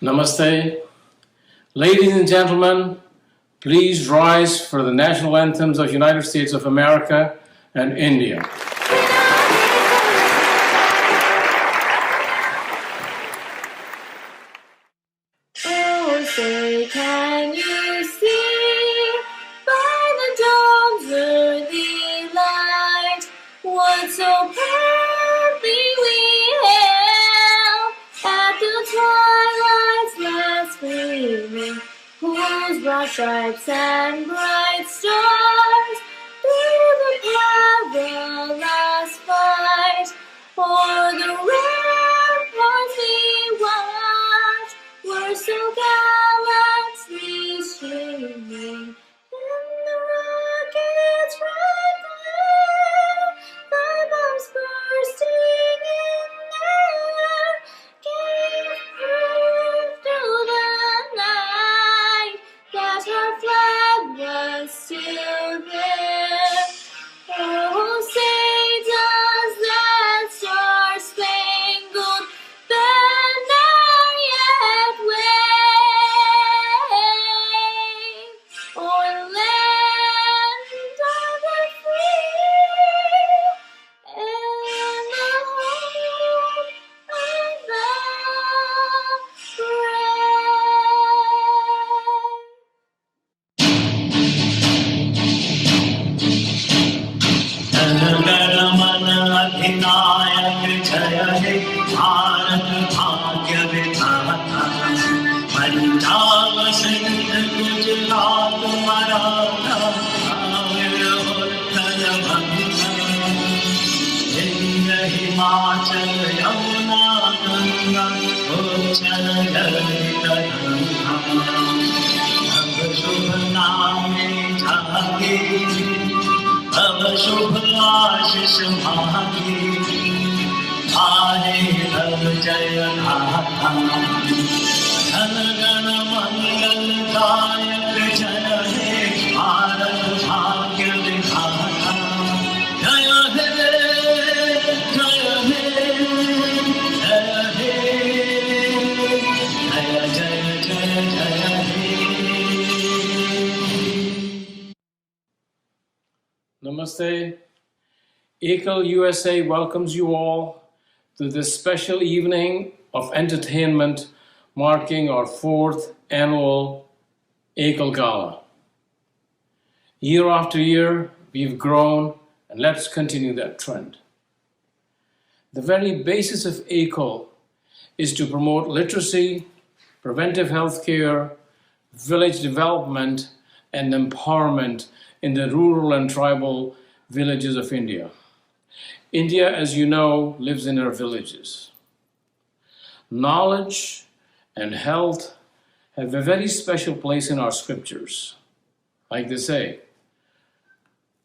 Namaste. Ladies and gentlemen, please rise for the national anthems of United States of America and India. Oh, say, can you see by the dawn's early light what so proudly we hailed at the twilight's last gleaming, whose broad stripes and bright stars through the perilous fight o'er the ramparts we watched were so gallantly streaming in the rocket's red glare. The bombs bursting in air gave proof to the night that our flag was still there. Oh, say does that star-spangled banner yet wave o'er the land of the free and the home of the अधिनायक जय हे भारत भाग्य विधाता पंजाब सिंध गुजरात मराठा उत्कल बंगा विंध्य हिमाचल यमुना गंगा उच्चल जलधरंगा अब शुभ नामे जागे अब शुभ आशीष मांगे आए अब जय गाथा धन गण मंगल दायक जय हे भारत भाग्य विधाता जय हे जय हे जय हे जय जय जय हे Namaste. Ekal USA welcomes you all to this special evening of entertainment marking our 4th annual Ekal Gala. Year after year, we've grown, and let's continue that trend. The very basis of Ekal is to promote literacy, preventive health care, village development, and empowerment in the rural and tribal villages of India. India, as you know, lives in our villages. Knowledge and health have a very special place in our scriptures. Like they say,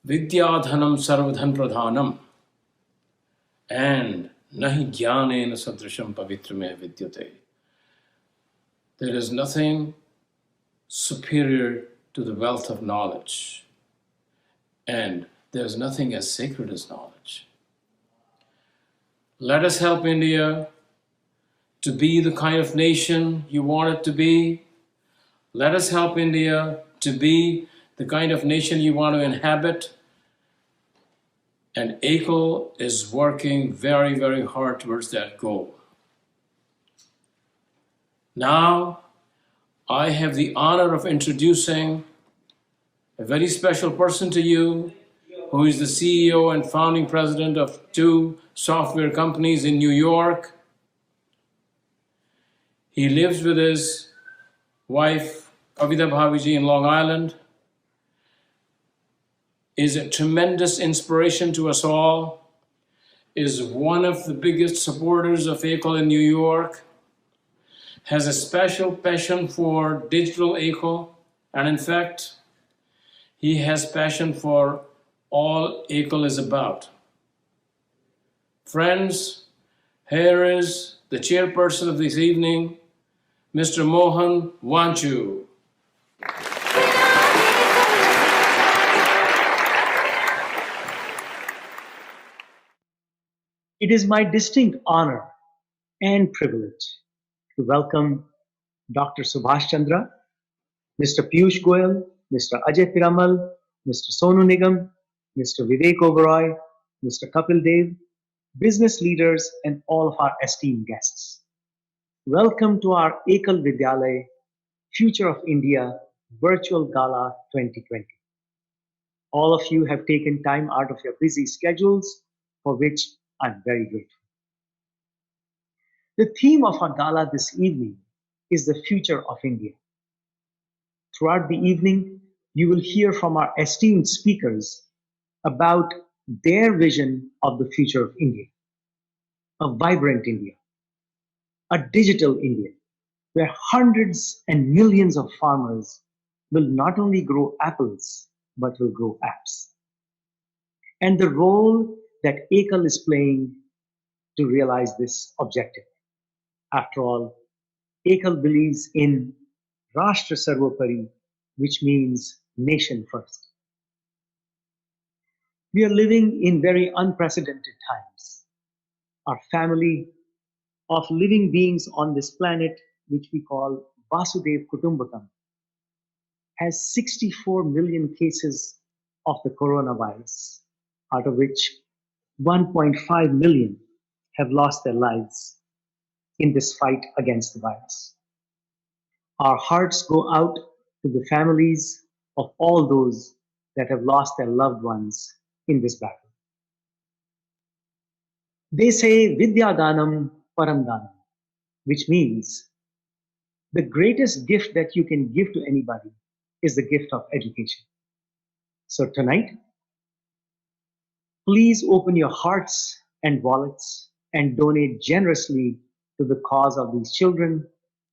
Vidyadhanam sarvadhan pradhanam and nahi jnanena sadrisham pavitrame vidyate. There is nothing superior to the wealth of knowledge. And there's nothing as sacred as knowledge. Let us help India to be the kind of nation you want it to be. Let us help India to be the kind of nation you want to inhabit. And Ekal is working very, very hard towards that goal. Now, I have the honor of introducing a very special person to you, who is the CEO and founding president of 2 software companies in New York. He lives with his wife, Kavita Bhaviji, in Long Island, is a tremendous inspiration to us all, is one of the biggest supporters of Ekal in New York, has a special passion for digital Ekal, and in fact, he has passion for all Ekal is about. Friends, here is the chairperson of this evening, Mr. Mohan Vanchu. It is my distinct honor and privilege to welcome Dr. Subhash Chandra, Mr. Piyush Goyal, Mr. Ajay Piramal, Mr. Sonu Nigam, Mr. Vivek Oberoi, Mr. Kapil Dev, business leaders, and all of our esteemed guests. Welcome to our Ekal Vidyalay Future of India Virtual Gala 2020. All of you have taken time out of your busy schedules, for which I'm very grateful. The theme of our gala this evening is the future of India. Throughout the evening, you will hear from our esteemed speakers about their vision of the future of India, a vibrant India, a digital India, where hundreds and millions of farmers will not only grow apples, but will grow apps. And the role that Ekal is playing to realize this objective. After all, Ekal believes in Rashtra Sarvopari, which means nation first. We are living in very unprecedented times. Our family of living beings on this planet, which we call Vasudev Kutumbakam, has 64 million cases of the coronavirus, out of which 1.5 million have lost their lives in this fight against the virus. Our hearts go out to the families of all those that have lost their loved ones in this battle. They say Vidya Danam Param Danam, which means the greatest gift that you can give to anybody is the gift of education. So tonight, please open your hearts and wallets and donate generously to the cause of these children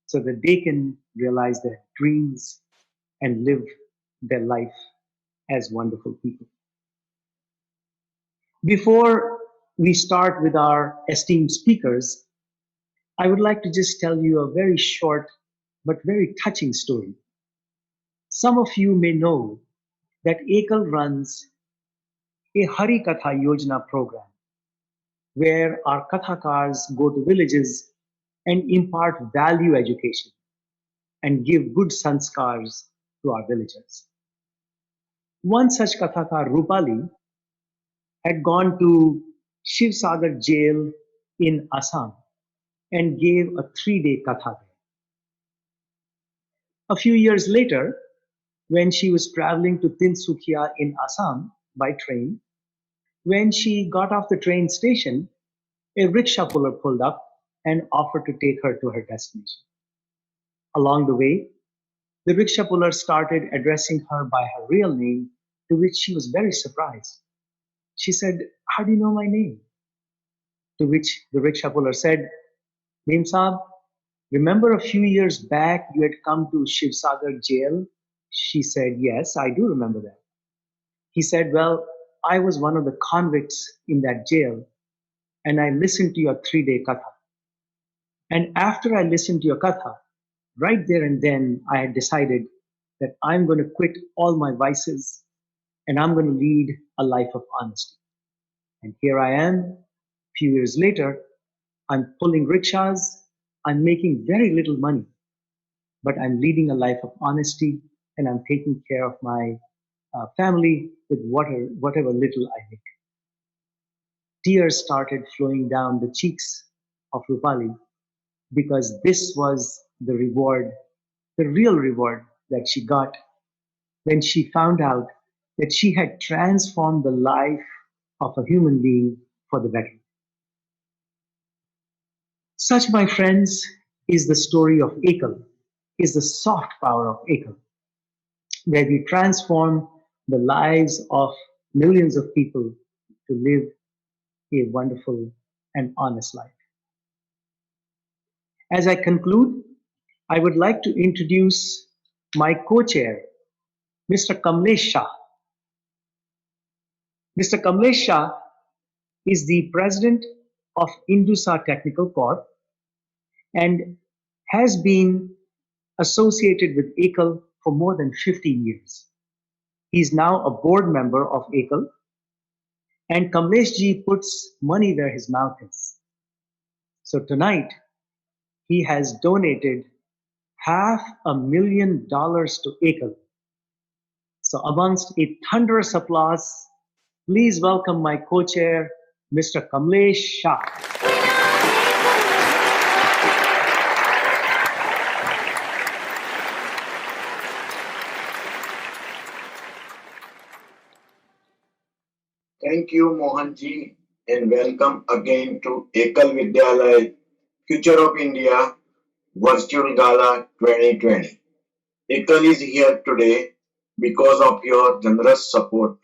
so that they can realize their dreams and live their life as wonderful people. Before we start with our esteemed speakers, I would like to just tell you a very short but very touching story. Some of you may know that Ekal runs a Hari Katha Yojana program where our Kathakars go to villages and impart value education and give good sanskars to our villagers. One such Kathakar, Rupali, had gone to Shiv Sagar jail in Assam and gave a 3-day katha there. A few years later, when she was traveling to Tinsukia in Assam by train, when she got off the train station, a rickshaw puller pulled up and offered to take her to her destination. Along the way, the rickshaw puller started addressing her by her real name, to which she was very surprised. She said, "How do you know my name?" To which the rickshaw puller said, "Mem Saab, remember a few years back you had come to Shiv Sagar jail?" She said, "Yes, I do remember that." He said, "Well, I was one of the convicts in that jail and I listened to your 3-day katha. And after I listened to your katha, right there and then I had decided that I'm going to quit all my vices and I'm going to lead a life of honesty. And here I am, a few years later, I'm pulling rickshaws, I'm making very little money, but I'm leading a life of honesty and I'm taking care of my family with whatever little I make." Tears started flowing down the cheeks of Rupali because this was the reward, the real reward that she got when she found out that she had transformed the life of a human being for the better. Such, my friends, is the story of Ekal, is the soft power of Ekal, where we transform the lives of millions of people to live a wonderful and honest life. As I conclude, I would like to introduce my co-chair, Mr. Kamlesh Shah. Mr. Kamlesh Shah is the president of Indusa Technical Corp and has been associated with Ekal for more than 15 years. He is now a board member of Ekal, and Kamlesh ji puts money where his mouth is. So tonight, he has donated $500,000 to Ekal. So amongst a thunderous applause, please welcome my co-chair, Mr. Kamlesh Shah. Thank you, Mohanji, and welcome again to Ekal Vidyalaya Future of India Virtual Gala 2020. Ekal is here today because of your generous support.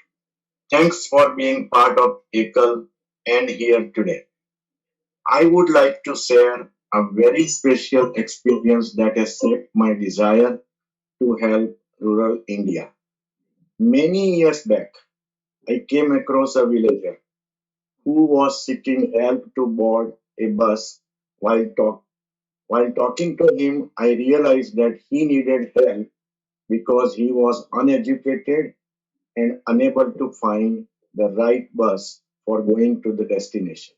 Thanks for being part of Ekal and here today. I would like to share a very special experience that has shaped my desire to help rural India. Many years back, I came across a villager who was seeking help to board a bus. While talking to him, I realized that he needed help because he was uneducated and unable to find the right bus for going to the destination.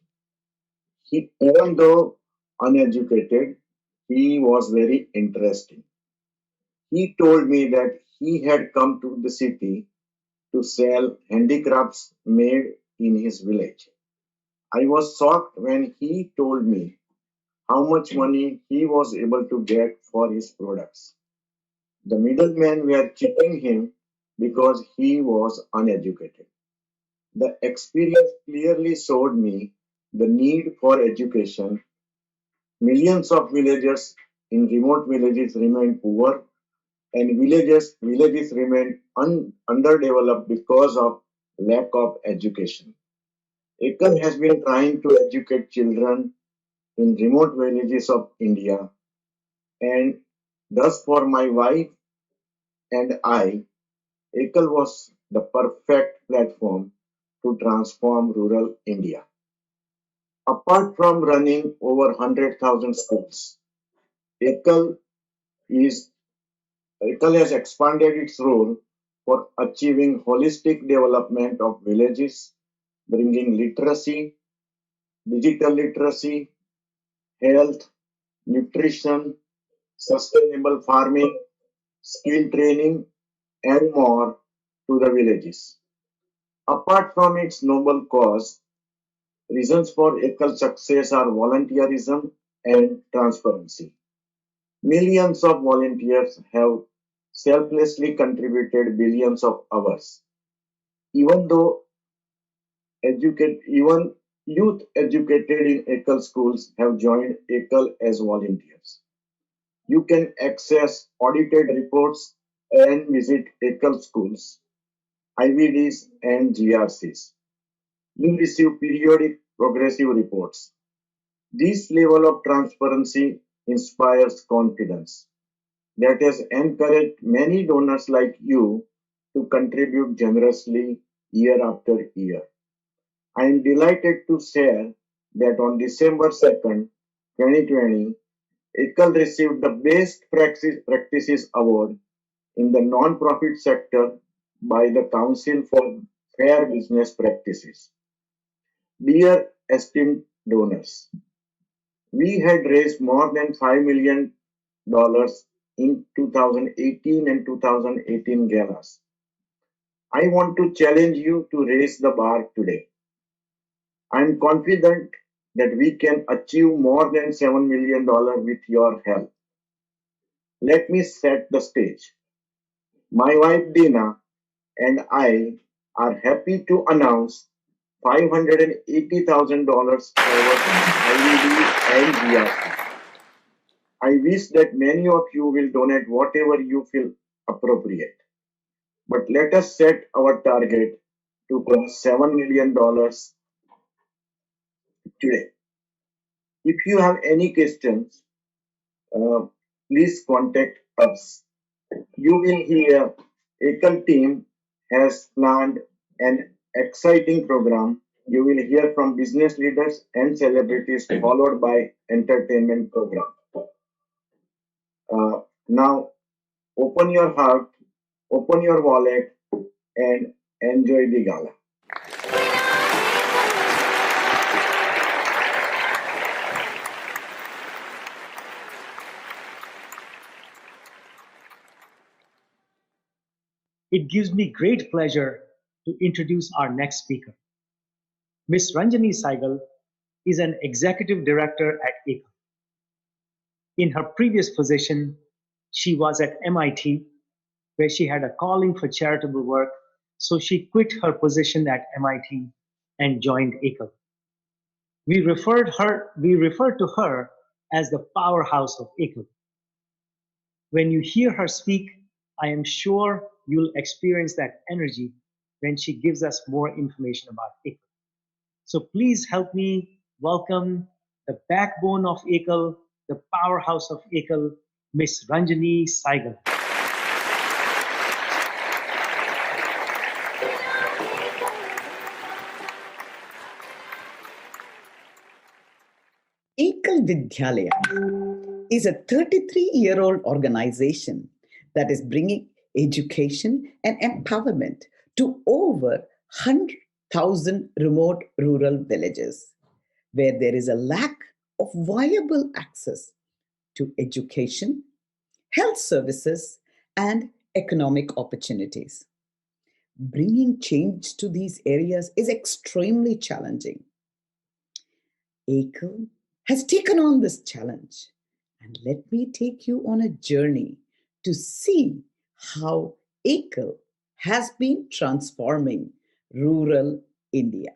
Even though uneducated, he was very interesting. He told me that he had come to the city to sell handicrafts made in his village. I was shocked when he told me how much money he was able to get for his products. The middlemen were cheating him because he was uneducated. The experience clearly showed me the need for education. Millions of villagers in remote villages remain poor, and villages remain underdeveloped because of lack of education. Ekal has been trying to educate children in remote villages of India, and thus for my wife and I, Ekal was the perfect platform to transform rural India. Apart from running over 100,000 schools, Ekal, is, Ekal has expanded its role for achieving holistic development of villages, bringing literacy, digital literacy, health, nutrition, sustainable farming, skill training, and more to the villages. Apart from its noble cause, reasons for Ekal's success are volunteerism and transparency. Millions of volunteers have selflessly contributed billions of hours. Even though even youth educated in Ekal schools have joined Ekal as volunteers. You can access audited reports and visit Ekal schools, IVDs, and GRCs. You receive periodic progressive reports. This level of transparency inspires confidence that has encouraged many donors like you to contribute generously year after year. I am delighted to share that on December 2nd, 2020, Ekal received the Best Practices Award in the non-profit sector by the Council for Fair Business Practices. Dear esteemed donors, we had raised more than $5 million in 2018 and 2018 galas. I want to challenge you to raise the bar today. I am confident that we can achieve more than $7 million with your help. Let me set the stage. My wife Dina and I are happy to announce $580,000 towards IVD and GRC. I wish that many of you will donate whatever you feel appropriate. But let us set our target to cross $7 million today. If you have any questions, please contact us. You will hear Ekal team has planned an exciting program. You will hear from business leaders and celebrities followed by entertainment program. Now open your heart, open your wallet and enjoy the gala. It gives me great pleasure to introduce our next speaker. Ms. Ranjani Saigal is an executive director at Ekal. In her previous position, she was at MIT, where she had a calling for charitable work, so she quit her position at MIT and joined Ekal. We refer to her as the powerhouse of Ekal. When you hear her speak, I am sure you'll experience that energy when she gives us more information about Ekal. So please help me welcome the backbone of Ekal, the powerhouse of Ekal, Miss Ranjani Saigal. Ekal Vidyalaya is a 33-year-old organization that is bringing education and empowerment to over 100,000 remote rural villages where there is a lack of viable access to education, health services, and economic opportunities. Bringing change to these areas is extremely challenging. Ekal has taken on this challenge, and let me take you on a journey to see how Ekal has been transforming rural India.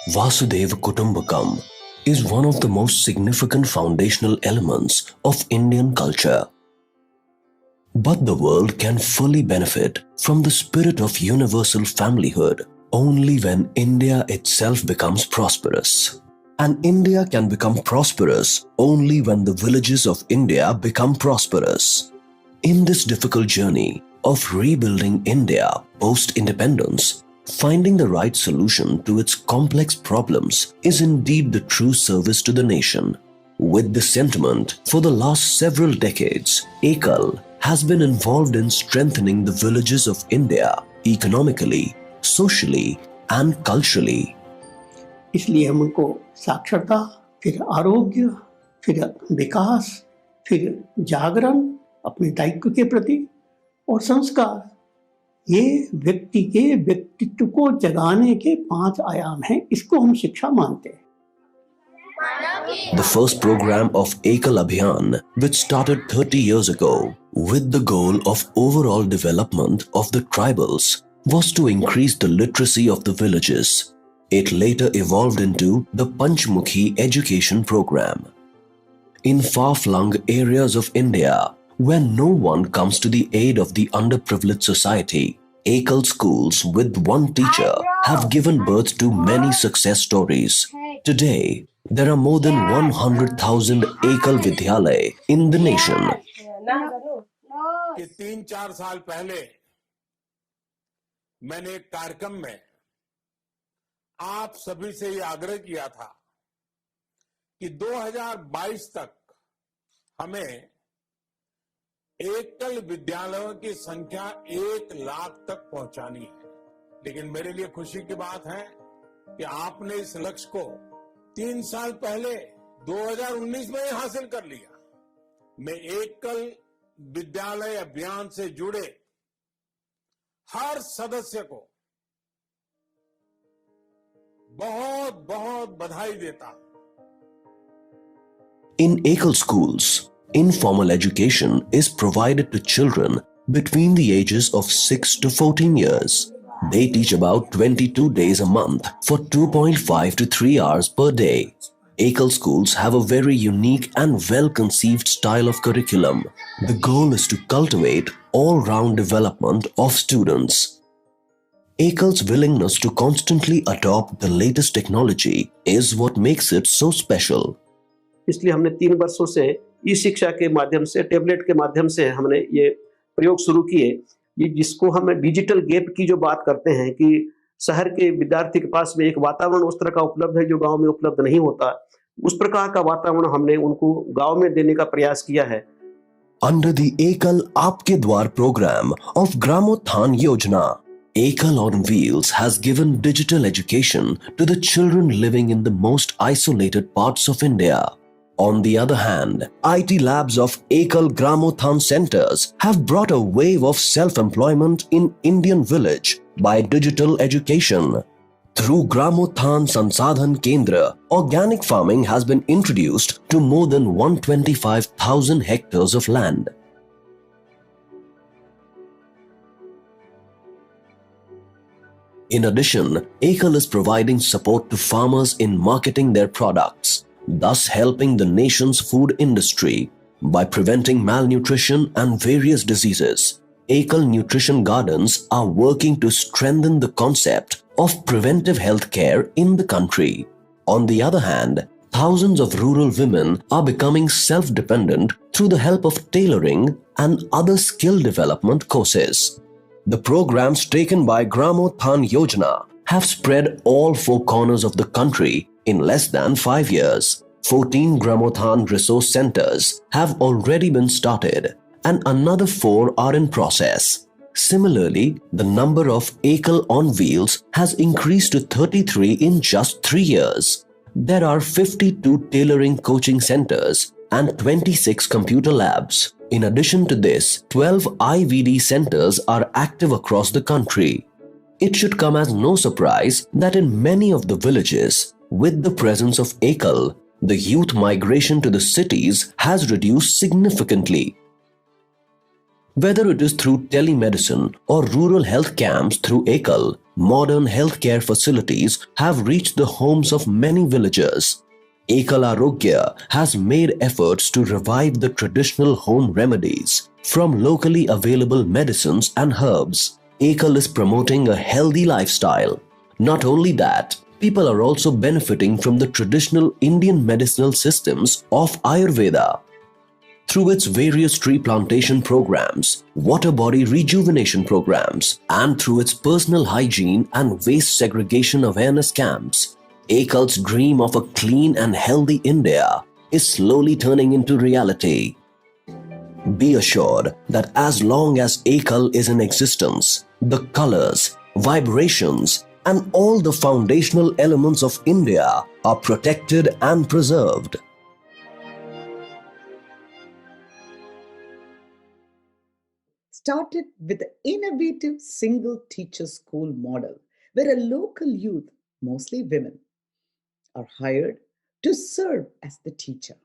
Vasudeva Kutumbakam is one of the most significant foundational elements of Indian culture. But the world can fully benefit from the spirit of universal familyhood only when India itself becomes prosperous. And India can become prosperous only when the villages of India become prosperous. In this difficult journey of rebuilding India post-independence, finding the right solution to its complex problems is indeed the true service to the nation. With this sentiment, for the last several decades, Ekal has been involved in strengthening the villages of India economically, socially, and culturally. इसलिए हमको साक्षरता, फिर आरोग्य, फिर विकास, फिर जागरण, अपने दायित्व के प्रति और संस्कार, ये व्यक्ति के व्यक्तित्व को जगाने के 5 आयाम हैं. इसको हम शिक्षा मानते हैं. The first program of Ekal Abhiyan, which started 30 years ago with the goal of overall development of the tribals, was to increase the literacy of the villages. It later evolved into the Panchmukhi education program. In far-flung areas of India, where no one comes to the aid of the underprivileged society, Ekal schools with one teacher have given birth to many success stories. Today, there are more than 100,000 Ekal Vidyalaya in the nation. कि 3-4 साल पहले मैंने एक कार्यक्रम में आप सभी से ये आग्रह किया था कि 2022 तक हमें एकल विद्यालयों की संख्या 1 लाख तक पहुंचानी है. लेकिन मेरे लिए खुशी की बात है कि आपने इस लक्ष्य को 3 साल पहले 2019 में ही हासिल कर लिया. मैं एकल विद्यालय अभियान से जुड़े हर सदस्य को बहुत बहुत बधाई देता हूं. In Ekal schools, informal education is provided to children between the ages of 6 to 14 years. They teach about 22 days a month for 2.5 to 3 hours per day. Ekal schools have a very unique and well-conceived style of curriculum. The goal is to cultivate all-round development of students. Ekal's willingness to constantly adopt the latest technology is what makes it so special. इसलिए हमने 3 वर्षों से ई शिक्षा के माध्यम से, tablet के माध्यम से हमने ये प्रयोग शुरू किए. ये जिसको हम डिजिटल गैप की जो बात करते हैं कि शहर के विद्यार्थी के पास में एक वातावरण उस तरह का उपलब्ध है जो गांव में उपलब्ध नहीं होता, उस प्रकार का वातावरण हमने उनको गांव में देने का प्रयास किया है. Under the Ekal Aapke Dwar program of Gramothan Yojana, Ekal on Wheels has given digital education to the children living in the most isolated parts of India. On the other hand, IT labs of Ekal Gramothan centers have brought a wave of self-employment in Indian village by digital education. Through Gramothan Sansadhan Kendra, organic farming has been introduced to more than 125,000 hectares of land. In addition, Ekal is providing support to farmers in marketing their products, thus helping the nation's food industry by preventing malnutrition and various diseases. Ekal Nutrition Gardens are working to strengthen the concept of preventive health care in the country. On the other hand, thousands of rural women are becoming self-dependent through the help of tailoring and other skill development courses. The programs taken by Gramothan Yojana have spread all four corners of the country in less than 5 years. 14 Gramothan resource centers have already been started and another 4 are in process. Similarly, the number of Ekal on wheels has increased to 33 in just 3 years. There are 52 tailoring coaching centers and 26 computer labs. In addition to this, 12 IVD centers are active across the country. It should come as no surprise that in many of the villages, with the presence of Ekal, the youth migration to the cities has reduced significantly. Whether it is through telemedicine or rural health camps through Ekal, modern healthcare facilities have reached the homes of many villagers. Ekal Arogya has made efforts to revive the traditional home remedies from locally available medicines and herbs. Ekal is promoting a healthy lifestyle. Not only that, people are also benefiting from the traditional Indian medicinal systems of Ayurveda. Through its various tree plantation programs, water body rejuvenation programs, and through its personal hygiene and waste segregation awareness camps, Ekal's dream of a clean and healthy India is slowly turning into reality. Be assured that as long as Ekal is in existence, the colors, vibrations, and all the foundational elements of India are protected and preserved. Started with the innovative single teacher school model, where a local youth, mostly women, are hired to serve as the teacher.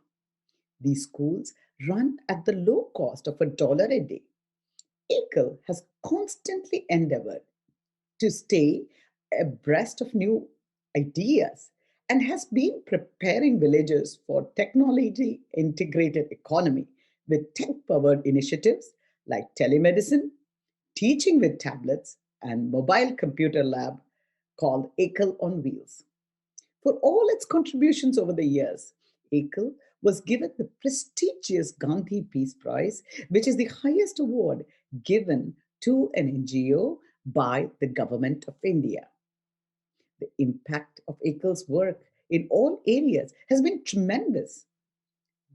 These schools run at the low cost of $1 a day. Ekal has constantly endeavored to stay abreast of new ideas and has been preparing villagers for technology integrated economy with tech powered initiatives like telemedicine, teaching with tablets, and mobile computer lab called Ekal on Wheels. For all its contributions over the years, Ekal was given the prestigious Gandhi Peace Prize, which is the highest award given to an NGO by the Government of India. The impact of Ekal's work in all areas has been tremendous,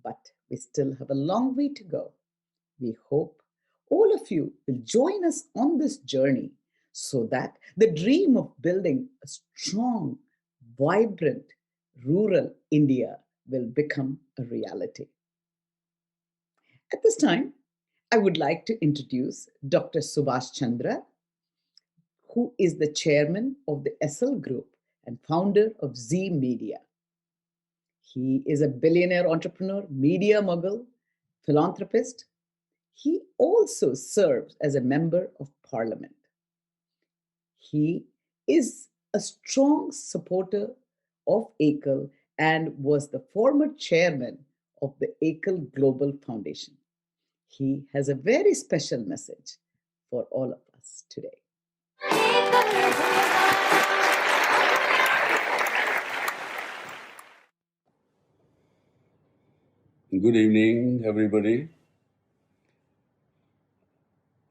but we still have a long way to go. We hope all of you will join us on this journey so that the dream of building a strong, vibrant, rural India will become a reality. At this time, I would like to introduce Dr. Subhash Chandra, who is the chairman of the SL Group and founder of Z Media. He is a billionaire entrepreneur, media mogul, philanthropist. He also serves as a member of parliament. He is a strong supporter of Ekal and was the former chairman of the Ekal Global Foundation. He has a very special message for all of us today. Good evening, everybody.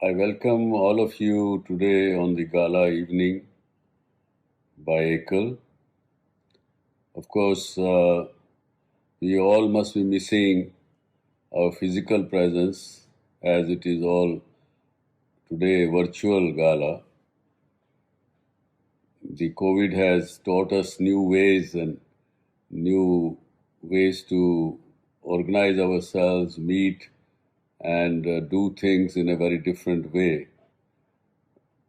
I welcome all of you today on the gala evening by Ekal. Of course, we all must be missing our physical presence as it is all today a virtual gala. The COVID has taught us new ways to organize ourselves, meet, and do things in a very different way.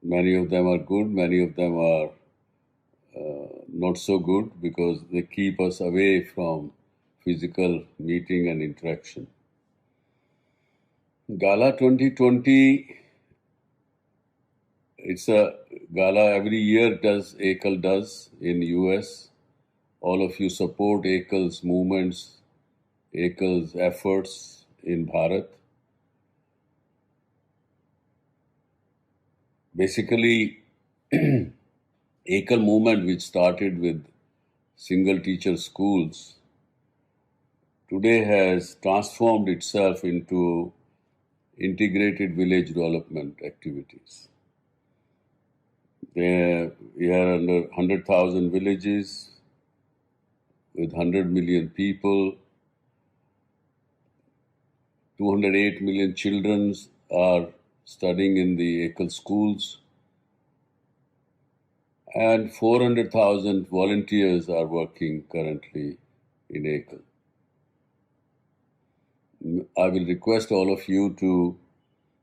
Many of them are good, many of them are not so good because they keep us away from physical meeting and interaction. Gala 2020, it's a gala every year Ekal does in US. All of you support Ekal's movements, Ekal's efforts in Bharat. Basically, Ekal movement, which started with single teacher schools, today has transformed itself into integrated village development activities. We are under 100,000 villages with 100 million people. 208 million children are studying in the Ekal schools. And 400,000 volunteers are working currently in Ekal. I will request all of you to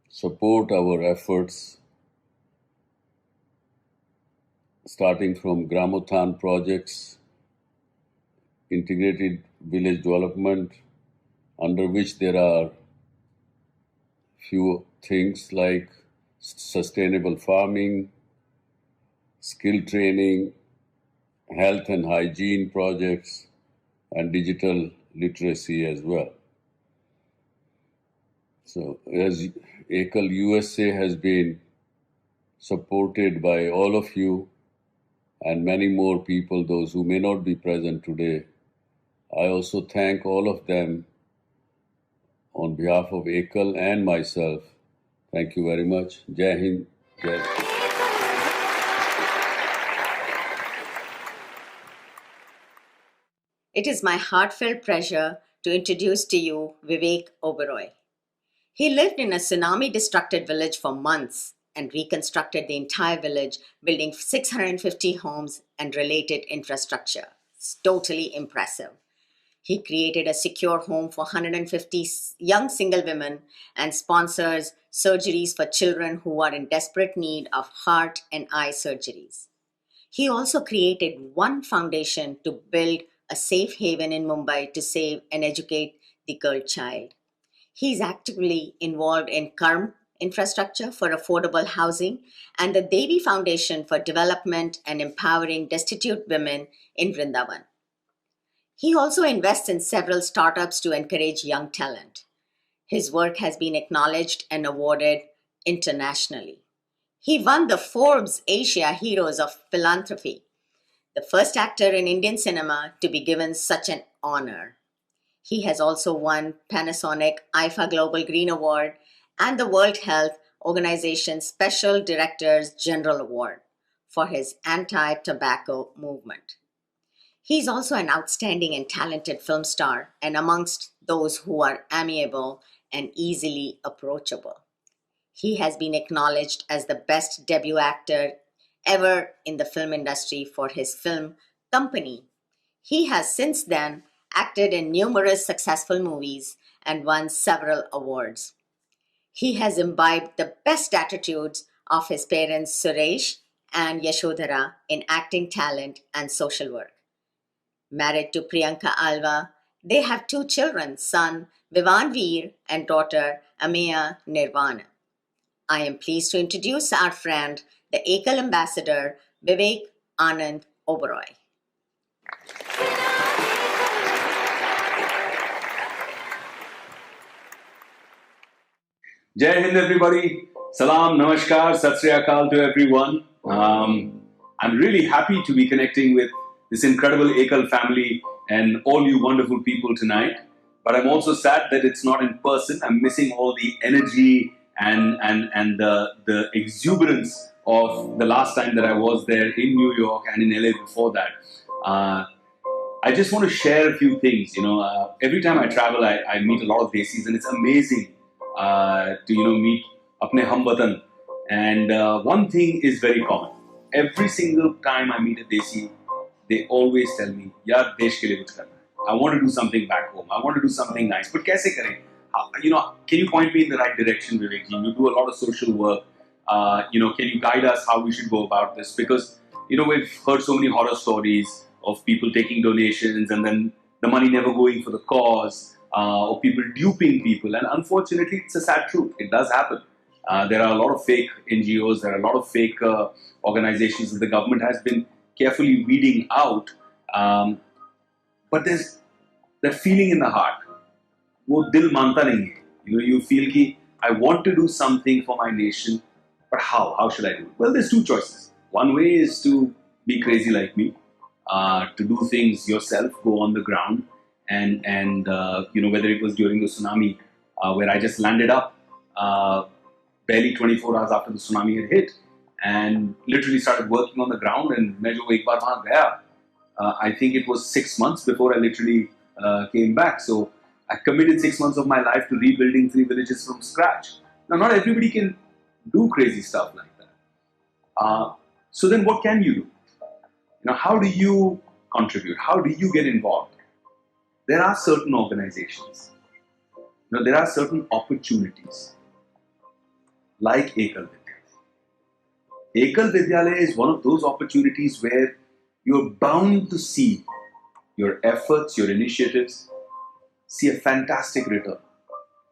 support our efforts, starting from Gramothan projects, integrated village development, under which there are few things like sustainable farming, skill training, health and hygiene projects, and digital literacy as well. So, as Ekal USA has been supported by all of you and many more people, those who may not be present today, I also thank all of them on behalf of Ekal and myself. Thank you very much. Jai Hind. Jai. It is my heartfelt pleasure to introduce to you Vivek Oberoi. He lived in a tsunami-destructed village for months and reconstructed the entire village, building 650 homes and related infrastructure. It's totally impressive. He created a secure home for 150 young single women and sponsors surgeries for children who are in desperate need of heart and eye surgeries. He also created one foundation to build a safe haven in Mumbai to save and educate the girl child. He is actively involved in Karm infrastructure for affordable housing and the Devi Foundation for development and empowering destitute women in Vrindavan. He also invests in several startups to encourage young talent. His work has been acknowledged and awarded internationally. He won the Forbes Asia Heroes of Philanthropy, the first actor in Indian cinema to be given such an honor. He has also won Panasonic IFA Global Green Award and the World Health Organization Special Directors General Award for his anti-tobacco movement. He is also an outstanding and talented film star and amongst those who are amiable and easily approachable. He has been acknowledged as the best debut actor ever in the film industry for his film Company. He has since then acted in numerous successful movies and won several awards. He has imbibed the best attitudes of his parents Suresh and Yashodhara in acting talent and social work. Married to Priyanka Alva, they have two children, son Vivan Veer and daughter Ameya Nirvana. I am pleased to introduce our friend, the Ekal ambassador, Vivek Anand Oberoi. Jai Hind, everybody. Salam, namaskar, sat sri akal to everyone. I'm really happy to be connecting with this incredible Ekal family and all you wonderful people tonight. But I'm also sad that it's not in person. I'm missing all the energy and the exuberance of the last time that I was there in New York and in LA before that. I just want to share a few things. Every time I travel, I meet a lot of desis, and it's amazing to meet apne hamwatan. And one thing is very common. Every single time I meet a desi, they always tell me, "Yaar, desh ke liye kuch karna hai." I want to do something back home. I want to do something nice. But kaise kare? Can you point me in the right direction, Vivek ji? You do a lot of social work. Can you guide us how we should go about this? Because, we've heard so many horror stories of people taking donations and then the money never going for the cause, or people duping people. And unfortunately, it's a sad truth. It does happen. There are a lot of fake NGOs. There are a lot of fake organizations that the government has been carefully weeding out. But there's that feeling in the heart. वो दिल मानता नहीं है. You feel कि I want to do something for my nation, but how? How should I do it? Well, there's two choices. One way is to be crazy like me, to do things yourself, go on the ground, and whether it was during the tsunami, where I just landed up barely 24 hours after the tsunami had hit, and literally started working on the ground. And मैं जो एक बार वहाँ गया, I think it was 6 months before I literally came back. So I committed 6 months of my life to rebuilding 3 villages from scratch. Now, not everybody can do crazy stuff like that. So then what can you do? How do you contribute? How do you get involved? There are certain organizations. There are certain opportunities like Ekal Vidyalaya. Ekal Vidyalaya is one of those opportunities where you're bound to see your efforts, your initiatives, see a fantastic return.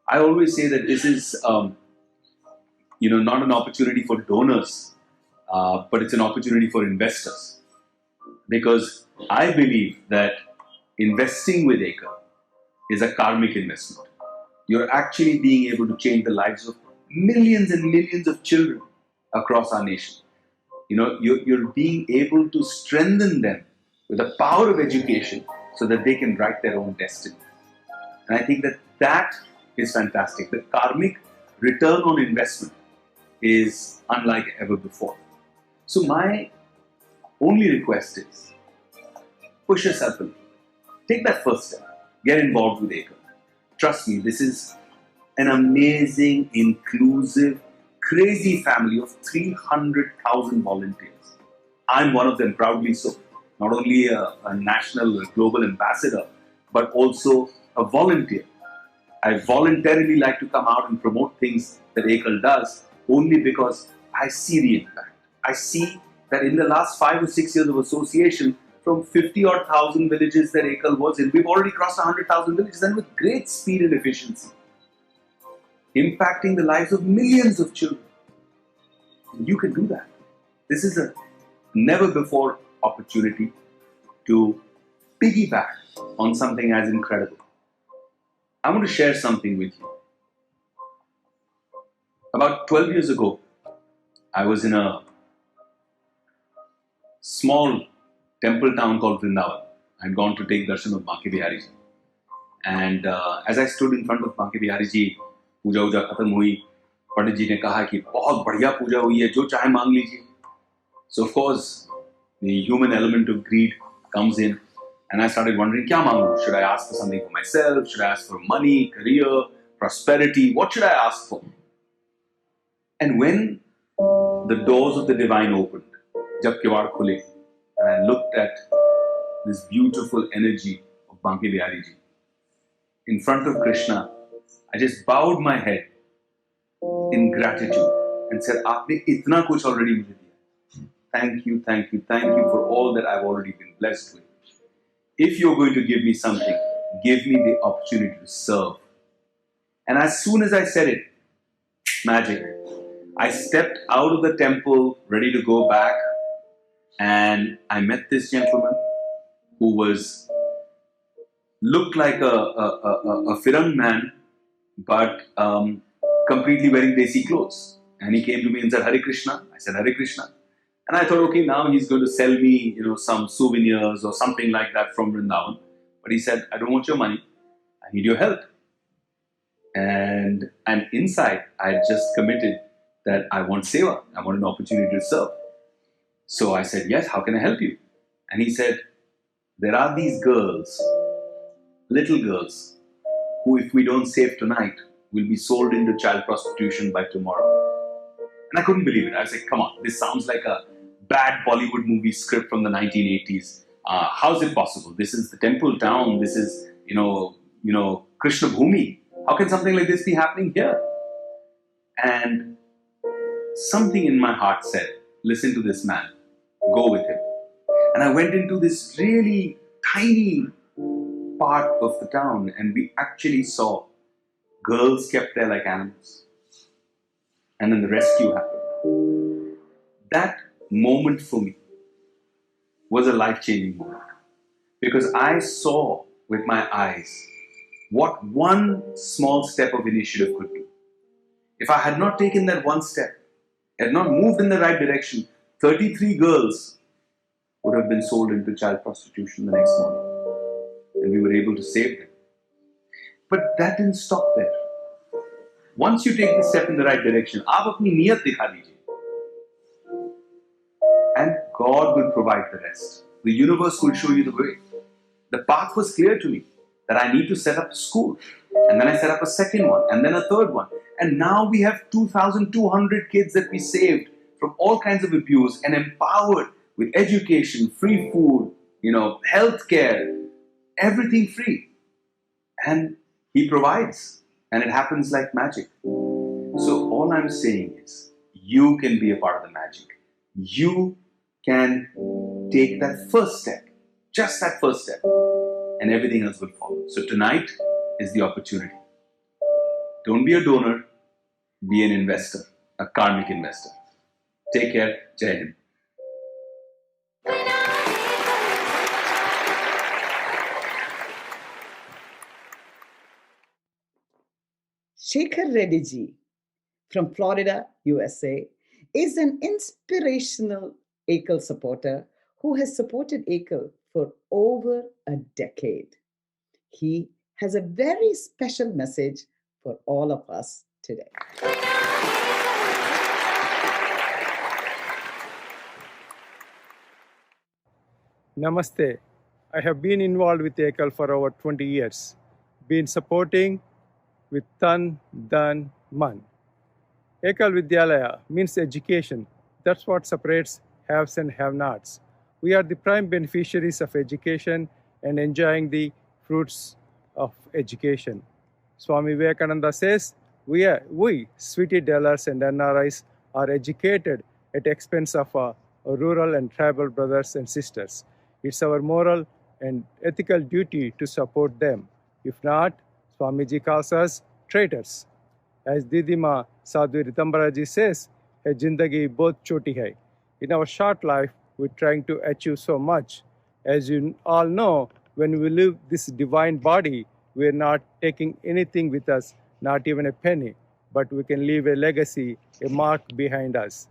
I always say that this is, not an opportunity for donors, but it's an opportunity for investors. Because I believe that investing with Ekal is a karmic investment. You're actually being able to change the lives of millions and millions of children across our nation. You're being able to strengthen them with the power of education so that they can write their own destiny. And I think that is fantastic. The karmic return on investment is unlike ever before. So my only request is, push yourself a little. Take that first step. Get involved with Ekal. Trust me, this is an amazing, inclusive, crazy family of 300,000 volunteers. I'm one of them, proudly so. Not only a national, global ambassador, but also a volunteer. I voluntarily like to come out and promote things that Ekal does only because I see the impact. I see that in the last 5 or 6 years of association, from 50-odd thousand villages that Ekal was in, we've already crossed 100,000 villages, and with great speed and efficiency, impacting the lives of millions of children. You can do that. This is a never-before opportunity to piggyback on something as incredible. I want to share something with you. About 12 years ago, I was in a small temple town called Vrindavan. I'd gone to take darshan of Banke Bihari Ji. And as I stood in front of Banke Bihari Ji, पूजा वूजा खत्म हुई, पंडित जी ने कहा कि बहुत बढ़िया पूजा हुई है, जो चाहे मांग लीजिए. So of course, the human element of greed comes in, and I started wondering, क्या मांगूं? Should I ask for something for myself? Should I ask for money, career, prosperity? What should I ask for? And when the doors of the divine opened, जब किवाड़ खुले, and I looked at this beautiful energy of Banke Bihari Ji in front of Krishna, I just bowed my head in gratitude and said, "Aapne itna kuch already mujhe diya. Thank you, thank you, thank you for all that I've already been blessed with. If you're going to give me something, give me the opportunity to serve." And as soon as I said it, magic. I stepped out of the temple, ready to go back, and I met this gentleman who looked like a Firang man, but completely wearing desi clothes. And he came to me and said, "Hare Krishna." I said, "Hare Krishna." And I thought, okay, now he's going to sell me, some souvenirs or something like that from Vrindavan. But he said, "I don't want your money. I need your help." And inside, I had just committed that I want seva. I want an opportunity to serve. So I said, "Yes, how can I help you?" And he said, "There are these girls, little girls, who, if we don't save tonight, will be sold into child prostitution by tomorrow." And I couldn't believe it. I was like, come on, this sounds like a bad Bollywood movie script from the 1980s. How's it possible? This is the temple town. This is, Krishna Bhumi. How can something like this be happening here? And something in my heart said, listen to this man, go with him. And I went into this really tiny part of the town, and we actually saw girls kept there like animals. And then the rescue happened. That moment for me was a life-changing moment, because I saw with my eyes what one small step of initiative could do. If I had not taken that one step, had not moved in the right direction, 33 girls would have been sold into child prostitution the next morning. And we were able to save them. But that didn't stop there. Once you take the step in the right direction, aap apni niyat dikha dijiye. And God will provide the rest. The universe will show you the way. The path was clear to me that I need to set up a school. And then I set up a second one, and then a third one. And now we have 2,200 kids that we saved from all kinds of abuse and empowered with education, free food, health care, everything free. And He provides. And it happens like magic. So all I'm saying is, you can be a part of the magic. You can take that first step, just that first step, and everything else will follow. So tonight is the opportunity. Don't be a donor, be an investor, a karmic investor. Take care. Jai Hind. Shekhar Reddy ji from Florida, USA, is an inspirational Ekal supporter who has supported Ekal for over a decade. He has a very special message for all of us today. Namaste. I have been involved with Ekal for over 20 years. Been supporting with Tan, Dan, Man. Ekal Vidyalaya means education. That's what separates haves and have-nots. We are the prime beneficiaries of education and enjoying the fruits of education. Swami Vivekananda says, we sweetie dwellers and NRIs, are educated at expense of our rural and tribal brothers and sisters. It's our moral and ethical duty to support them. If not, Swamiji calls us traitors. As Didima Sadhvi Ritambaraji says, "Hai jindagi bahut choti hai." In our short life, we're trying to achieve so much. As you all know, when we leave this divine body, we're not taking anything with us, not even a penny, but we can leave a legacy, a mark behind us.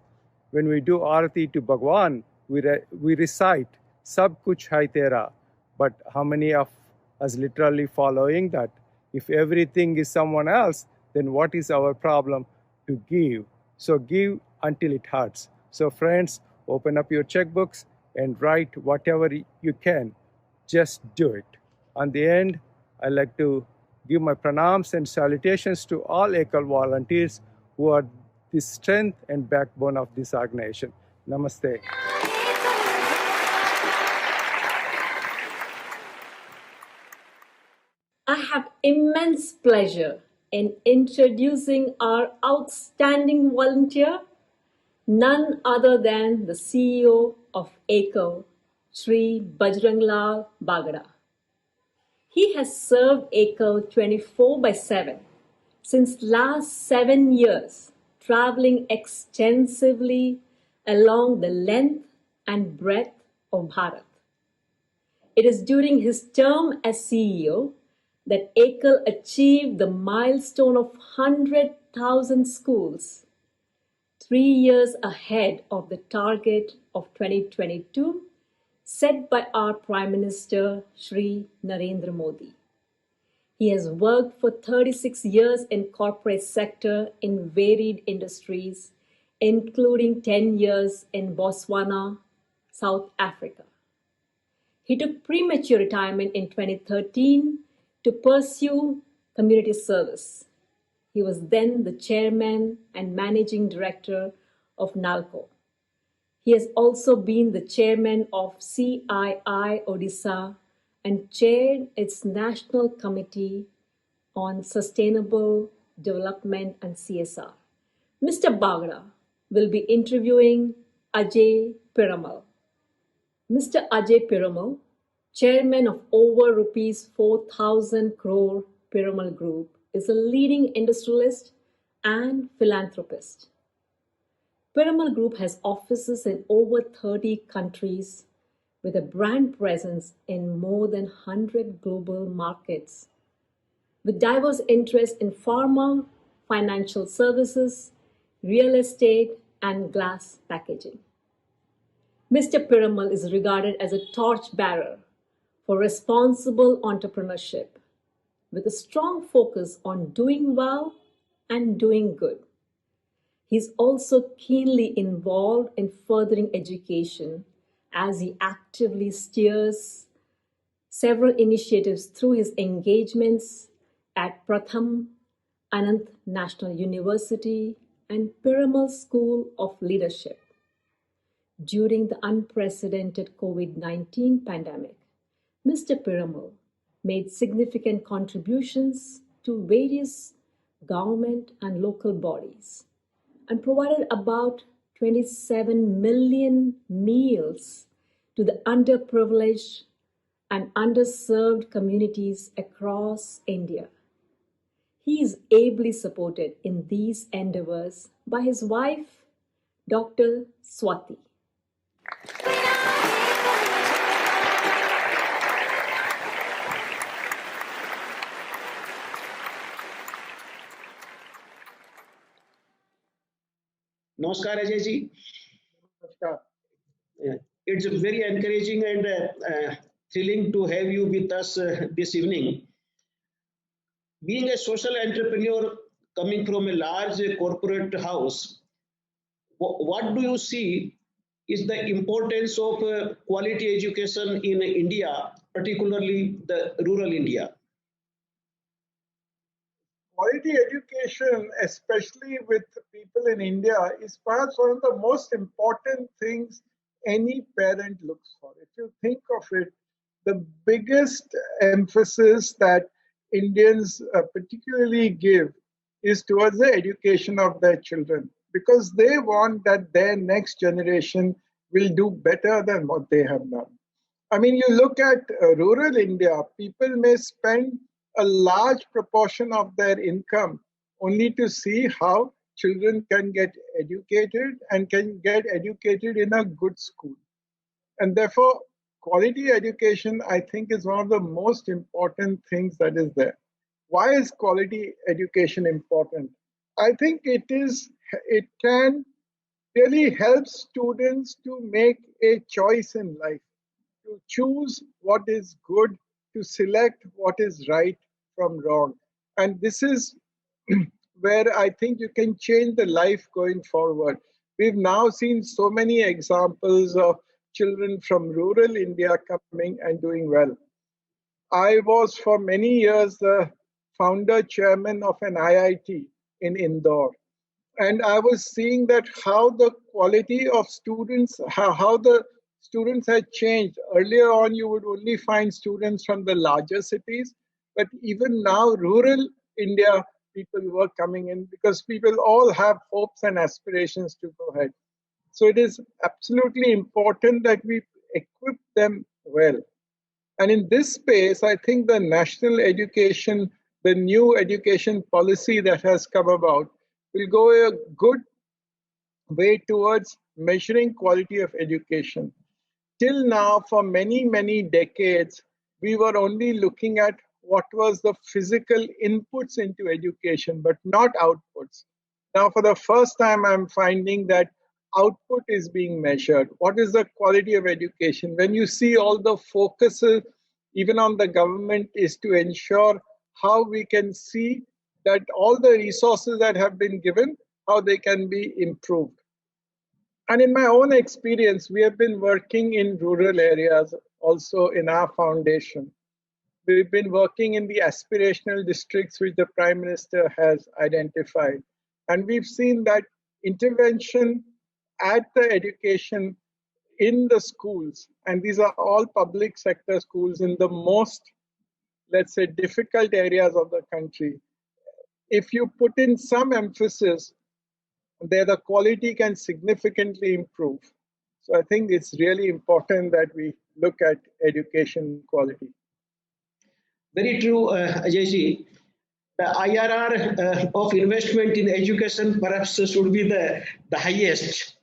When we do arati to Bhagwan, we recite, Sab kuch hai tera. But how many of us literally following that? If everything is someone else, then what is our problem to give? So give until it hurts. So friends, open up your checkbooks and write whatever you can. Just do it. On the end, I'd like to give my pranams and salutations to all Ekal volunteers who are the strength and backbone of this organization. Namaste. I have immense pleasure in introducing our outstanding volunteer, none other than the CEO of Ekal, Sri Bajranglal Bagada. He has served Ekal 24/7 since last 7 years, traveling extensively along the length and breadth of Bharat. It is during his term as CEO that Ekal achieved the milestone of 100,000 schools, 3 years ahead of the target of 2022 set by our Prime Minister Shri Narendra Modi. He has worked for 36 years in corporate sector in varied industries, including 10 years in Botswana, South Africa. He took premature retirement in 2013 to pursue community service. He was then the chairman and managing director of NALCO. He has also been the chairman of CII Odisha and chaired its National Committee on Sustainable Development and CSR. Mr. Bagra will be interviewing Ajay Piramal. Mr. Ajay Piramal, chairman of over rupees 4,000 crore Piramal Group, is a leading industrialist and philanthropist. Piramal Group has offices in over 30 countries with a brand presence in more than 100 global markets, with diverse interests in pharma, financial services, real estate, and glass packaging. Mr. Piramal is regarded as a torchbearer for responsible entrepreneurship, with a strong focus on doing well and doing good. He's also keenly involved in furthering education as he actively steers several initiatives through his engagements at Pratham Anant National University and Piramal School of Leadership. During the unprecedented COVID-19 pandemic, Mr. Piramal made significant contributions to various government and local bodies and provided about 27 million meals to the underprivileged and underserved communities across India. He is ably supported in these endeavors by his wife, Dr. Swati. Namaskar, Ajay ji. It's very encouraging and thrilling to have you with us this evening. Being a social entrepreneur coming from a large corporate house, what do you see is the importance of quality education in India, particularly the rural India? Quality education, especially with people in India, is perhaps one of the most important things any parent looks for. If you think of it, the biggest emphasis that Indians particularly give is towards the education of their children because they want that their next generation will do better than what they have done. I mean, you look at rural India, people may spend a large proportion of their income only to see how children can get educated and can get educated in a good school. And therefore, quality education, I think, is one of the most important things that is there. Why is quality education important? I think it can really help students to make a choice in life, to choose what is good, to select what is right from wrong. And this is where I think you can change the life going forward. We've now seen so many examples of children from rural India coming and doing well. I was for many years the founder chairman of an IIT in Indore. And I was seeing that how the quality of students, how the students had changed. Earlier on, you would only find students from the larger cities, but even now, rural India, people were coming in because people all have hopes and aspirations to go ahead. So it is absolutely important that we equip them well. And in this space, I think the national education, the new education policy that has come about, will go a good way towards measuring quality of education. Till now, for many, many decades, we were only looking at what was the physical inputs into education, but not outputs. Now, for the first time, I'm finding that output is being measured. What is the quality of education? When you see all the focuses, even on the government, is to ensure how we can see that all the resources that have been given, how they can be improved. And in my own experience, we have been working in rural areas also in our foundation. We've been working in the aspirational districts which the Prime Minister has identified. And we've seen that intervention at the education in the schools, and these are all public sector schools in the most, let's say, difficult areas of the country, if you put in some emphasis there, the quality can significantly improve. So I think it's really important that we look at education quality. Very true, Ajay. The IRR of investment in education perhaps should be the highest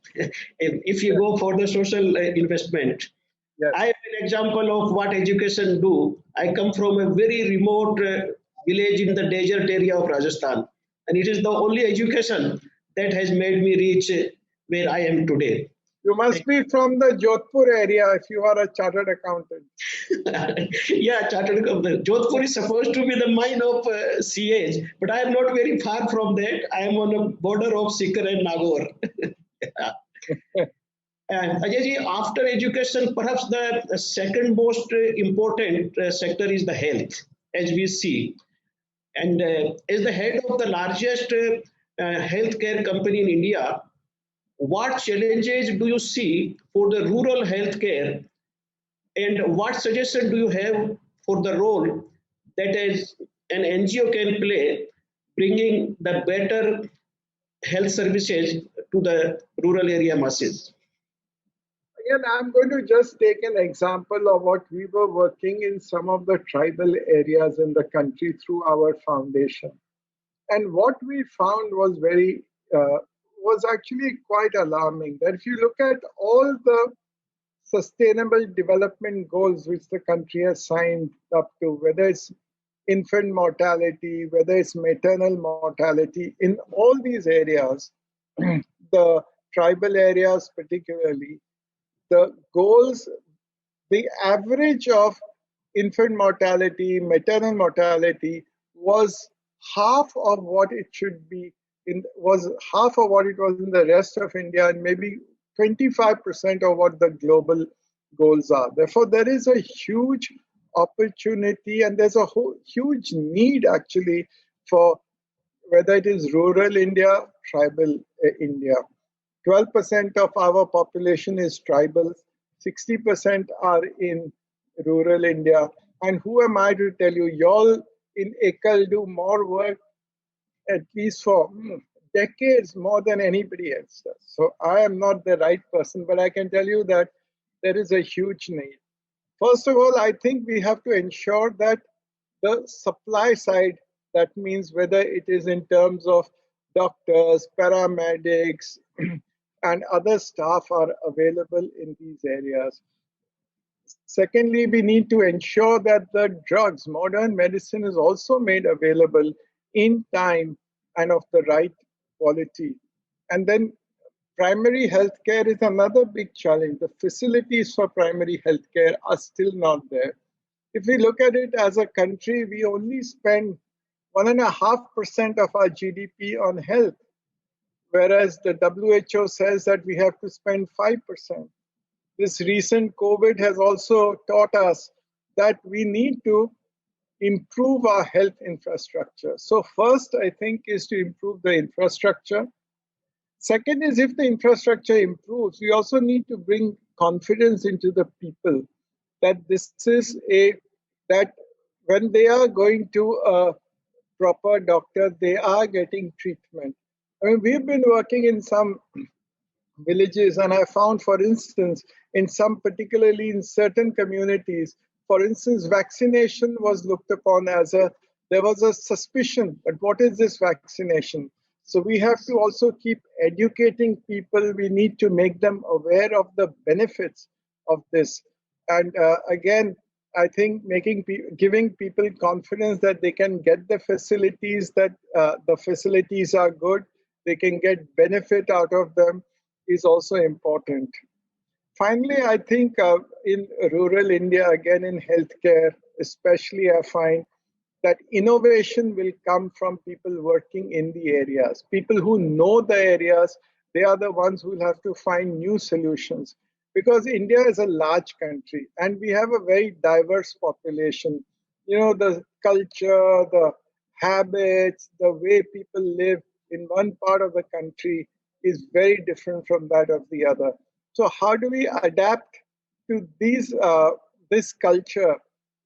if you go for the social investment. Yes. I have an example of what education do. I come from a very remote village in the desert area of Rajasthan, and it is the only education that has made me reach where I am today. You must be from the Jodhpur area if you are a chartered accountant. Yeah, chartered accountant. Jodhpur is supposed to be the mine of CAs, but I am not very far from that. I am on the border of Sikar and Nagaur. And Ajay, after education, perhaps the second most important sector is the health, as we see. And as the head of the largest healthcare company in India, what challenges do you see for the rural healthcare, and what suggestion do you have for the role that as an NGO can play, bringing the better health services to the rural area masses? Again, I'm going to just take an example of what we were working in some of the tribal areas in the country through our foundation. And what we found was actually quite alarming. That if you look at all the sustainable development goals which the country has signed up to, whether it's infant mortality, whether it's maternal mortality, in all these areas, the tribal areas particularly, the goals, the average of infant mortality, maternal mortality was half of what it should be was half of what it was in the rest of India, and maybe 25% of what the global goals are. Therefore, there is a huge opportunity and there's a huge need actually for whether it is rural India, tribal India. 12% of our population is tribal, 60% are in rural India. And who am I to tell you? Y'all in Ekal do more work, at least for decades, more than anybody else does. So I am not the right person, but I can tell you that there is a huge need. First of all, I think we have to ensure that the supply side, that means whether it is in terms of doctors, paramedics, and other staff are available in these areas. Secondly, we need to ensure that the drugs, modern medicine is also made available in time and of the right quality. And then primary healthcare is another big challenge. The facilities for primary healthcare are still not there. If we look at it as a country, we only spend 1.5% of our GDP on health, whereas the WHO says that we have to spend 5%. This recent COVID has also taught us that we need to improve our health infrastructure. So first, I think, is to improve the infrastructure. Second is, if the infrastructure improves, we also need to bring confidence into the people that this is that when they are going to a proper doctor, they are getting treatment. I mean, we've been working in some villages, and I found, for instance, in some, particularly in certain communities, for instance, vaccination was looked upon as there was a suspicion, but what is this vaccination? So we have to also keep educating people. We need to make them aware of the benefits of this. And again, I think giving people confidence that they can get the facilities, that the facilities are good, they can get benefit out of them, is also important. Finally, I think in rural India, again in healthcare, especially, I find that innovation will come from people working in the areas. People who know the areas, they are the ones who will have to find new solutions. Because India is a large country and we have a very diverse population. You know, the culture, the habits, the way people live in one part of the country is very different from that of the other. So how do we adapt to this culture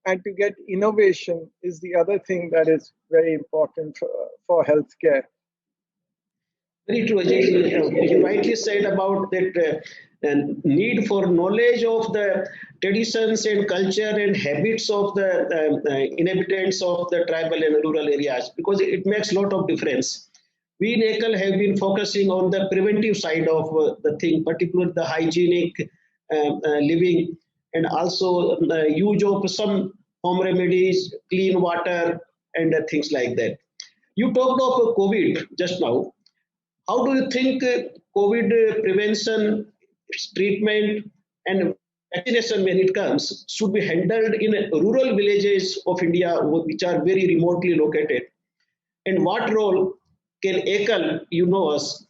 and to get innovation is the other thing that is very important for healthcare. Very true, Ajay. You rightly said about that need for knowledge of the traditions and culture and habits of the inhabitants of the tribal and rural areas, because it makes a lot of difference. We in ECAL have been focusing on the preventive side of the thing, particularly the hygienic living, and also the use of some home remedies, clean water, and things like that. You talked of COVID just now. How do you think COVID prevention, treatment, and vaccination, when it comes, should be handled in rural villages of India, which are very remotely located? And what role can ECAL, you know us,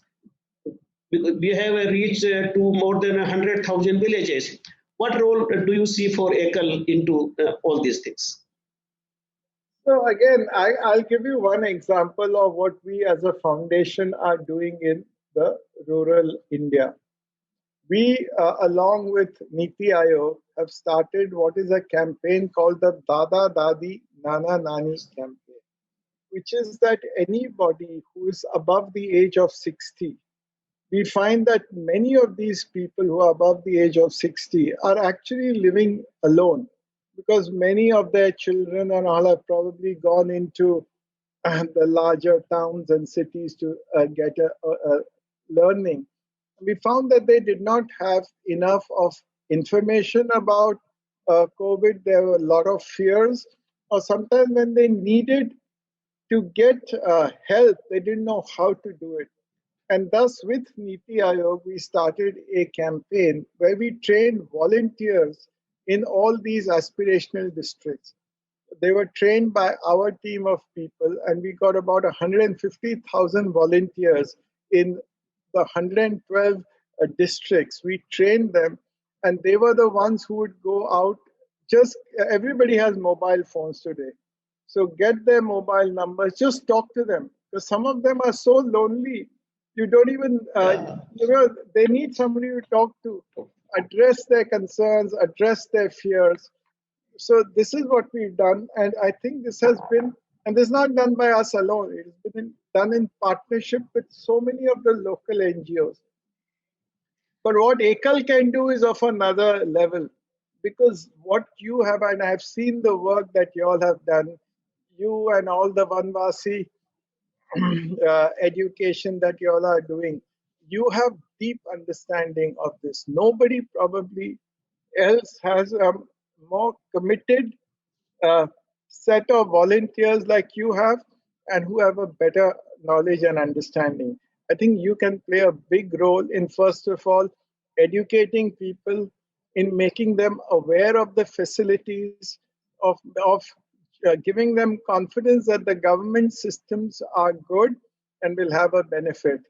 we have reached to more than 100,000 villages. What role do you see for ECAL into all these things? So again, I'll give you one example of what we as a foundation are doing in the rural India. We, along with Niti Aayog, have started what is a campaign called the Dada Dadi Nana Nani campaign, which is that anybody who is above the age of 60, we find that many of these people who are above the age of 60 are actually living alone because many of their children and all have probably gone into the larger towns and cities to get a learning. We found that they did not have enough of information about COVID. There were a lot of fears, or sometimes when they needed to get help, they didn't know how to do it. And thus, with Niti Aayog, we started a campaign where we trained volunteers in all these aspirational districts. They were trained by our team of people, and we got about 150,000 volunteers in the 112 districts. We trained them, and they were the ones who would go out. Just everybody has mobile phones today. So get their mobile numbers, just talk to them. Because some of them are so lonely, you don't even, they need somebody to talk to, address their concerns, address their fears. So this is what we've done, and I think this has been, and this is not done by us alone. It has been done in partnership with so many of the local NGOs. But what Ekal can do is of another level, because what you have, and I've seen the work that you all have done, you and all the Vanvasi education that you all are doing, you have deep understanding of this. Nobody probably else has a more committed set of volunteers like you have and who have a better knowledge and understanding. I think you can play a big role in, first of all, educating people, in making them aware of the facilities, of giving them confidence that the government systems are good and will have a benefit.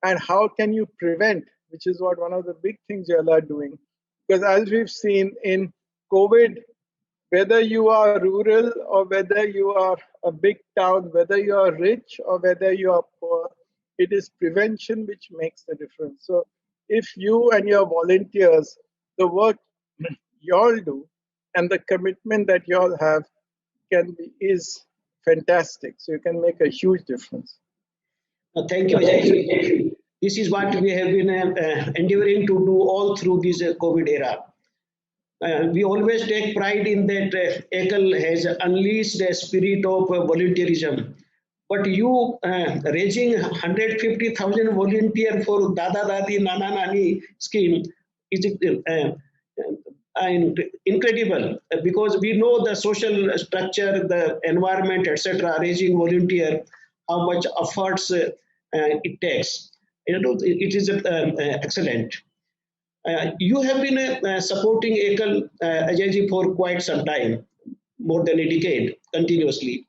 And how can you prevent, which is what one of the big things you all are doing. Because as we've seen in COVID, whether you are rural or whether you are a big town, whether you are rich or whether you are poor, it is prevention which makes the difference. So if you and your volunteers, the work you all do and the commitment that you all have is fantastic. So you can make a huge difference. Thank you, Ajay. This is what we have been endeavoring to do all through this COVID era. We always take pride in that Ekal has unleashed a spirit of volunteerism. But you raising 150,000 volunteer for Dada Dadi Nana Nani scheme is incredible, because we know the social structure, the environment, etc. Raising volunteer, how much efforts it takes. It is excellent. You have been supporting Ekal Ajayji for quite some time, more than a decade, continuously.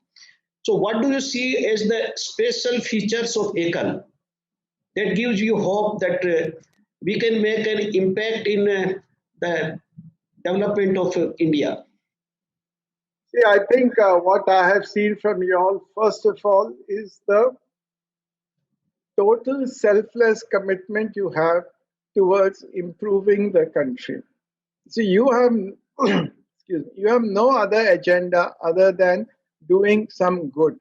So, what do you see as the special features of Ekal that gives you hope that we can make an impact in the development of India? See, I think what I have seen from you all, first of all, is the total selfless commitment you have towards improving the country. So you have, excuse me, you have no other agenda other than doing some good.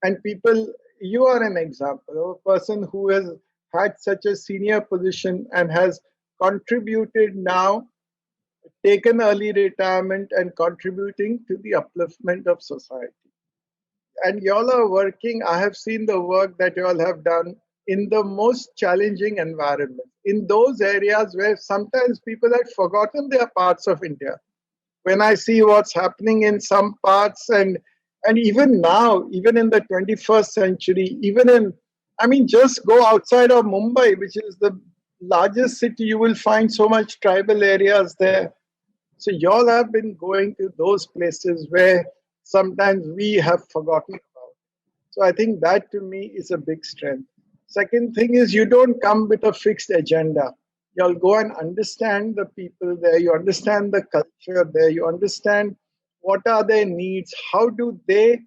And people, you are an example of a person who has had such a senior position and has contributed now, taken early retirement and contributing to the upliftment of society. And y'all are working, I have seen the work that y'all have done in the most challenging environment, in those areas where sometimes people had forgotten they are parts of India. When I see what's happening in some parts, and even now, even in the 21st century, even in, I mean, just go outside of Mumbai, which is the largest city, you will find so much tribal areas there. So y'all have been going to those places where sometimes we have forgotten about. So I think that to me is a big strength. Second thing is you don't come with a fixed agenda. You'll go and understand the people there, you understand the culture there, you understand what are their needs, how do they,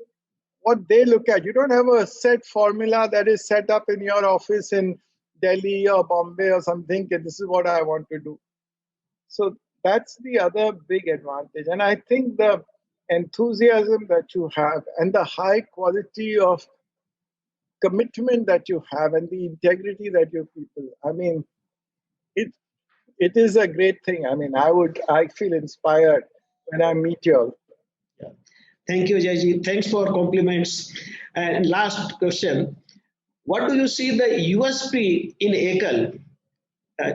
what they look at. You don't have a set formula that is set up in your office in Delhi or Bombay or something. Okay, this is what I want to do. So that's the other big advantage. And I think the enthusiasm that you have and the high quality of commitment that you have and the integrity that you people, I mean, it it is a great thing. I mean, I feel inspired when I meet you all. Thank you, Jaji. Thanks for compliments. And last question: what do you see the USP in Ekal uh,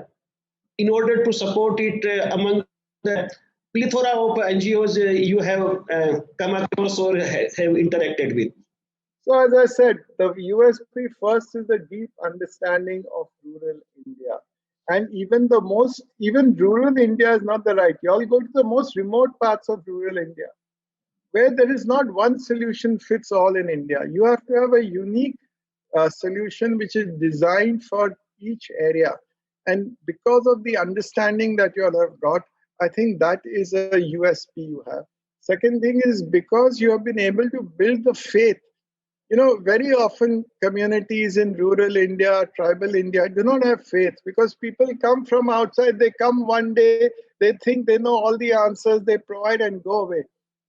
in order to support it among the plethora of NGOs you have come across or have interacted with? So as I said, the USP first is the deep understanding of rural India. And even rural India is not the right. You all go to the most remote parts of rural India, where there is not one solution fits all in India. You have to have a unique solution which is designed for each area. And because of the understanding that you all have got, I think that is a USP you have. Second thing is because you have been able to build the faith. You know, very often communities in rural India, tribal India do not have faith because people come from outside. They come one day, they think they know all the answers, they provide and go away.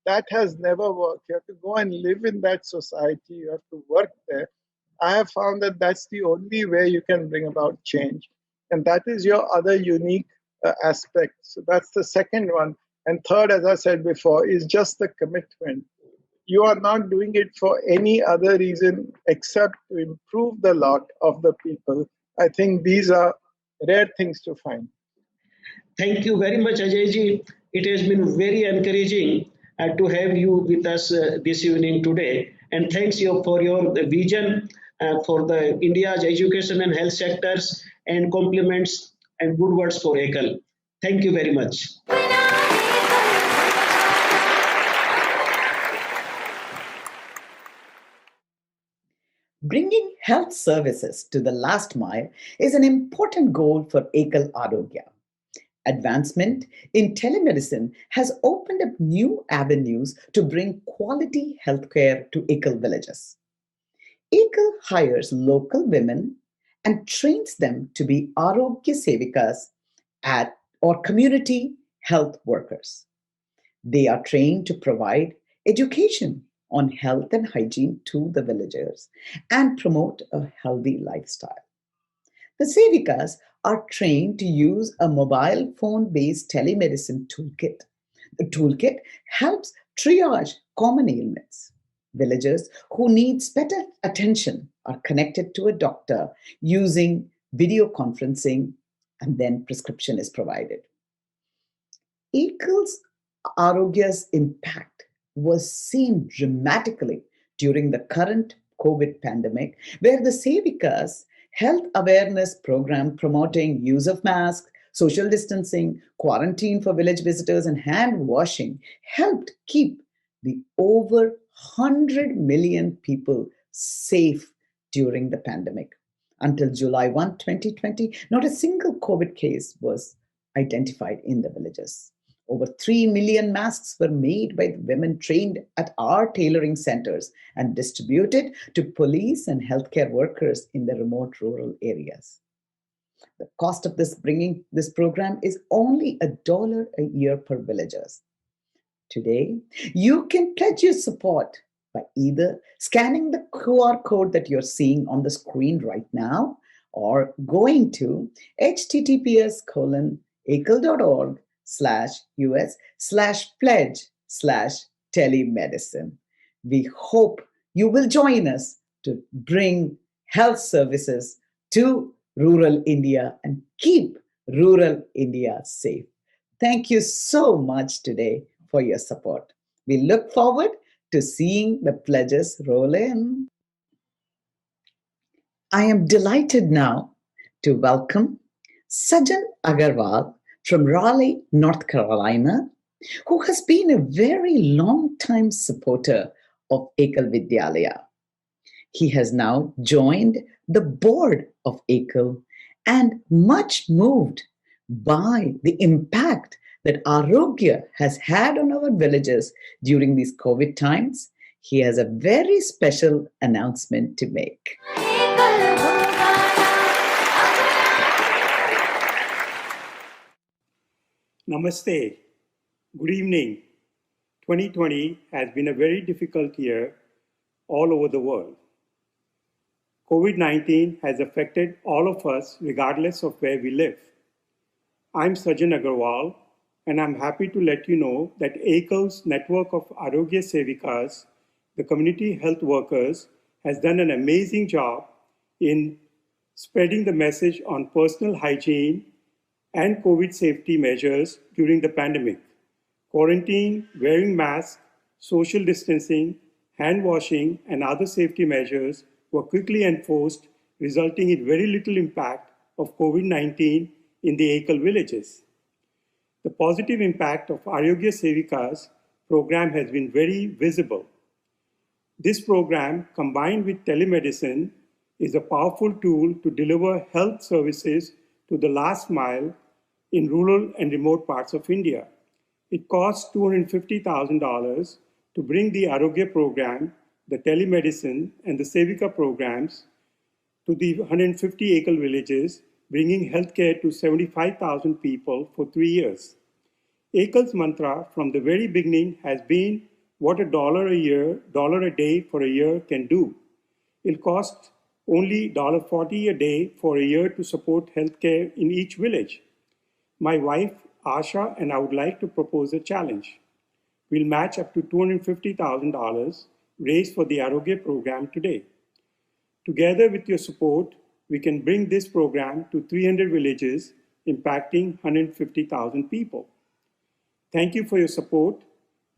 That has never worked. You have to go and live in that society, you have to work there. I have found that that's the only way you can bring about change. And that is your other unique aspect. So that's the second one. And third, as I said before, is just the commitment. You are not doing it for any other reason except to improve the lot of the people. I think these are rare things to find. Thank you very much, Ajayji. It has been very encouraging to have you with us this evening today. And thanks you for your vision for the India's education and health sectors and compliments and good words for Ekal. Thank you very much. Bringing health services to the last mile is an important goal for Ekal Arogya. Advancement in telemedicine has opened up new avenues to bring quality healthcare to Ekal villages. Ekal hires local women and trains them to be Arogya Sevikas at or community health workers. They are trained to provide education on health and hygiene to the villagers and promote a healthy lifestyle. The Sevikas are trained to use a mobile phone based telemedicine toolkit. The toolkit helps triage common ailments. Villagers who need better attention are connected to a doctor using video conferencing, and then prescription is provided. Equals Arogya's impact was seen dramatically during the current COVID pandemic, where the Sevikas health awareness program promoting use of masks, social distancing, quarantine for village visitors, and hand washing helped keep the over 100 million people safe during the pandemic. Until July 1, 2020, not a single COVID case was identified in the villages. Over 3 million masks were made by the women trained at our tailoring centers and distributed to police and healthcare workers in the remote rural areas. The cost of bringing this program is only $1 a year per villagers. Today, you can pledge your support by either scanning the QR code that you're seeing on the screen right now or going to https:/us/pledge/telemedicine. We hope you will join us to bring health services to rural India and keep rural India safe. Thank you so much today for your support. We look forward to seeing the pledges roll in. I am delighted now to welcome Sajan Agarwal from Raleigh, North Carolina, who has been a very long time supporter of Ekal Vidyalaya. He has now joined the board of Ekal and much moved by the impact that Arogya has had on our villages during these COVID times. He has a very special announcement to make. Namaste. Good evening. 2020 has been a very difficult year all over the world. COVID-19 has affected all of us regardless of where we live. I'm Sajan Agarwal, and I'm happy to let you know that Ekal's network of Arogya Sevikas, the community health workers, has done an amazing job in spreading the message on personal hygiene and COVID safety measures during the pandemic. Quarantine, wearing masks, social distancing, hand washing, and other safety measures were quickly enforced, resulting in very little impact of COVID-19 in the Ekal villages. The positive impact of Arogya Sevikas program has been very visible. This program, combined with telemedicine, is a powerful tool to deliver health services to the last mile in rural and remote parts of India. It costs $250,000 to bring the Arogya program, the telemedicine, and the Sevika programs to the 150 Ekal villages, bringing healthcare to 75,000 people for 3 years. Ekal's mantra from the very beginning has been what $1 a year, $1 a day for a year can do. It costs only $40 a day for a year to support healthcare in each village. My wife, Asha, and I would like to propose a challenge. We'll match up to $250,000 raised for the Arogya program today. Together with your support, we can bring this program to 300 villages, impacting 150,000 people. Thank you for your support.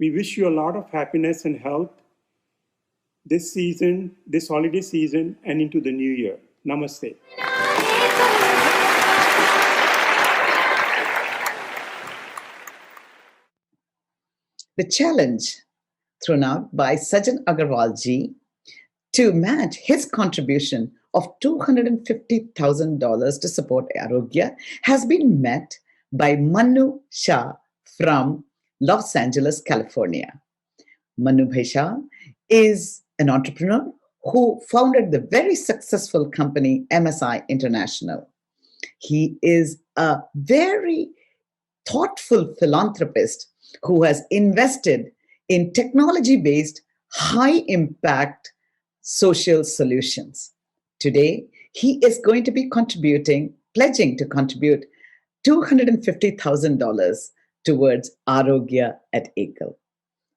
We wish you a lot of happiness and health this season, this holiday season, and into the new year. Namaste. The challenge thrown out by Sajan Agarwal ji to match his contribution of $250,000 to support Arogya has been met by Manu Shah from Los Angeles, California. Manu Bhai Shah is an entrepreneur who founded the very successful company MSI International. He is a very thoughtful philanthropist who has invested in technology-based, high-impact social solutions. Today, he is going to be pledging to contribute $250,000 towards Arogya at Ekal.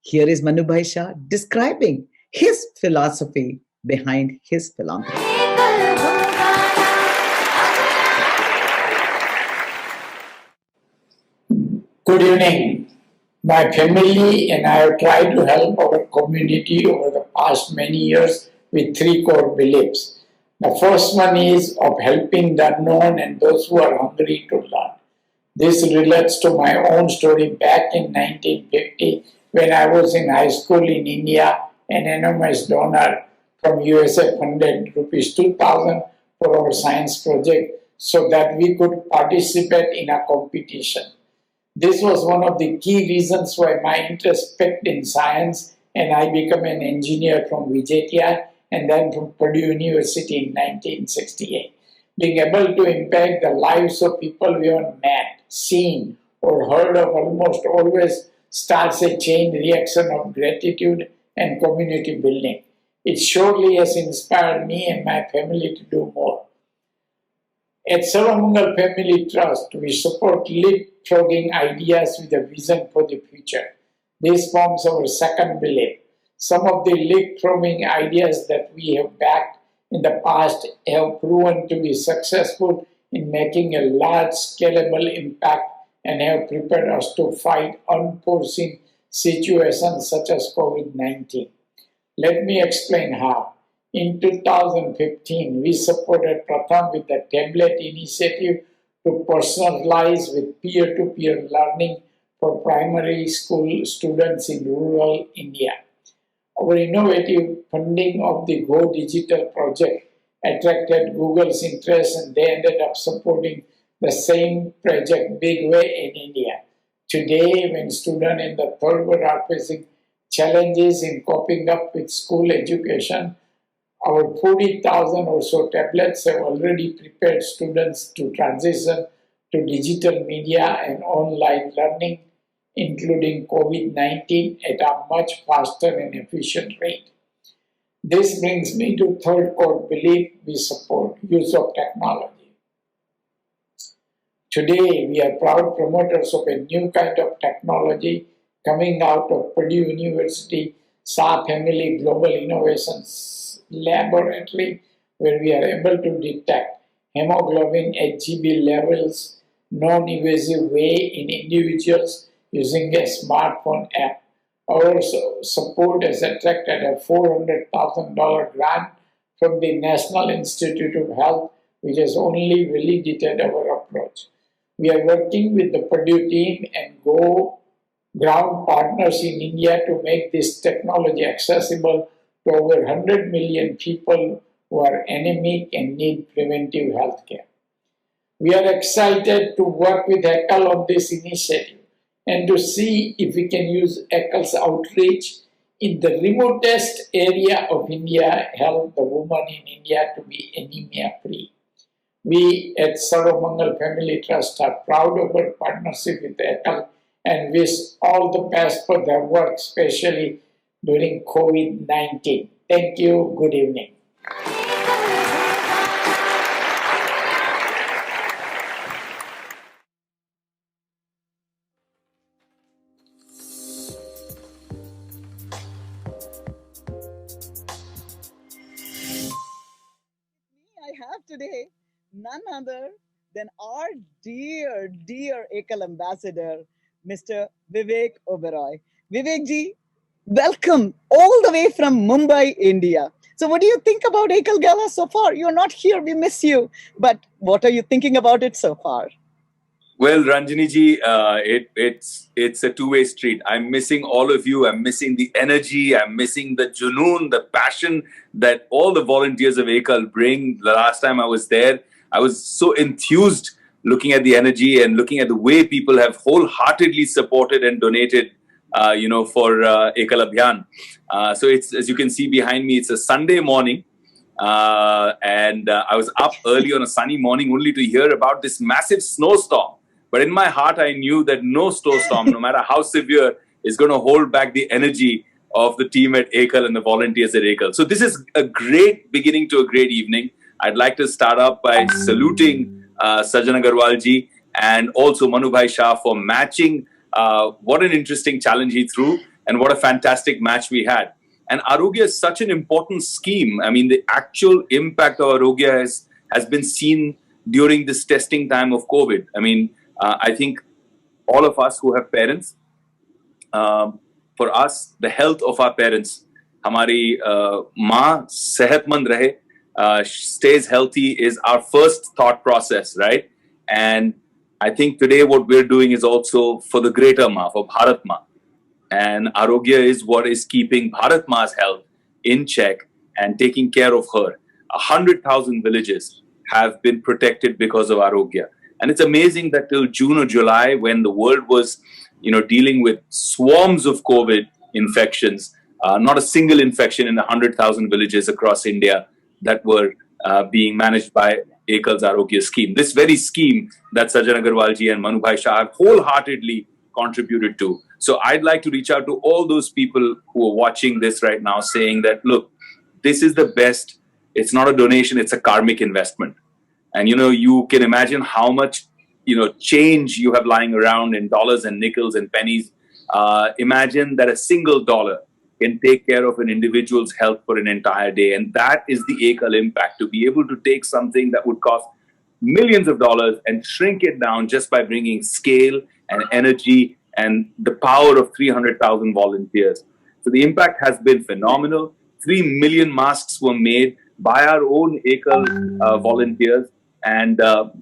Here is Manu Bhai Shah describing his philosophy behind his philanthropy. Good evening. My family and I have tried to help our community over the past many years with 3 core beliefs. The first one is of helping the unknown and those who are hungry to learn. This relates to my own story back in 1950 when I was in high school in India. An anonymous donor from USA funded rupees 2,000 for our science project so that we could participate in a competition. This was one of the key reasons why my interest picked in science, and I became an engineer from Vijaytia and then from Purdue University in 1968. Being able to impact the lives of people we haven't met, seen, or heard of almost always starts a chain reaction of gratitude and community building. It surely has inspired me and my family to do more. At Saramangal Family Trust, we support leapfrogging ideas with a vision for the future. This forms our second belief. Some of the leapfrogging ideas that we have backed in the past have proven to be successful in making a large scalable impact and have prepared us to fight unforeseen situations such as COVID-19. Let me explain how. In 2015, we supported Pratham with the tablet initiative to personalize with peer-to-peer learning for primary school students in rural India. Our innovative funding of the Go Digital project attracted Google's interest, and they ended up supporting the same project big way in India. Today, when students in the third world are facing challenges in coping up with school education, our 40,000 or so tablets have already prepared students to transition to digital media and online learning, including COVID-19, at a much faster and efficient rate. This brings me to third core belief: we support use of technology. Today, we are proud promoters of a new kind of technology coming out of Purdue University Shah Family Global Innovations Laboratory, where we are able to detect hemoglobin HGB levels non-invasive way in individuals using a smartphone app. Our support has attracted a $400,000 grant from the National Institute of Health, which has only validated our approach. We are working with the Purdue team and Go ground partners in India to make this technology accessible to over 100 million people who are anemic and need preventive health care. We are excited to work with Ekal on this initiative and to see if we can use Ekal's outreach in the remotest area of India, help the woman in India to be anemia free. We at Sarvamangal Family Trust are proud of our partnership with Ekal and wish all the best for their work, especially during COVID-19. Thank you. Good evening. I have today none other than our dear Ekal ambassador, Mr. Vivek Oberoi. Vivek ji, welcome all the way from Mumbai, India. So, what do you think about Ekal Gala so far? You're not here, we miss you. But what are you thinking about it so far? Well, Ranjini ji, it's a two-way street. I'm missing all of you. I'm missing the energy. I'm missing the junoon, the passion that all the volunteers of Ekal bring. The last time I was there, I was so enthused looking at the energy and looking at the way people have wholeheartedly supported and donated, for Ekal Abhiyan. So it's, as you can see behind me, it's a Sunday morning. And I was up early on a sunny morning only to hear about this massive snowstorm. But in my heart, I knew that no snowstorm, no matter how severe, is going to hold back the energy of the team at Ekal and the volunteers at Ekal. So this is a great beginning to a great evening. I'd like to start up by saluting Sajan Agarwal ji and also Manu Bhai Shah for matching. What an interesting challenge he threw, and what a fantastic match we had. And Arogya is such an important scheme. I mean, the actual impact of Arogya has been seen during this testing time of COVID. I mean, I think all of us who have parents, for us, the health of our parents, हमारी माँ सेहतमंद रहे, stays healthy is our first thought process, right? And I think today what we're doing is also for the greater Ma, for Bharat Ma. And Arogya is what is keeping Bharat Ma's health in check and taking care of her. 100,000 villages have been protected because of Arogya. And it's amazing that till June or July, when the world was, dealing with swarms of COVID infections, not a single infection in 100,000 villages across India that were being managed by Ekal's Arogya scheme. This very scheme that Sajan Agarwalji and Manu Bhai Shah have wholeheartedly contributed to. So I'd like to reach out to all those people who are watching this right now saying that, look, this is the best. It's not a donation, it's a karmic investment. And, you can imagine how much, change you have lying around in dollars and nickels and pennies. Imagine that a single dollar can take care of an individual's health for an entire day. And that is the Ekal impact, to be able to take something that would cost millions of dollars and shrink it down just by bringing scale and energy and the power of 300,000 volunteers. So the impact has been phenomenal. 3 million masks were made by our own Ekal volunteers. And, the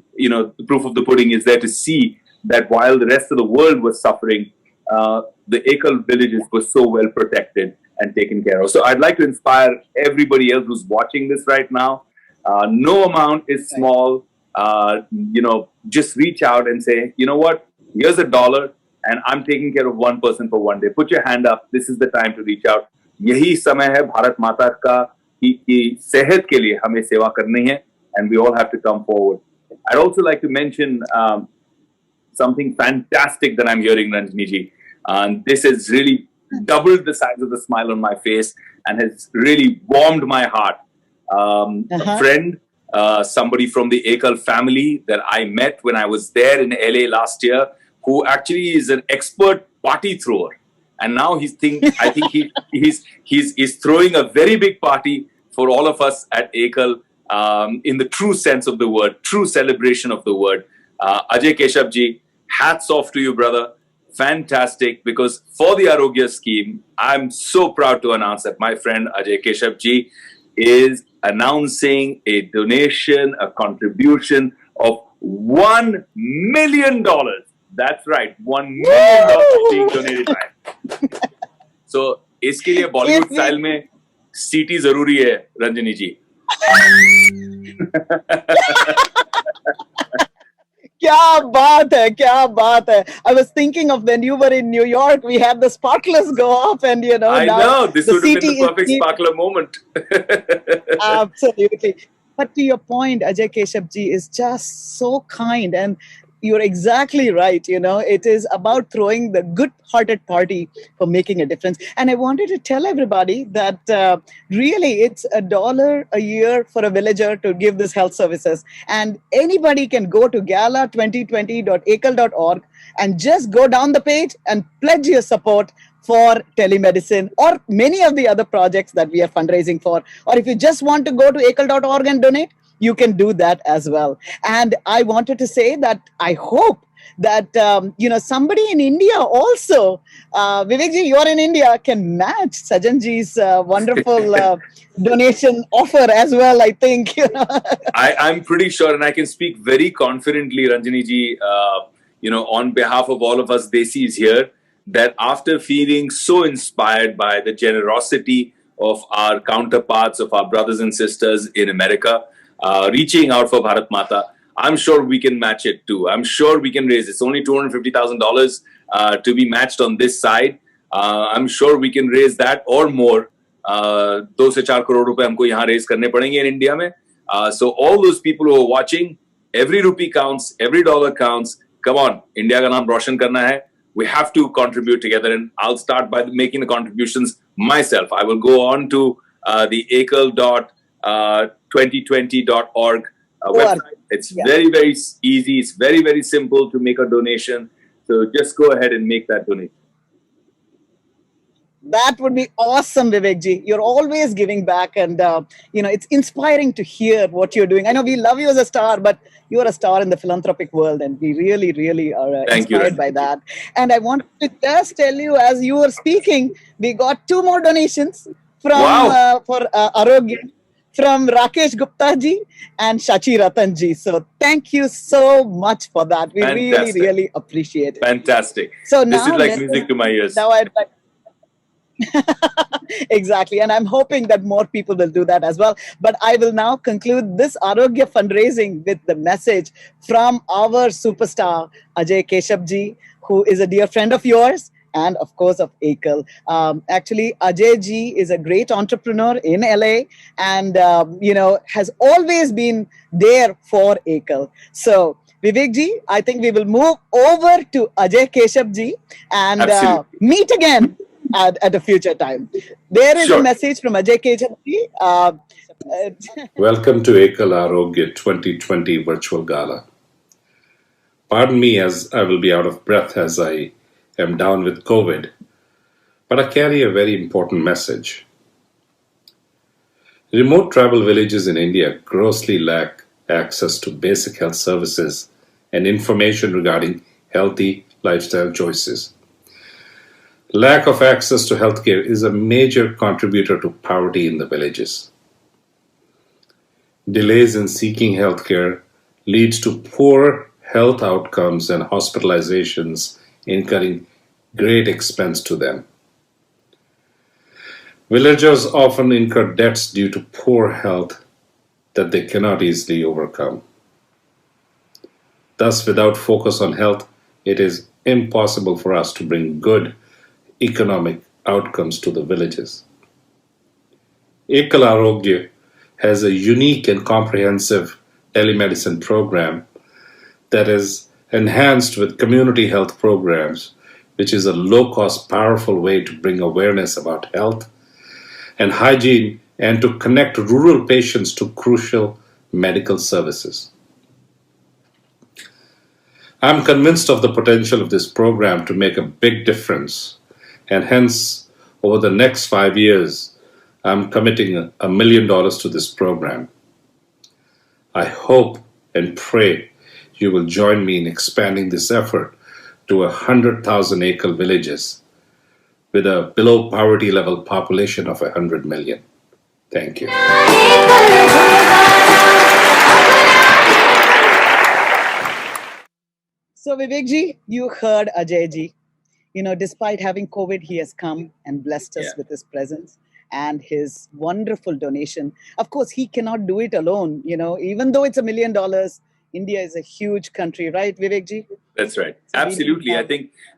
proof of the pudding is there to see that while the rest of the world was suffering, the Ekal villages were so well protected and taken care of. So I'd like to inspire everybody else who's watching this right now. No amount is small. Just reach out and say, you know what, here's $1 and I'm taking care of one person for one day. Put your hand up. This is the time to reach out. यही समय है भारत माता का की सेहत के लिए हमें सेवा करनी है, and we all have to come forward. I'd also like to mention something fantastic that I'm hearing, Ranjini ji. This has really doubled the size of the smile on my face and has really warmed my heart. A friend, somebody from the Ekal family that I met when I was there in LA last year, who actually is an expert party thrower. And now I think he's throwing a very big party for all of us at Ekal, in the true sense of the word, true celebration of the word. Ajay Keshav ji, hats off to you, brother. Fantastic, because for the Arogya scheme, I'm so proud to announce that my friend Ajay Keshav ji is announcing a donation, a contribution of $1 million. That's right, $1 million being donated by. So, इसके लिए Bollywood style में सीटी जरूरी है, रंजनी जी. क्या बात है, क्या बात है. I was thinking of when you were in New York, we had the sparklers go off, and I know this would have been the perfect is sparkler moment. Absolutely. But to your point, Ajay Keshav ji is just so kind, and you're exactly right. It is about throwing the good-hearted party for making a difference. And I wanted to tell everybody that really it's $1 a year for a villager to give this health services. And anybody can go to gala2020.ekal.org and just go down the page and pledge your support for telemedicine or many of the other projects that we are fundraising for. Or if you just want to go to ekal.org and donate, you can do that as well. And I wanted to say that I hope that, somebody in India also, Vivekji, you're in India, can match Sajanji's wonderful donation offer as well, I think. I'm pretty sure, and I can speak very confidently, Ranjini ji, on behalf of all of us Desis here, that after feeling so inspired by the generosity of our counterparts, of our brothers and sisters in America, reaching out for Bharat Mata, I'm sure we can match it too. I'm sure we can raise. It's only $250,000 to be matched on this side. I'm sure we can raise that or more. 2 से 4 करोड़ रुपए हमको यहाँ raise करने पड़ेंगे in India में. So all those people who are watching, every rupee counts, every dollar counts. Come on, India का नाम रोशन करना है. We have to contribute together, and I'll start by making the contributions myself. I will go on to the ekal.2020.org website. It's very, very easy. It's very, very simple to make a donation. So just go ahead and make that donation. That would be awesome, Vivekji. You're always giving back, and it's inspiring to hear what you're doing. I know we love you as a star, but you are a star in the philanthropic world, and we really, really are inspired by that. And I want to just tell you, as you were speaking, we got 2 more donations from for Arogya from Rakesh Gupta ji and Shachi Ratan ji. So thank you so much for that. We really, really appreciate it. Fantastic. So this now is like music to my ears. Now I'd like. Exactly. And I'm hoping that more people will do that as well. But I will now conclude this Arogya fundraising with the message from our superstar, Ajay Keshabji, who is a dear friend of yours and, of course, of Ekal. Actually, Ajay ji is a great entrepreneur in LA and, has always been there for Ekal. So, Vivek ji, I think we will move over to Ajay Keshav ji and Absolutely. meet again at a future time. There is a Sure. message from Ajay Kejari. Welcome to Ekal Arogya 2020 Virtual Gala. Pardon me as I will be out of breath as I am down with COVID, but I carry a very important message. Remote travel villages in India grossly lack access to basic health services and information regarding healthy lifestyle choices. Lack of access to healthcare is a major contributor to poverty in the villages. Delays in seeking healthcare leads to poor health outcomes and hospitalizations, incurring great expense to them. Villagers often incur debts due to poor health that they cannot easily overcome. Thus, without focus on health, it is impossible for us to bring good economic outcomes to the villages. Ekal Arogya has a unique and comprehensive telemedicine program that is enhanced with community health programs, which is a low-cost, powerful way to bring awareness about health and hygiene and to connect rural patients to crucial medical services. I'm convinced of the potential of this program to make a big difference, and hence, over the next 5 years, I'm committing $1 million to this program. I hope and pray you will join me in expanding this effort to 100,000 Ekal villages with a below poverty level population of 100 million. Thank you. So, Vivek ji, you heard Ajay ji. Despite having COVID, he has come and blessed us with his presence and his wonderful donation. Of course, he cannot do it alone. Even though it's $1 million, India is a huge country, right, Vivek ji? That's right. So we Absolutely. have-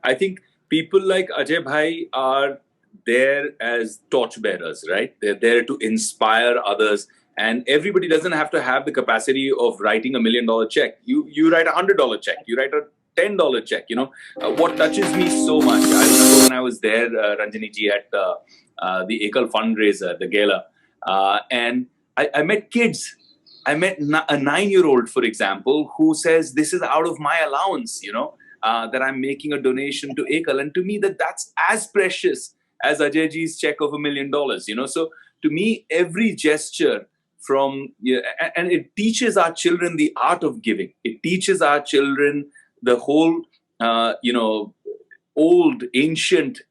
I think people like Ajay Bhai are there as torch bearers, right? They're there to inspire others. And everybody doesn't have to have the capacity of writing $1 million check. You write $100 check. You write a $10 check. What touches me so much. I remember when I was there, Ranjani ji, at the Ekal fundraiser, the Gala, and I met kids. I met a 9-year-old, for example, who says, "This is out of my allowance, that I'm making a donation to Ekal." And to me, that's as precious as Ajay ji's check of $1 million, So to me, every gesture and it teaches our children the art of giving. It teaches our children the whole, old, ancient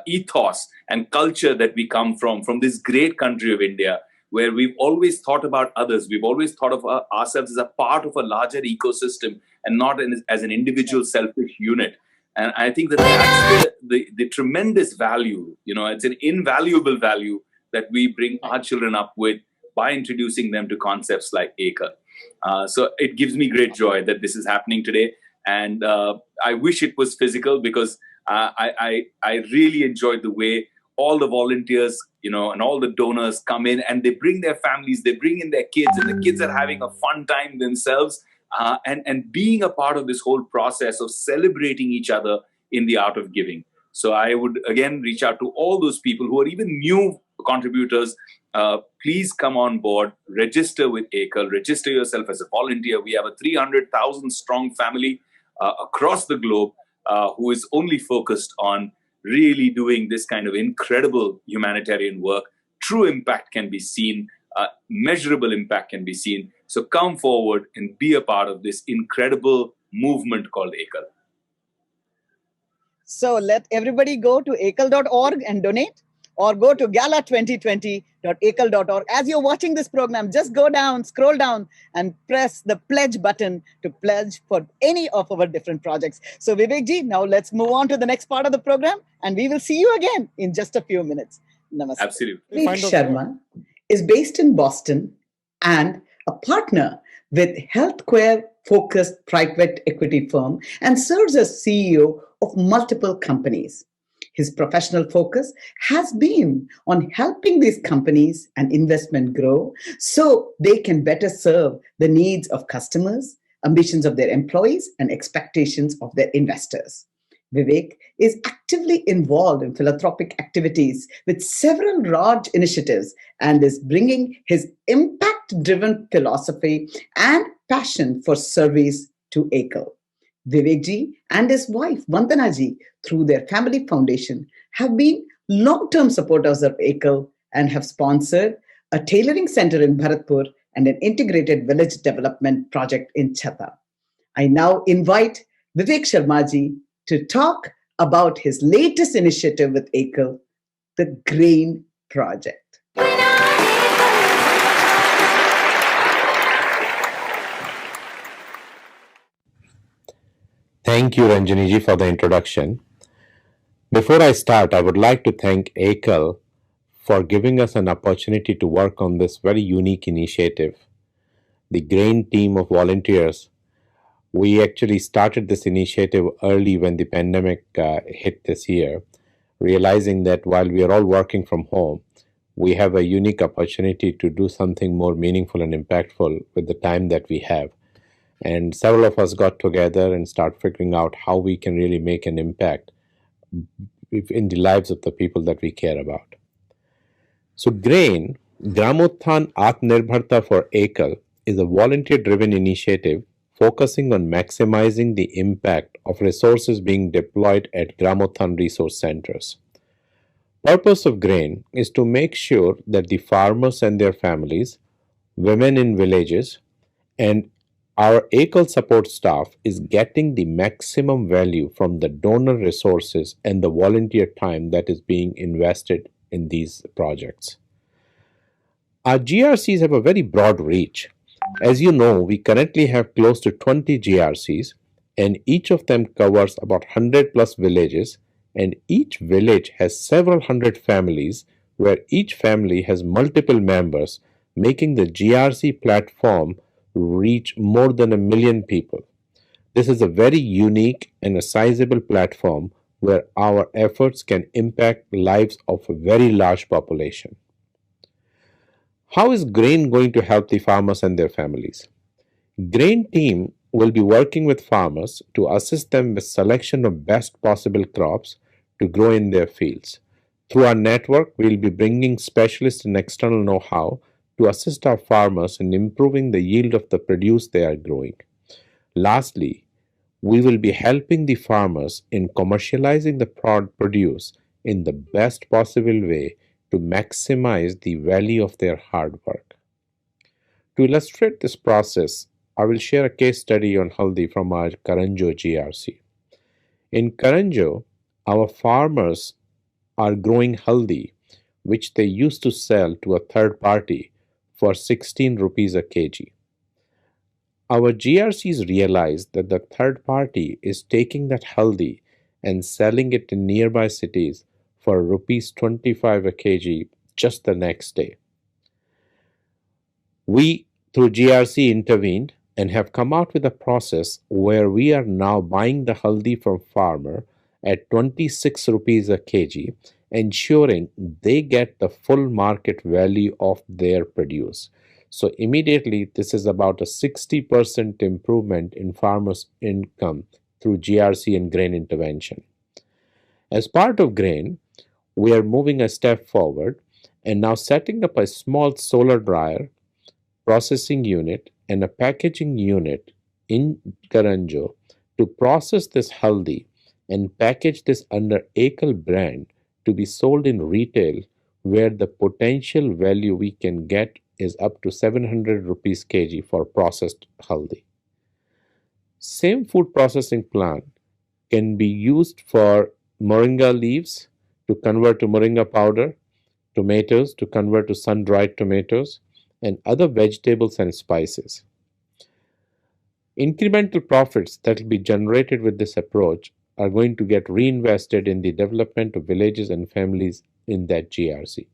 ethos and culture that we come from this great country of India, where we've always thought about others. We've always thought of ourselves as a part of a larger ecosystem and not as an individual selfish unit. And I think that's the tremendous value. It's an invaluable value that we bring our children up with by introducing them to concepts like Ekal. So it gives me great joy that this is happening today. And I wish it was physical, because I really enjoyed the way all the volunteers, and all the donors come in and they bring their families, they bring in their kids, and the kids are having a fun time themselves, and being a part of this whole process of celebrating each other in the art of giving. So I would again reach out to all those people who are even new contributors. Please come on board, register with Ekal, register yourself as a volunteer. We have a 300,000 strong family across the globe who is only focused on really doing this kind of incredible humanitarian work. True impact can be seen, measurable impact can be seen. So come forward and be a part of this incredible movement called Ekal. So let everybody go to ekal.org and donate. or go to gala2020.ekal.org. As you're watching this program, just go down, scroll down, and press the pledge button to pledge for any of our different projects. So, Vivekji, now let's move on to the next part of the program, and we will see you again in just a few minutes. Namaste. Absolutely. Vivek Sharma is based in Boston and a partner with healthcare focused private equity firm and serves as CEO of multiple companies. His professional focus has been on helping these companies and investment grow so they can better serve the needs of customers, ambitions of their employees, and expectations of their investors. Vivek is actively involved in philanthropic activities with several large initiatives and is bringing his impact driven philosophy and passion for service to Ekal. Vivekji and his wife Vandanaji, through their family foundation, have been long term supporters of Ekal and have sponsored a tailoring center in Bharatpur and an integrated village development project in Chhatha. I now invite Vivek Sharmaji to talk about his latest initiative with Ekal, the Grain Project. Thank you, Ranjaniji, for the introduction. Before I start, I would like to thank Ekal for giving us an opportunity to work on this very unique initiative. The GRAIN team of volunteers, we actually started this initiative early when the pandemic hit this year, realizing that while we are all working from home, we have a unique opportunity to do something more meaningful and impactful with the time that we have. And several of us got together and start figuring out how we can really make an impact in the lives of the people that we care about. So GRAIN, Gramothan Atmanirbharta for Ekal, is a volunteer-driven initiative focusing on maximizing the impact of resources being deployed at Gramothan resource centers. Purpose of GRAIN is to make sure that the farmers and their families, women in villages, and our Ekal support staff is getting the maximum value from the donor resources and the volunteer time that is being invested in these projects. Our GRCs have a very broad reach. As you know, we currently have close to 20 GRCs, and each of them covers about 100 plus villages, and each village has several hundred families, where each family has multiple members, making the GRC platform reach more than 1 million people. This is a very unique and a sizable platform where our efforts can impact lives of a very large population. How is GRAIN going to help the farmers and their families? GRAIN team will be working with farmers to assist them with selection of best possible crops to grow in their fields. Through our network, we will be bringing specialists and external know-how to assist our farmers in improving the yield of the produce they are growing. Lastly, we will be helping the farmers in commercializing the produce in the best possible way to maximize the value of their hard work. To illustrate this process, I will share a case study on haldi from our Karanjo GRC. In Karanjo, our farmers are growing haldi, which they used to sell to a third party for 16 rupees a kg. Our GRCs realized that the third party is taking that haldi and selling it in nearby cities for rupees 25 a kg just the next day. We, through GRC, intervened and have come out with a process where we are now buying the haldi from farmer at 26 rupees a kg, ensuring they get the full market value of their produce. So immediately, this is about a 60% improvement in farmers' income through GRC and grain intervention. As part of grain, we are moving a step forward and now setting up a small solar dryer, processing unit, and a packaging unit in Karanjo to process this haldi and package this under Ekal brand to be sold in retail, where the potential value we can get is up to 700 rupees kg for processed haldi. Same food processing plant can be used for moringa leaves to convert to moringa powder, tomatoes to convert to sun-dried tomatoes, and other vegetables and spices. Incremental profits that will be generated with this approach are going to get reinvested in the development of villages and families in that GRC.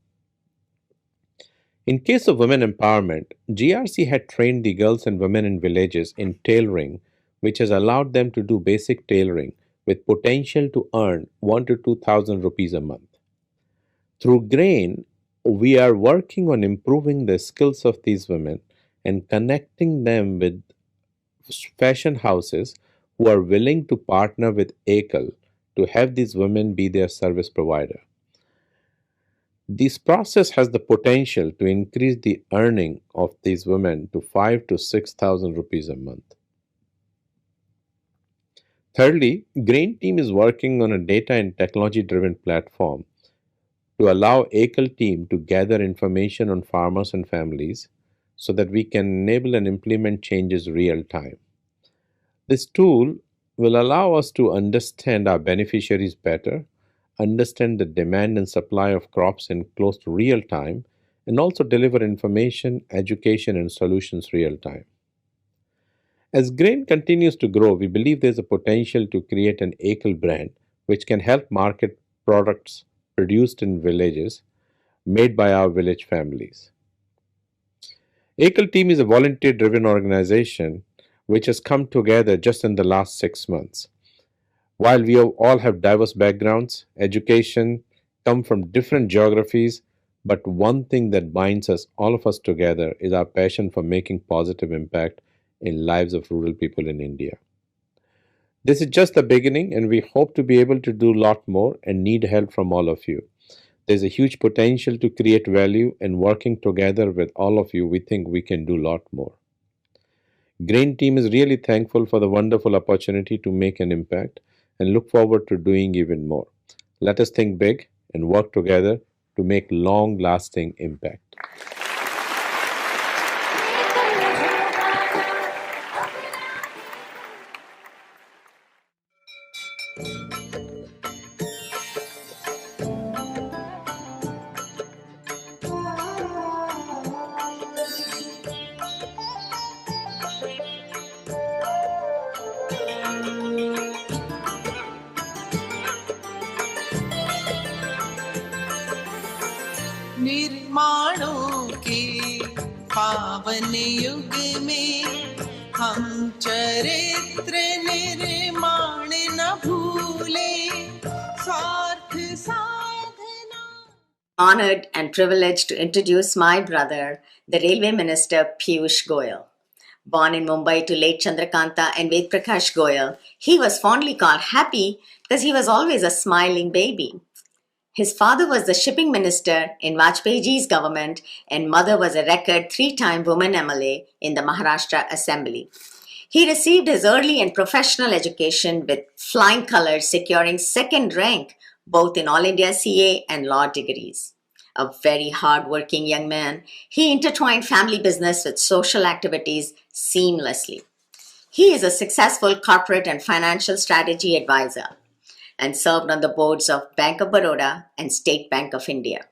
In case of women empowerment, GRC had trained the girls and women in villages in tailoring, which has allowed them to do basic tailoring with potential to earn 1 to 2,000 rupees a month. Through GRAIN, we are working on improving the skills of these women and connecting them with fashion houses who are willing to partner with Ekal to have these women be their service provider. This process has the potential to increase the earning of these women to 5 to 6,000 rupees a month. Thirdly, Grain team is working on a data and technology driven platform to allow Ekal team to gather information on farmers and families so that we can enable and implement changes real time. This tool will allow us to understand our beneficiaries better, understand the demand and supply of crops in close to real time, and also deliver information, education, and solutions real time. As grain continues to grow, we believe there's a potential to create an Ekal brand which can help market products produced in villages made by our village families. Ekal team is a volunteer driven organization which has come together just in the last 6 months. While we all have diverse backgrounds, education, come from different geographies, but one thing that binds us, all of us together, is our passion for making positive impact in lives of rural people in India. This is just the beginning, and we hope to be able to do a lot more and need help from all of you. There's a huge potential to create value, and working together with all of you, we think we can do a lot more. Grain team is really thankful for the wonderful opportunity to make an impact and look forward to doing even more. Let us think big and work together to make long-lasting impact. निर्माणों के पावन युग में हम चरित्र निर्माण न भूले स्वार्थ साधना. Honored and privileged to introduce my brother, the Railway Minister Piyush Goyal. Born in Mumbai to late Chandrakanta and Ved Prakash Goyal, he was fondly called Happy because he was always a smiling baby. His father was the shipping minister in Vajpayeeji's government, and mother was a record 3-time woman MLA in the Maharashtra Assembly. He received his early and professional education with flying colors, securing second rank both in All India CA and law degrees. A very hard-working young man, he intertwined family business with social activities seamlessly. He is a successful corporate and financial strategy advisor and served on the boards of Bank of Baroda and State Bank of India.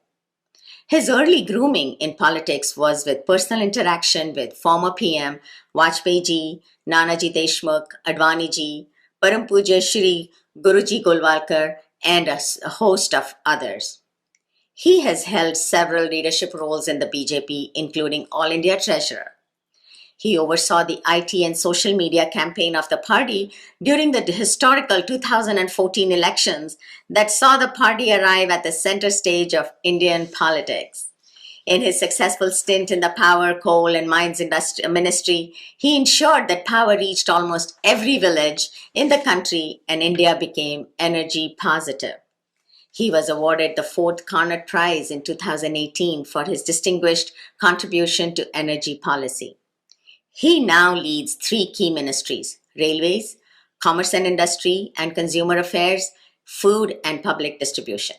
His early grooming in politics was with personal interaction with former PM Vajpayeeji, Nanaji Deshmukh, Advaniji, Param Pujya Shri Guruji Golwalkar, and a host of others. He has held several leadership roles in the BJP, including All India Treasurer. He oversaw the IT and social media campaign of the party during the historical 2014 elections that saw the party arrive at the center stage of Indian politics. In his successful stint in the Power, Coal and Mines Ministry, he ensured that power reached almost every village in the country and India became energy positive. He was awarded the 4th Carnot Prize in 2018 for his distinguished contribution to energy policy. He now leads 3 key ministries: Railways, Commerce and Industry, and Consumer Affairs, Food and Public Distribution.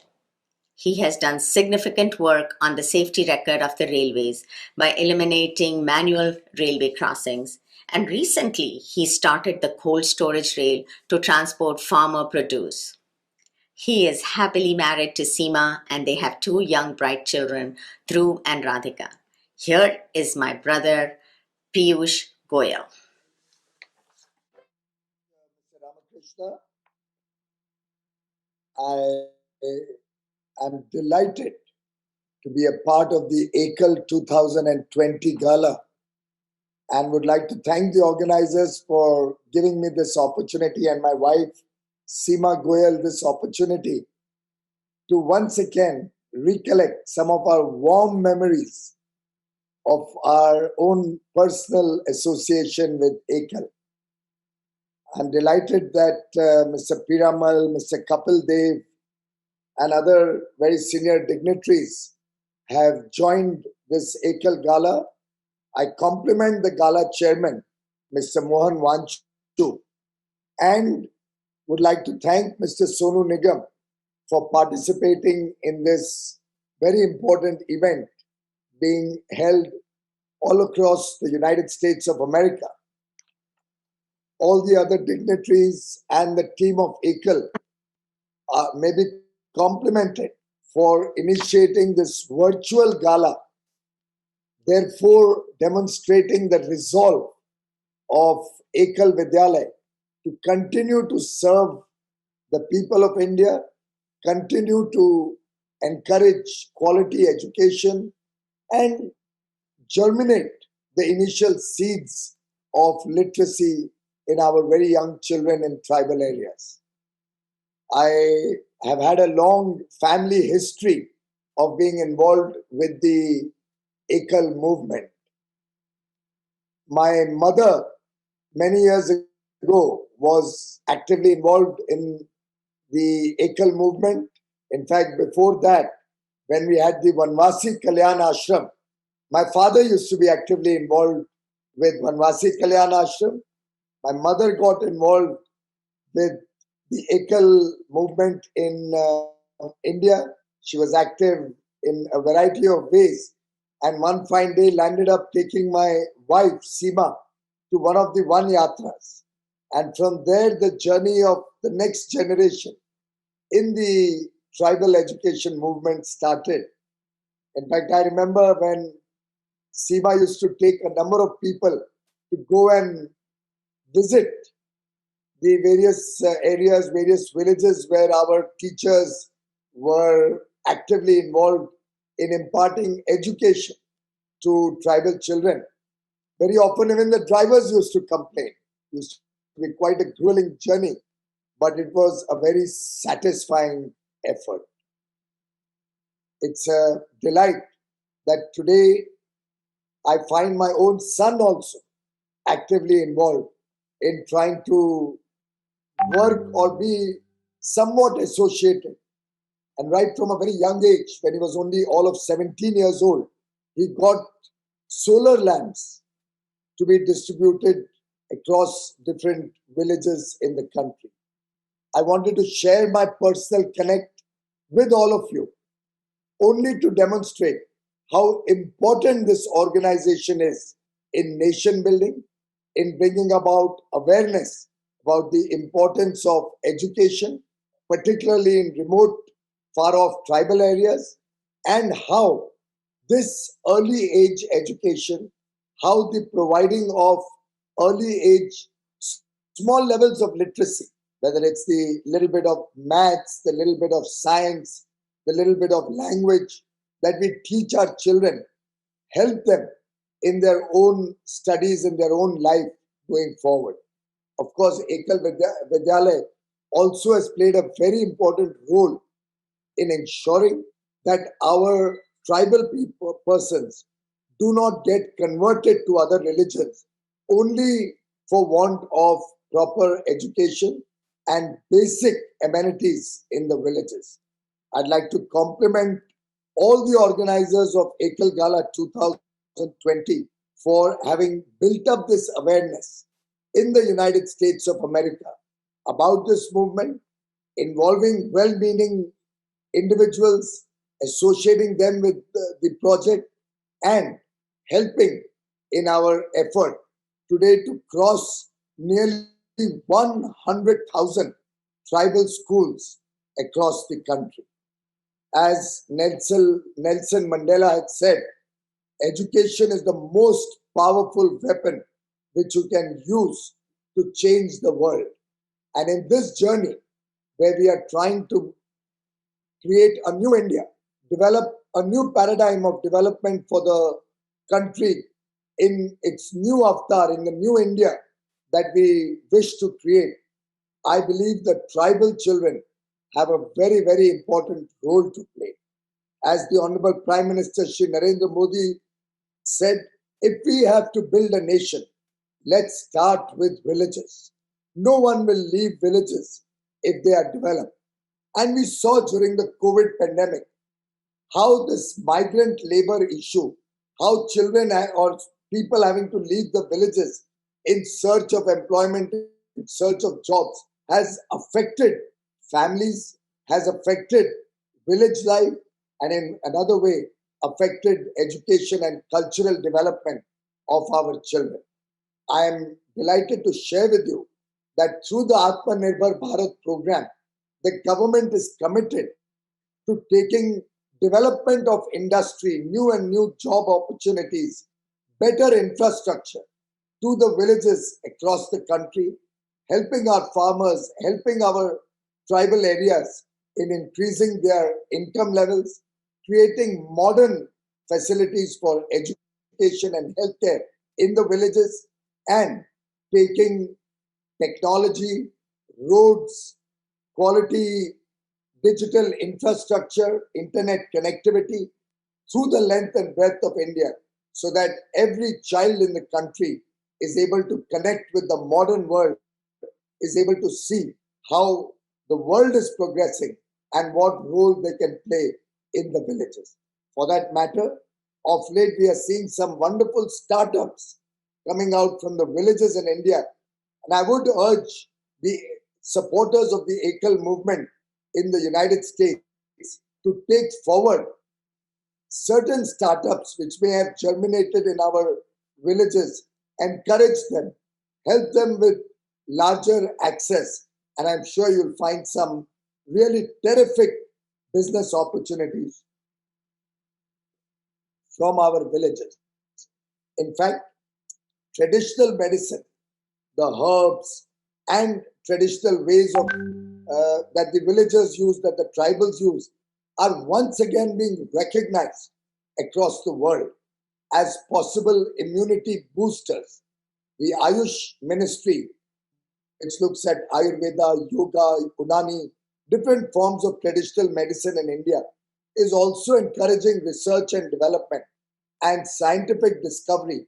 He has done significant work on the safety record of the railways by eliminating manual railway crossings, and recently he started the cold storage rail to transport farmer produce. He is happily married to Seema and they have two young bright children, Dhruv and Radhika. Here is my brother, Piyush Goyal. Mr. Ramakrishna, I am delighted to be a part of the Ekal 2020 Gala and would like to thank the organizers for giving me this opportunity and my wife, Seema Goyal, this opportunity to once again recollect some of our warm memories of our own personal association with Ekal. I'm delighted that Mr. Piramal, Mr. Kapil Dev, and other very senior dignitaries have joined this Ekal Gala. I compliment the Gala chairman, Mr. Mohan Vanchu, and would like to thank Mr. Sonu Nigam for participating in this very important event being held all across the United States of America. All the other dignitaries and the team of Ekal may be complimented for initiating this virtual gala, therefore demonstrating the resolve of Ekal Vidyalaya to continue to serve the people of India, continue to encourage quality education, and germinate the initial seeds of literacy in our very young children in tribal areas. I have had a long family history of being involved with the Ekal movement. My mother, many years ago, was actively involved in the Ekal movement. In fact, before that, when we had the Vanvasi Kalyan Ashram, my father used to be actively involved with Vanvasi Kalyan Ashram. My mother got involved with the Ekal movement in India. She was active in a variety of ways. And one fine day landed up taking my wife, Seema, to one of the Van Yatras. And from there, the journey of the next generation in the tribal education movement started. In fact, I remember when Seema used to take a number of people to go and visit the various areas, various villages where our teachers were actively involved in imparting education to tribal children. Very often, even the drivers used to complain. It used to be quite a grueling journey, but it was a very satisfying effort. It's a delight that today I find my own son also actively involved in trying to work or be somewhat associated. And right from a very young age, when he was only all of 17 years old, he got solar lamps to be distributed across different villages in the country. I wanted to share my personal connect with all of you, only to demonstrate how important this organization is in nation building, in bringing about awareness about the importance of education, particularly in remote, far off tribal areas, and how this early age education, how the providing of early age small levels of literacy, whether it's the little bit of maths, the little bit of science, the little bit of language that we teach our children, help them in their own studies, in their own life going forward. Of course, Ekal Vidyalaya also has played a very important role in ensuring that our tribal persons do not get converted to other religions only for want of proper education and basic amenities in the villages. I'd like to compliment all the organizers of Ekal Gala 2020 for having built up this awareness in the United States of America about this movement, involving well-meaning individuals, associating them with the project, and helping in our effort today to cross nearly 100,000 tribal schools across the country. As Nelson Mandela had said, education is the most powerful weapon which you can use to change the world. And in this journey, where we are trying to create a new India, develop a new paradigm of development for the country in its new avatar, in the new India that we wish to create, I believe that tribal children have a very, very important role to play. As the Honorable Prime Minister Shri Narendra Modi said, if we have to build a nation, let's start with villages. No one will leave villages if they are developed. And we saw during the COVID pandemic how this migrant labor issue, how children or people having to leave the villages in search of employment, in search of jobs, has affected families, has affected village life, and in another way, affected education and cultural development of our children. I am delighted to share with you that through the Atmanirbhar Bharat program, the government is committed to taking development of industry, new and new job opportunities, better infrastructure to the villages across the country, helping our farmers, helping our tribal areas in increasing their income levels, creating modern facilities for education and healthcare in the villages, and taking technology, roads, quality digital infrastructure, internet connectivity through the length and breadth of India so that every child in the country is able to connect with the modern world, is able to see how the world is progressing and what role they can play in the villages. For that matter, of late we are seeing some wonderful startups coming out from the villages in India. And I would urge the supporters of the Ekal movement in the United States to take forward certain startups which may have germinated in our villages, encourage them, help them with larger access, and I'm sure you'll find some really terrific business opportunities from our villages. In fact, traditional medicine, the herbs, and traditional ways of that the villagers use, that the tribals use, are once again being recognized across the world as possible immunity boosters. The Ayush Ministry, which looks at Ayurveda, yoga, Unani, different forms of traditional medicine in India, is also encouraging research and development and scientific discovery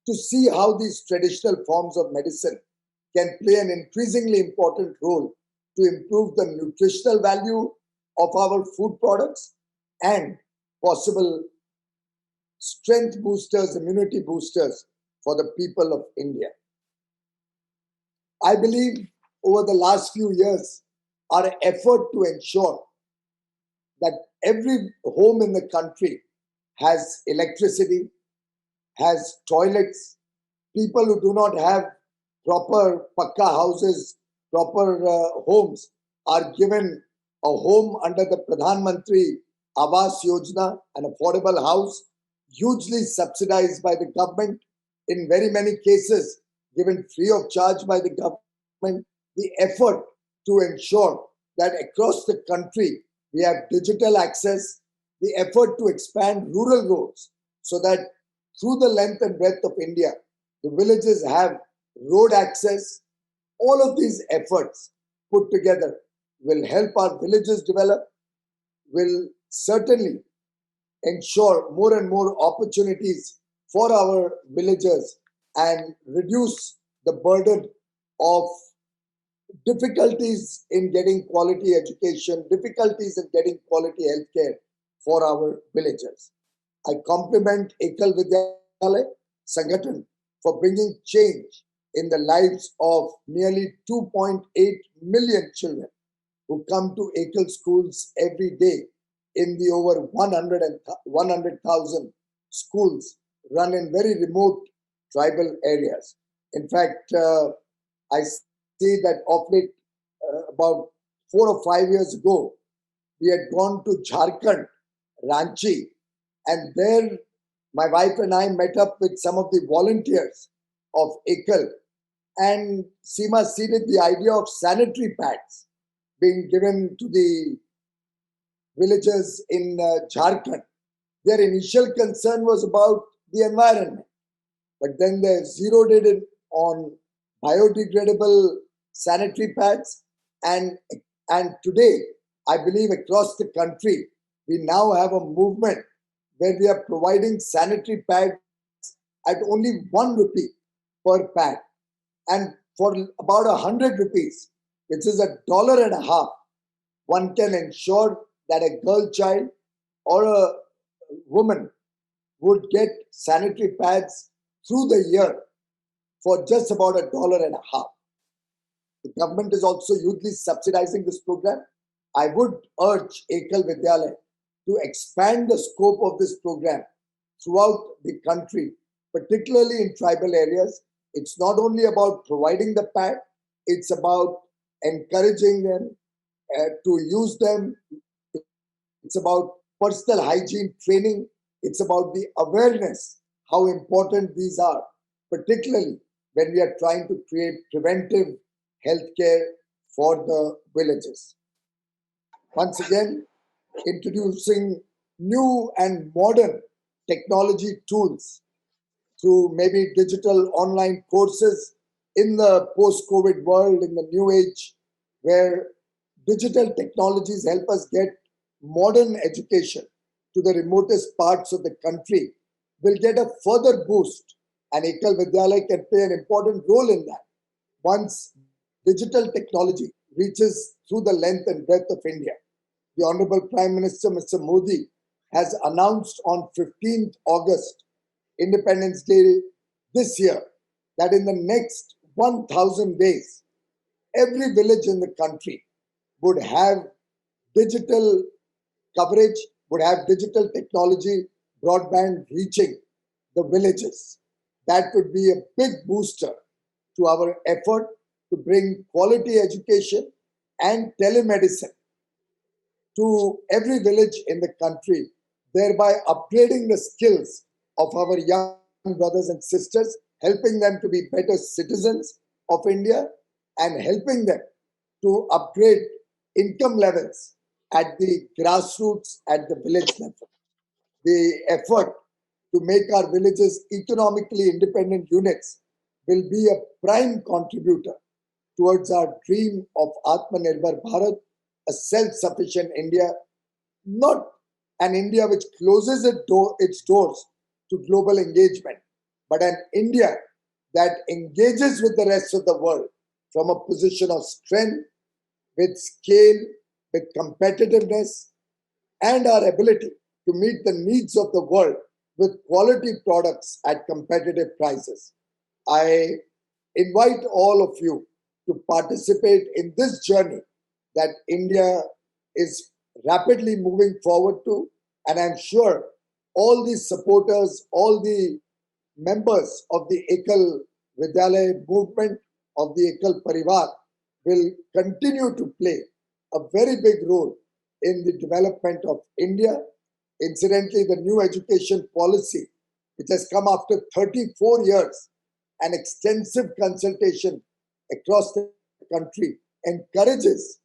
to see how these traditional forms of medicine can play an increasingly important role to improve the nutritional value of our food products and possible strength boosters, immunity boosters for the people of India. I believe over the last few years, our effort to ensure that every home in the country has electricity, has toilets, people who do not have proper pakka houses, proper homes, are given a home under the Pradhan Mantri Awas Yojana, an affordable house, hugely subsidized by the government, in very many cases given free of charge by the government. The effort to ensure that across the country we have digital access, the effort to expand rural roads so that through the length and breadth of India, the villages have road access. All of these efforts put together will help our villages develop, will certainly ensure more and more opportunities for our villagers and reduce the burden of difficulties in getting quality education, difficulties in getting quality healthcare for our villagers. I compliment Ekal Vidyalaya Sangathan for bringing change in the lives of nearly 2.8 million children who come to Ekal schools every day in the over 100,000 schools run in very remote tribal areas. In fact, I see that of late about 4 or 5 years ago, we had gone to Jharkhand, Ranchi, and there my wife and I met up with some of the volunteers of Ekal, and Seema seeded the idea of sanitary pads being given to the villagers in Jharkhand. Their initial concern was about the environment, but then they zeroed it in on biodegradable sanitary pads, and today I believe across the country we now have a movement where we are providing sanitary pads at only 1 rupee per pad, and for about 100 rupees, which is $1.50, one can ensure that a girl child or a woman would get sanitary pads through the year for just about $1.50. The government is also hugely subsidizing this program. I would urge Ekal Vidyalaya to expand the scope of this program throughout the country, particularly in tribal areas. It's not only about providing the pad, it's about encouraging them to use them. It's about personal hygiene training. It's about the awareness how important these are, particularly when we are trying to create preventive healthcare for the villages. Once again, introducing new and modern technology tools through maybe digital online courses in the post-COVID world, in the new age, where digital technologies help us get modern education to the remotest parts of the country, will get a further boost, and Ekal Vidyalaya can play an important role in that. Once digital technology reaches through the length and breadth of India, the Honorable Prime Minister, Mr. Modi, has announced on 15th August, Independence Day this year, that in the next 1,000 days, every village in the country would have digital coverage, would have digital technology, broadband reaching the villages. That would be a big booster to our effort to bring quality education and telemedicine to every village in the country, thereby upgrading the skills of our young brothers and sisters, helping them to be better citizens of India, and helping them to upgrade income levels at the grassroots, at the village level. The effort to make our villages economically independent units will be a prime contributor towards our dream of Atmanirbhar Bharat, a self-sufficient India, not an India which closes its doors to global engagement, but an India that engages with the rest of the world from a position of strength, with scale, with competitiveness, and our ability to meet the needs of the world with quality products at competitive prices. I invite all of you to participate in this journey that India is rapidly moving forward to, and I'm sure all the supporters, all the members of the Ekal Vidyalaya movement, of the Ekal Parivar, will continue to play a very big role in the development of India. Incidentally, the new education policy, which has come after 34 years and extensive consultation across the country, encourages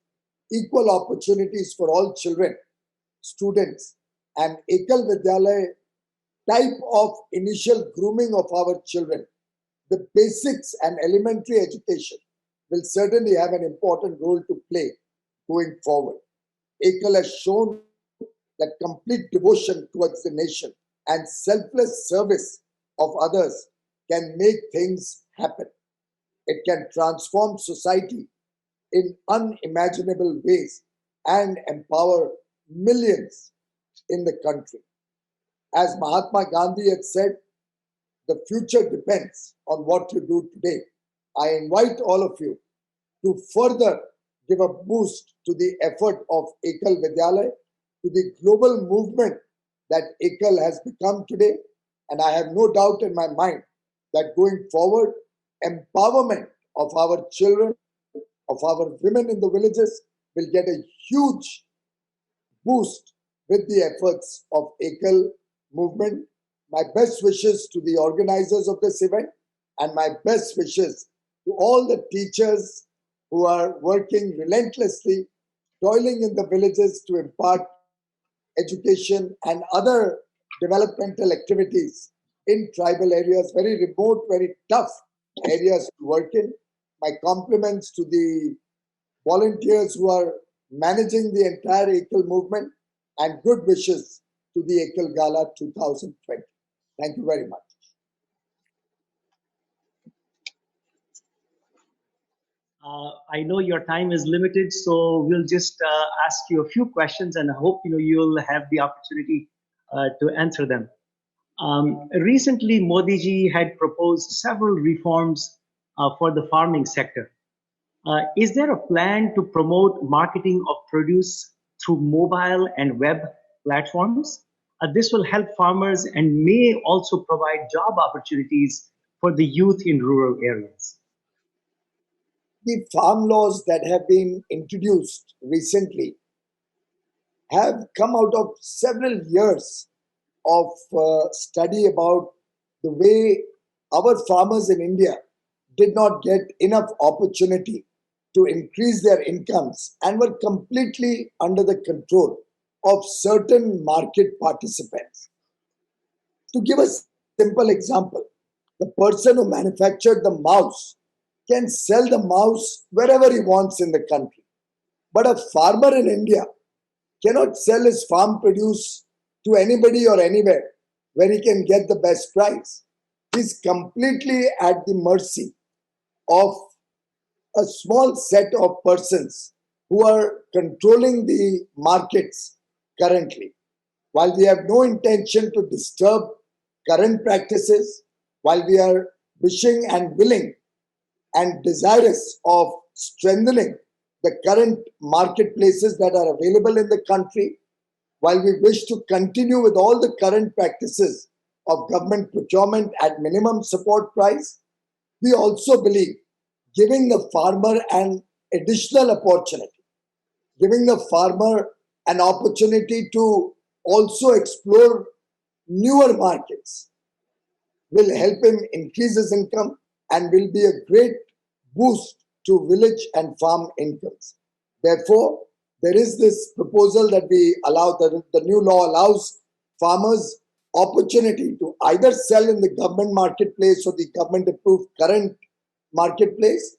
equal opportunities for all children, students, and Ekal Vidyalaya type of initial grooming of our children. The basics and elementary education will certainly have an important role to play going forward. Ekal has shown that complete devotion towards the nation and selfless service of others can make things happen. It can transform society in unimaginable ways and empower millions in the country. As Mahatma Gandhi had said, the future depends on what you do today. I invite all of you to further give a boost to the effort of Ekal Vidyalaya, to the global movement that Ekal has become today. And I have no doubt in my mind that going forward, empowerment of our children, of our women in the villages, will get a huge boost with the efforts of Ekal movement. My best wishes to the organizers of this event and my best wishes to all the teachers who are working relentlessly, toiling in the villages to impart education and other developmental activities in tribal areas, very remote, very tough areas to work in. My compliments to the volunteers who are managing the entire Ekal movement, and good wishes to the Ekal Gala 2020. Thank you very much. I know your time is limited, so we'll just ask you a few questions, and I hope you'll have the opportunity to answer them. Recently, Modi ji had proposed several reforms for the farming sector. Is there a plan to promote marketing of produce through mobile and web platforms? This will help farmers and may also provide job opportunities for the youth in rural areas. The farm laws that have been introduced recently have come out of several years of study about the way our farmers in India did not get enough opportunity to increase their incomes and were completely under the control of certain market participants. To give a simple example, the person who manufactured the mouse can sell the mouse wherever he wants in the country. But a farmer in India cannot sell his farm produce to anybody or anywhere where he can get the best price. He's completely at the mercy of a small set of persons who are controlling the markets currently. While we have no intention to disturb current practices, while we are wishing and willing and desirous of strengthening the current marketplaces that are available in the country, while we wish to continue with all the current practices of government procurement at minimum support price, we also believe giving the farmer an additional opportunity, giving the farmer an opportunity to also explore newer markets will help him increase his income and will be a great boost to village and farm incomes. Therefore, there is this proposal that we allow, the new law allows farmers opportunity to either sell in the government marketplace or the government approved current marketplace,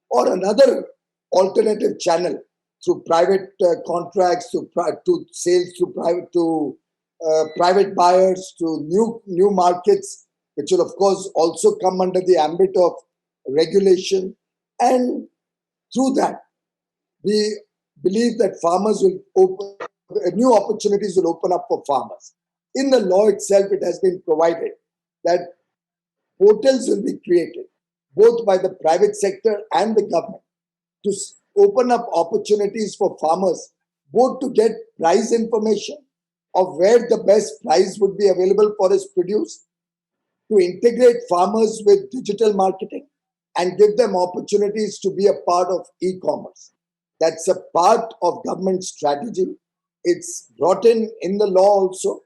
or another alternative channel through private contracts, to sales through private buyers, to new markets, which will of course also come under the ambit of regulation. And through that, we believe that farmers will new opportunities will open up for farmers. In the law itself, it has been provided that portals will be created both by the private sector and the government to open up opportunities for farmers both to get price information of where the best price would be available for his produce, to integrate farmers with digital marketing and give them opportunities to be a part of e-commerce. That's a part of government strategy. It's brought in the law also,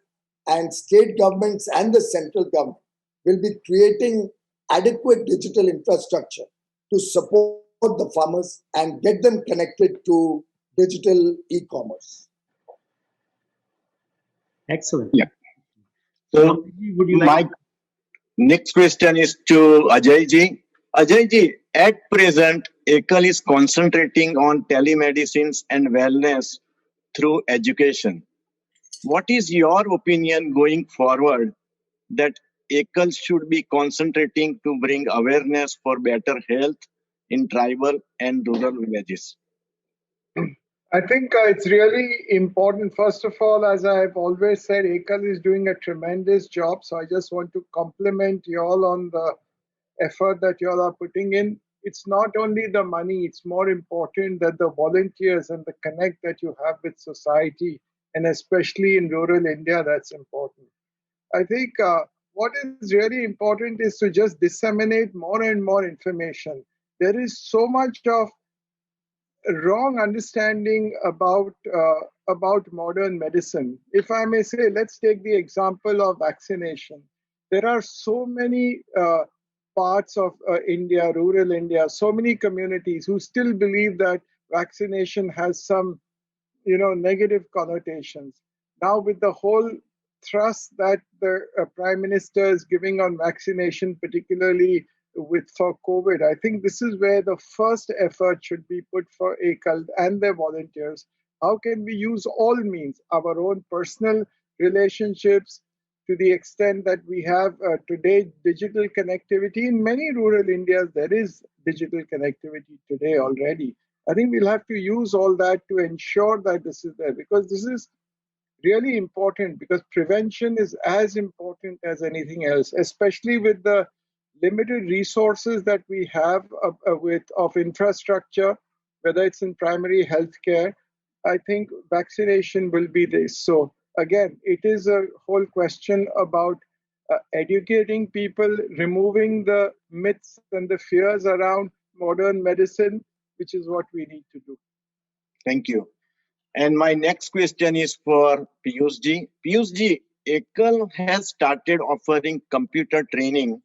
and state governments and the central government will be creating adequate digital infrastructure to support the farmers and get them connected to digital e-commerce. Excellent. Yeah. So Would you like my next question is to Ajay ji. Ajay ji, at present, Ekal is concentrating on telemedicines and wellness through education. What is your opinion going forward that Ekal should be concentrating to bring awareness for better health in tribal and rural villages? I think it's really important. First of all, as I've always said, Ekal is doing a tremendous job. So I just want to compliment you all on the effort that you all are putting in. It's not only the money, it's more important that the volunteers and the connect that you have with society, and especially in rural India, that's important. I think what is really important is to just disseminate more and more information. There is so much of wrong understanding about modern medicine. If I may say, let's take the example of vaccination. There are so many parts of India, rural India, so many communities who still believe that vaccination has some negative connotations. Now, with the whole thrust that the prime minister is giving on vaccination, particularly with for COVID, I think this is where the first effort should be put for Ekal and their volunteers. How can we use all means, our own personal relationships, to the extent that we have today digital connectivity in many rural Indias? There is digital connectivity today already. I think we'll have to use all that to ensure that this is there, because this is really important, because prevention is as important as anything else, especially with the limited resources that we have with of infrastructure, whether it's in primary healthcare. I think vaccination will be this. So again, it is a whole question about educating people, removing the myths and the fears around modern medicine, which is what we need to do. Thank you. And my next question is for Piyush ji. Piyush ji, Ekal has started offering computer training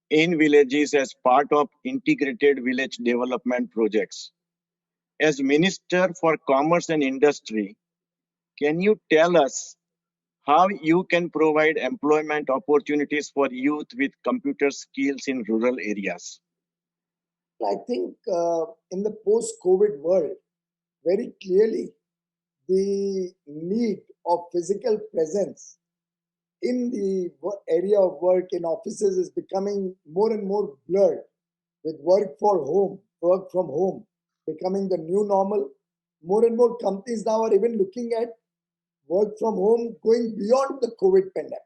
in villages as part of integrated village development projects. As Minister for Commerce and Industry, can you tell us how you can provide employment opportunities for youth with computer skills in rural areas? I think in the post-COVID world, very clearly, the need of physical presence in the area of work in offices is becoming more and more blurred, with work from home becoming the new normal. More and more companies now are even looking at work from home going beyond the COVID pandemic.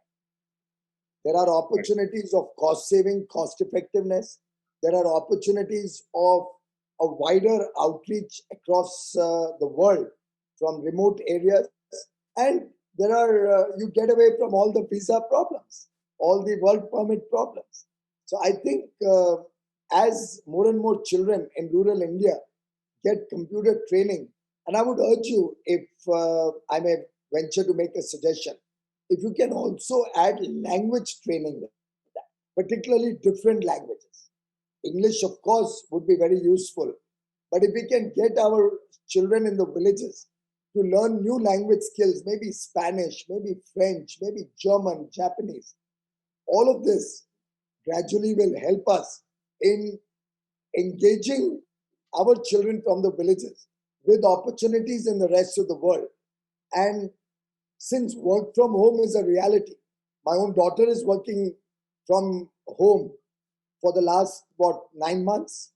There are opportunities of cost saving, cost effectiveness. There are opportunities of a wider outreach across the world from remote areas. And there are, you get away from all the visa problems, all the work permit problems. So I think as more and more children in rural India get computer training, and I would urge you, if I may venture to make a suggestion, if you can also add language training with that, particularly different languages. English, of course, would be very useful. But if we can get our children in the villages to learn new language skills, maybe Spanish, maybe French, maybe German, Japanese, all of this gradually will help us in engaging our children from the villages with opportunities in the rest of the world. And since work from home is a reality, my own daughter is working from home for the last, 9 months,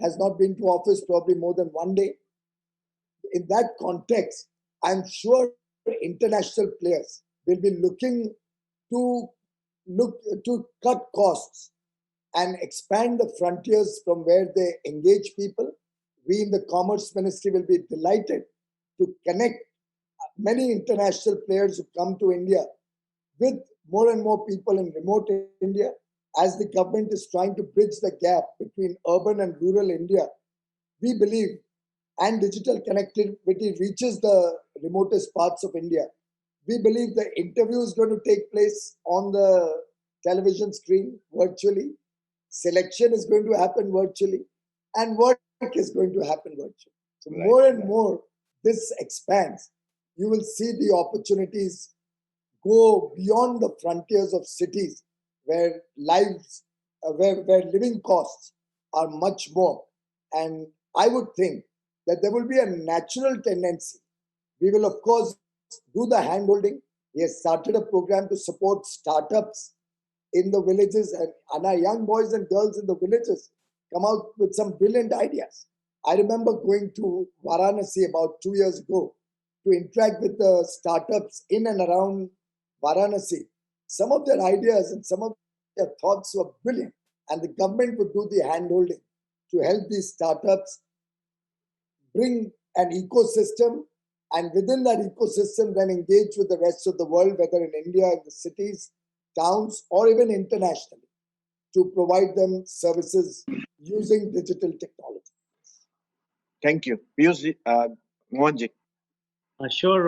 has not been to office probably more than one day. In that context, I'm sure international players will be looking to cut costs and expand the frontiers from where they engage people. We in the Commerce Ministry will be delighted to connect many international players who come to India with more and more people in remote India, as the government is trying to bridge the gap between urban and rural India. We believe, and digital connectivity reaches the remotest parts of India. We believe the interview is going to take place on the television screen virtually. Selection is going to happen virtually, and work is going to happen virtually. So more and more this expands. You will see the opportunities go beyond the frontiers of cities, where where living costs are much more. And I would think that there will be a natural tendency. We will, of course, do the handholding. We have started a program to support startups in the villages, and our young boys and girls in the villages come out with some brilliant ideas. I remember going to Varanasi about 2 years ago to interact with the startups in and around Varanasi. Some of their ideas and some of their thoughts were brilliant, and the government would do the handholding to help these startups bring an ecosystem, and within that ecosystem then engage with the rest of the world, whether in India, in the cities, towns, or even internationally, to provide them services using digital technology. Thank you. Mohanji. Sure,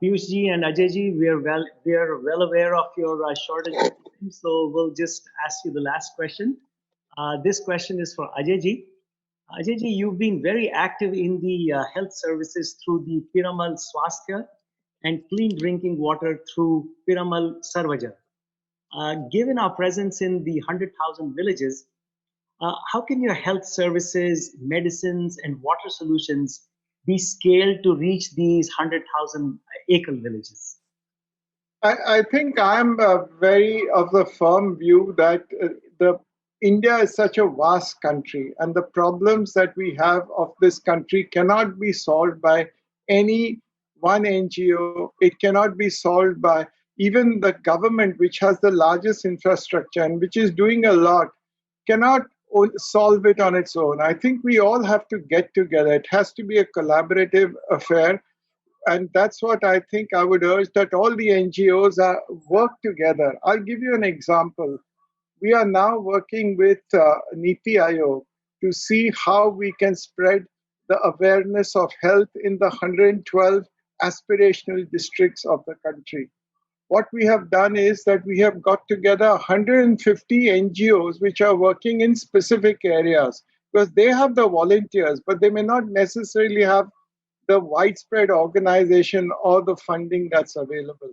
Piyush ji and Ajay ji, we are well aware of your shortage of time, so we'll just ask you the last question. This question is for Ajay ji. Ajay ji, you've been very active in the health services through the Piramal Swasthya and clean drinking water through Piramal Sarvaja. Given our presence in the 100,000 villages, how can your health services, medicines, and water solutions be scaled to reach these 100,000 Ekal villages? I think I'm very of the firm view that the India is such a vast country, and the problems that we have of this country cannot be solved by any one NGO. It cannot be solved by even the government, which has the largest infrastructure and which is doing a lot, cannot solve it on its own. I think we all have to get together. It has to be a collaborative affair, and that's what I think I would urge, that all the NGOs work together. I'll give you an example. We are now working with Niti Aayog to see how we can spread the awareness of health in the 112 aspirational districts of the country. What we have done is that we have got together 150 NGOs which are working in specific areas, because they have the volunteers, but they may not necessarily have the widespread organization or the funding that's available.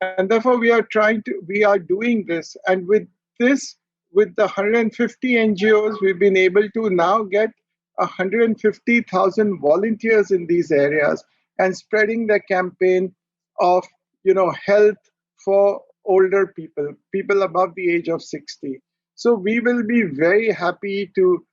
And therefore we are doing this. And with this, with the 150 NGOs, we've been able to now get 150,000 volunteers in these areas and spreading the campaign of, health for older people, people above the age of 60. So we will be very happy to,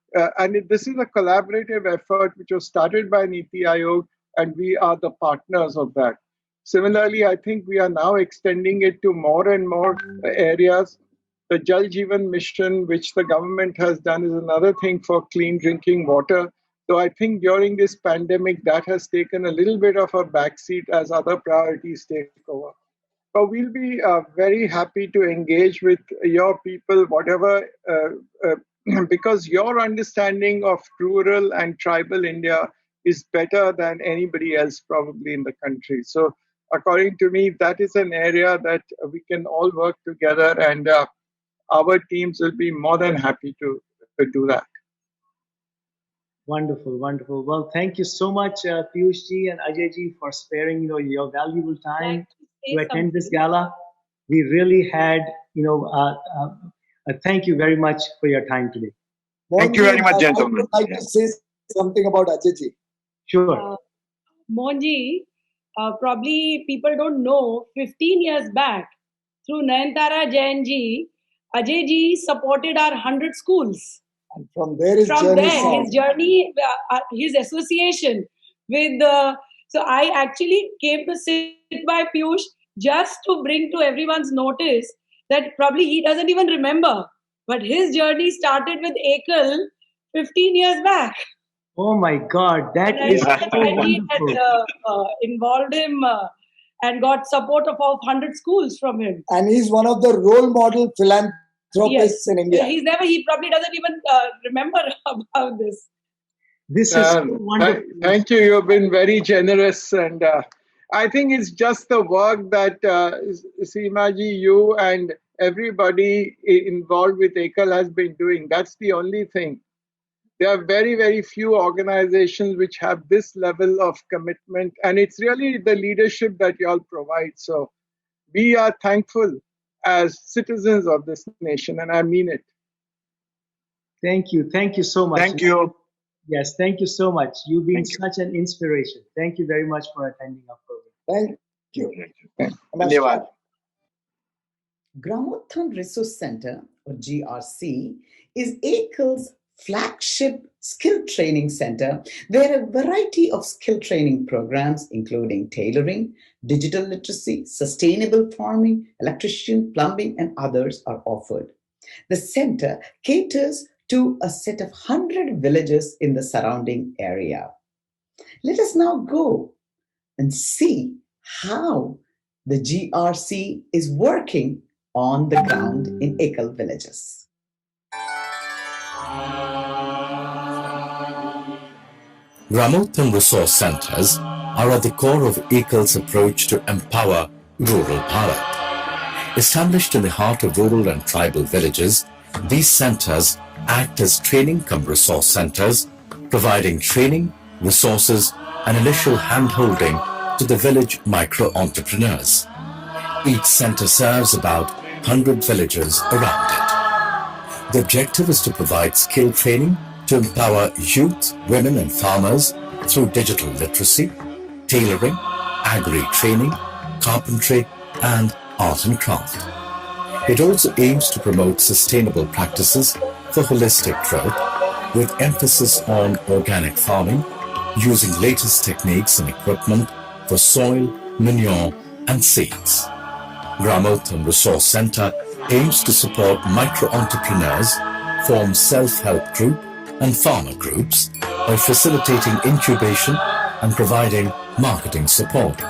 this is a collaborative effort which was started by Niti Aayog, and we are the partners of that. Similarly, I think we are now extending it to more and more areas. The Jal Jeevan Mission, which the government has done, is another thing for clean drinking water. So I think during this pandemic, that has taken a little bit of a backseat as other priorities take over. But we'll be very happy to engage with your people, whatever, because your understanding of rural and tribal India is better than anybody else probably in the country. So according to me, that is an area that we can all work together, and our teams will be more than happy to do that. Wonderful, wonderful. Well, thank you so much, Piyush ji and Ajay ji, for sparing your valuable time to attend this gala. We really had, thank you very much for your time today. Thank you very much, gentlemen. I would like to say something about Ajay. Sure. Monji, probably people don't know, 15 years back, through Nayantara Jain ji, Ajay ji supported our 100 schools. And from there his journey, his association with so I actually came to sit by Piyush just to bring to everyone's notice that probably he doesn't even remember, but his journey started with Ekal 15 years back. Oh my God, that is so wonderful. Had, involved him and got support of 100 schools from him. And he's one of the role model philanthropists in India. He probably doesn't even remember about this. This is so wonderful. Thank you. You've been very generous. And I think it's just the work that Seemaji, you and everybody involved with Ekal has been doing. That's the only thing. There are very, very few organizations which have this level of commitment, and it's really the leadership that you all provide. So we are thankful as citizens of this nation, and I mean it. Thank you. Thank you so much. Thank you. Yes, thank you so much. You've been such an inspiration. Thank you very much for attending our program. Thank you. Dhanyawad. Gramothan Resource Center, or GRC, is Ekal's flagship skill training center, where a variety of skill training programs, including tailoring, digital literacy, sustainable farming, electrician, plumbing, and others are offered. The center caters to a set of 100 villages in the surrounding area. Let us now go and see how the GRC is working on the ground in Ekal villages. Gramothan resource centers are at the core of Ekal's approach to empower rural Bharat. Established in the heart of rural and tribal villages, these centers act as training cum resource centers, providing training, resources, and initial hand-holding to the village micro-entrepreneurs. Each center serves about 100 villages around it. The objective is to provide skill training to empower youth, women, and farmers through digital literacy, tailoring, agri-training, carpentry, and art and craft. It also aims to promote sustainable practices for holistic growth, with emphasis on organic farming, using latest techniques and equipment for soil, manure, and seeds. Gramothan Resource Center aims to support micro-entrepreneurs, form self-help group and farmer groups by facilitating incubation and providing marketing support.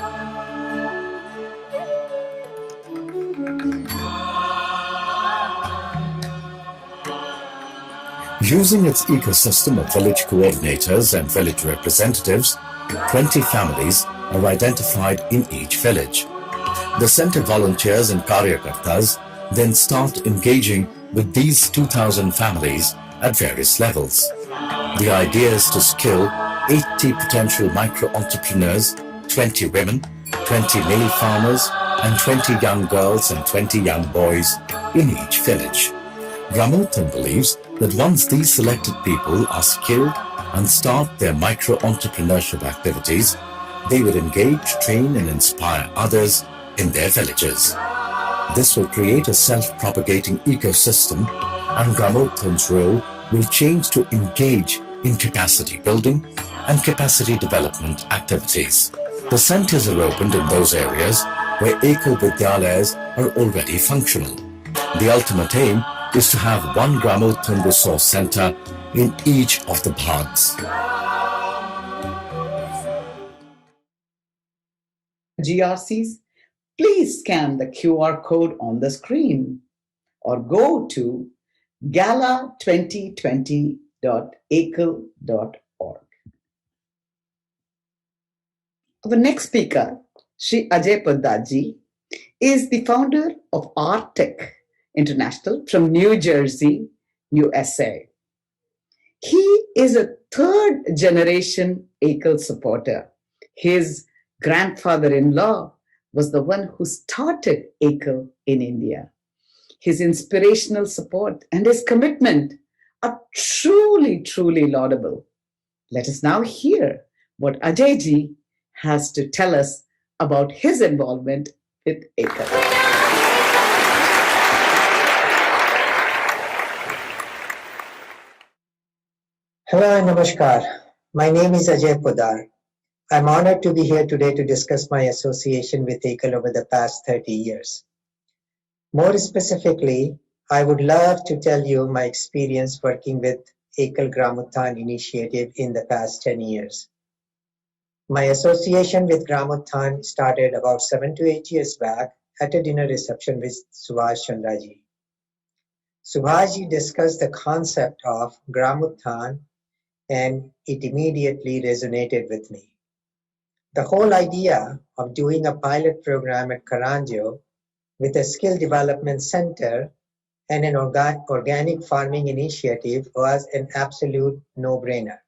Using its ecosystem of village coordinators and village representatives, 20 families are identified in each village. The center volunteers and karyakartas then start engaging with these 2,000 families at various levels. The idea is to skill 80 potential micro-entrepreneurs, 20 women, 20 male farmers, and 20 young girls and 20 young boys in each village. Gramothan believes that once these selected people are skilled and start their micro-entrepreneurship activities, they will engage, train, and inspire others in their villages. This will create a self-propagating ecosystem, and Gramothan's role will change to engage in capacity building and capacity development activities. The centers are opened in those areas where Ekal Vidyalayas are already functional. The ultimate aim is to have one Gramothan resource center in each of the bhags. GRCs, please scan the QR code on the screen or go to gala2020.ekal.org. Our next speaker, Shri Ajay Poddar, is the founder of Artec International from New Jersey, USA. He is a third generation Ekal supporter. His grandfather-in-law was the one who started Ekal in India. His inspirational support and his commitment are truly, truly laudable. Let us now hear what Ajay ji has to tell us about his involvement with Ekal. Hello and namaskar. My name is Ajay Poddar. I'm honored to be here today to discuss my association with Ekal over the past 30 years. More specifically, I would love to tell you my experience working with Ekal Gramothan initiative in the past 10 years. My association with Gramothan started about 7 to 8 years back at a dinner reception with Subhash Chandraji. Subhash discussed the concept of Gramothan and it immediately resonated with me. The whole idea of doing a pilot program at Karanjo with a skill development center and an organic farming initiative was an absolute no-brainer.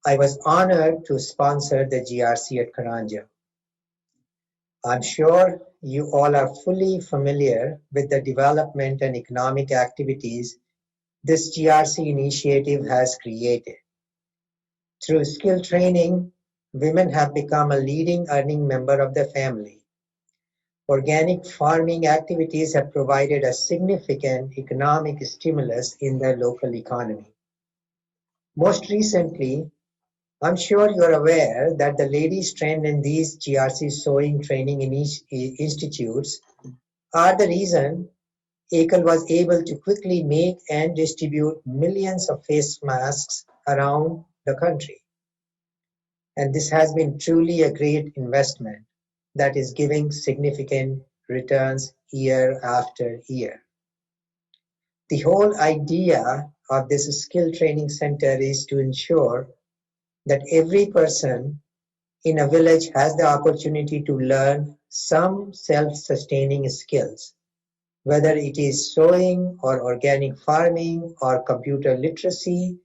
I was honored to sponsor the GRC at Karanjo. I'm sure you all are fully familiar with the development and economic activities this GRC initiative has created. Through skill training, women have become a leading earning member of the family. Organic farming activities have provided a significant economic stimulus in their local economy. Most recently, I'm sure you're aware that the ladies trained in these GRC sewing training institutes are the reason Ekal was able to quickly make and distribute millions of face masks around the country. And this has been truly a great investment that is giving significant returns year after year. The whole idea of this skill training center is to ensure that every person in a village has the opportunity to learn some self-sustaining skills, whether it is sewing or organic farming or computer literacy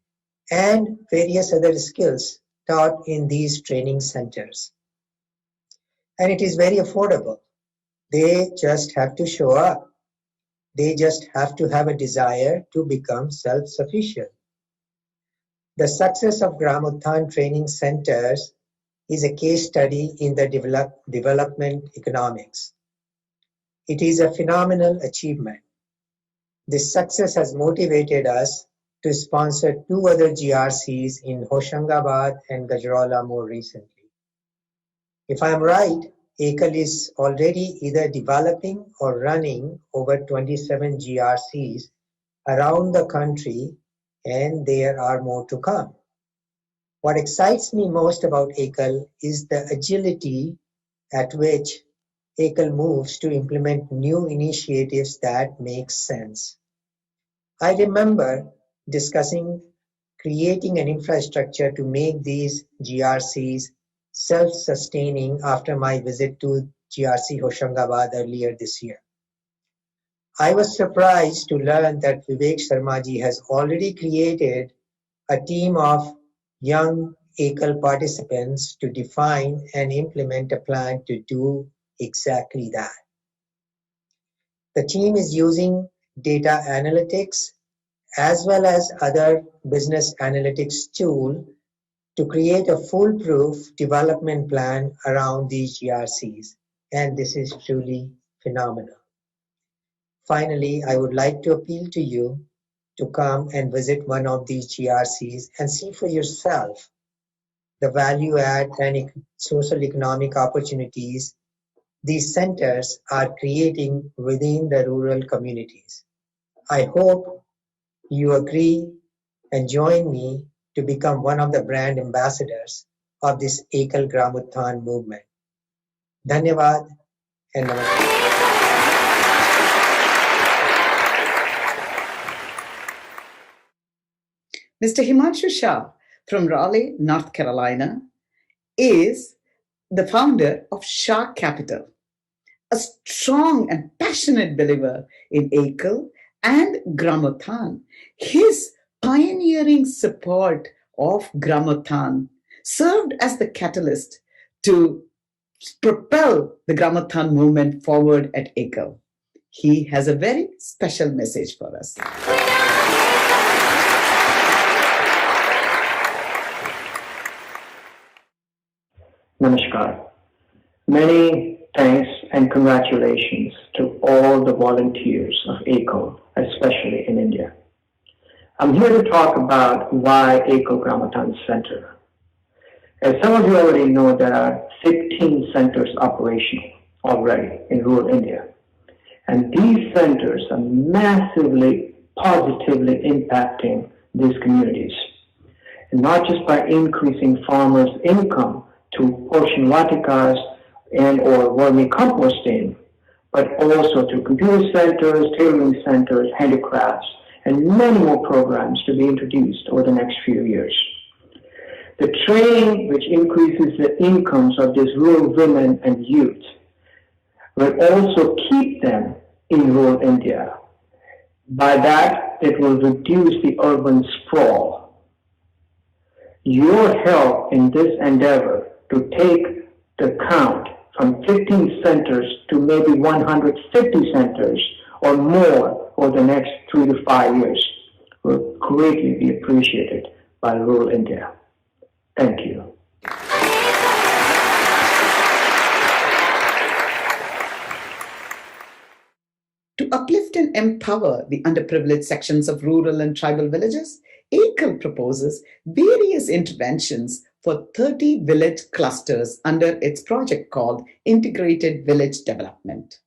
and various other skills taught in these training centers. And it is very affordable. They just have to show up. They just have to have a desire to become self-sufficient. The success of Gramothan training centers is a case study in the development economics. It is a phenomenal achievement. This success has motivated us to sponsor 2 other GRCs in Hoshangabad and Gajraula more recently. If I am right, Ekal is already either developing or running over 27 GRCs around the country, and there are more to come. What excites me most about Ekal is the agility at which Ekal moves to implement new initiatives that make sense. I remember discussing creating an infrastructure to make these GRCs self-sustaining after my visit to GRC Hoshangabad earlier this year. I was surprised to learn that Vivek Sharmaji has already created a team of young Ekal participants to define and implement a plan to do exactly that. The team is using data analytics as well as other business analytics tool to create a foolproof development plan around these GRCs, and this is truly phenomenal. Finally, I would like to appeal to you to come and visit one of these GRCs and see for yourself the value add and social economic opportunities these centers are creating within the rural communities. I hope you agree and join me to become one of the brand ambassadors of this Ekal Gramothan movement. Dhanyavad and namaste. Mr. Himanshu Shah from Raleigh, North Carolina, is the founder of Shah Capital, a strong and passionate believer in Ekal and Gramothan. His pioneering support of Gramothan served as the catalyst to propel the Gramothan movement forward at Ekal. He has a very special message for us. Namaskar. Many thanks and congratulations to all the volunteers of Ekal, especially in India. I'm here to talk about why Ekal Gramothan Center. As some of you already know, there are 15 centers operational already in rural India. And these centers are massively, positively impacting these communities. And not just by increasing farmers' income to portion vatikas and or vermicomposting, but also to computer centers, tailoring centers, handicrafts, and many more programs to be introduced over the next few years. The training which increases the incomes of these rural women and youth will also keep them in rural India. By that, it will reduce the urban sprawl. Your help in this endeavor to take the count from 15 centers to maybe 150 centers or more over the next 3 to 5 years will greatly be appreciated by rural India. Thank you. To uplift and empower the underprivileged sections of rural and tribal villages, Ekal proposes various interventions for 30 village clusters under its project called Integrated Village Development.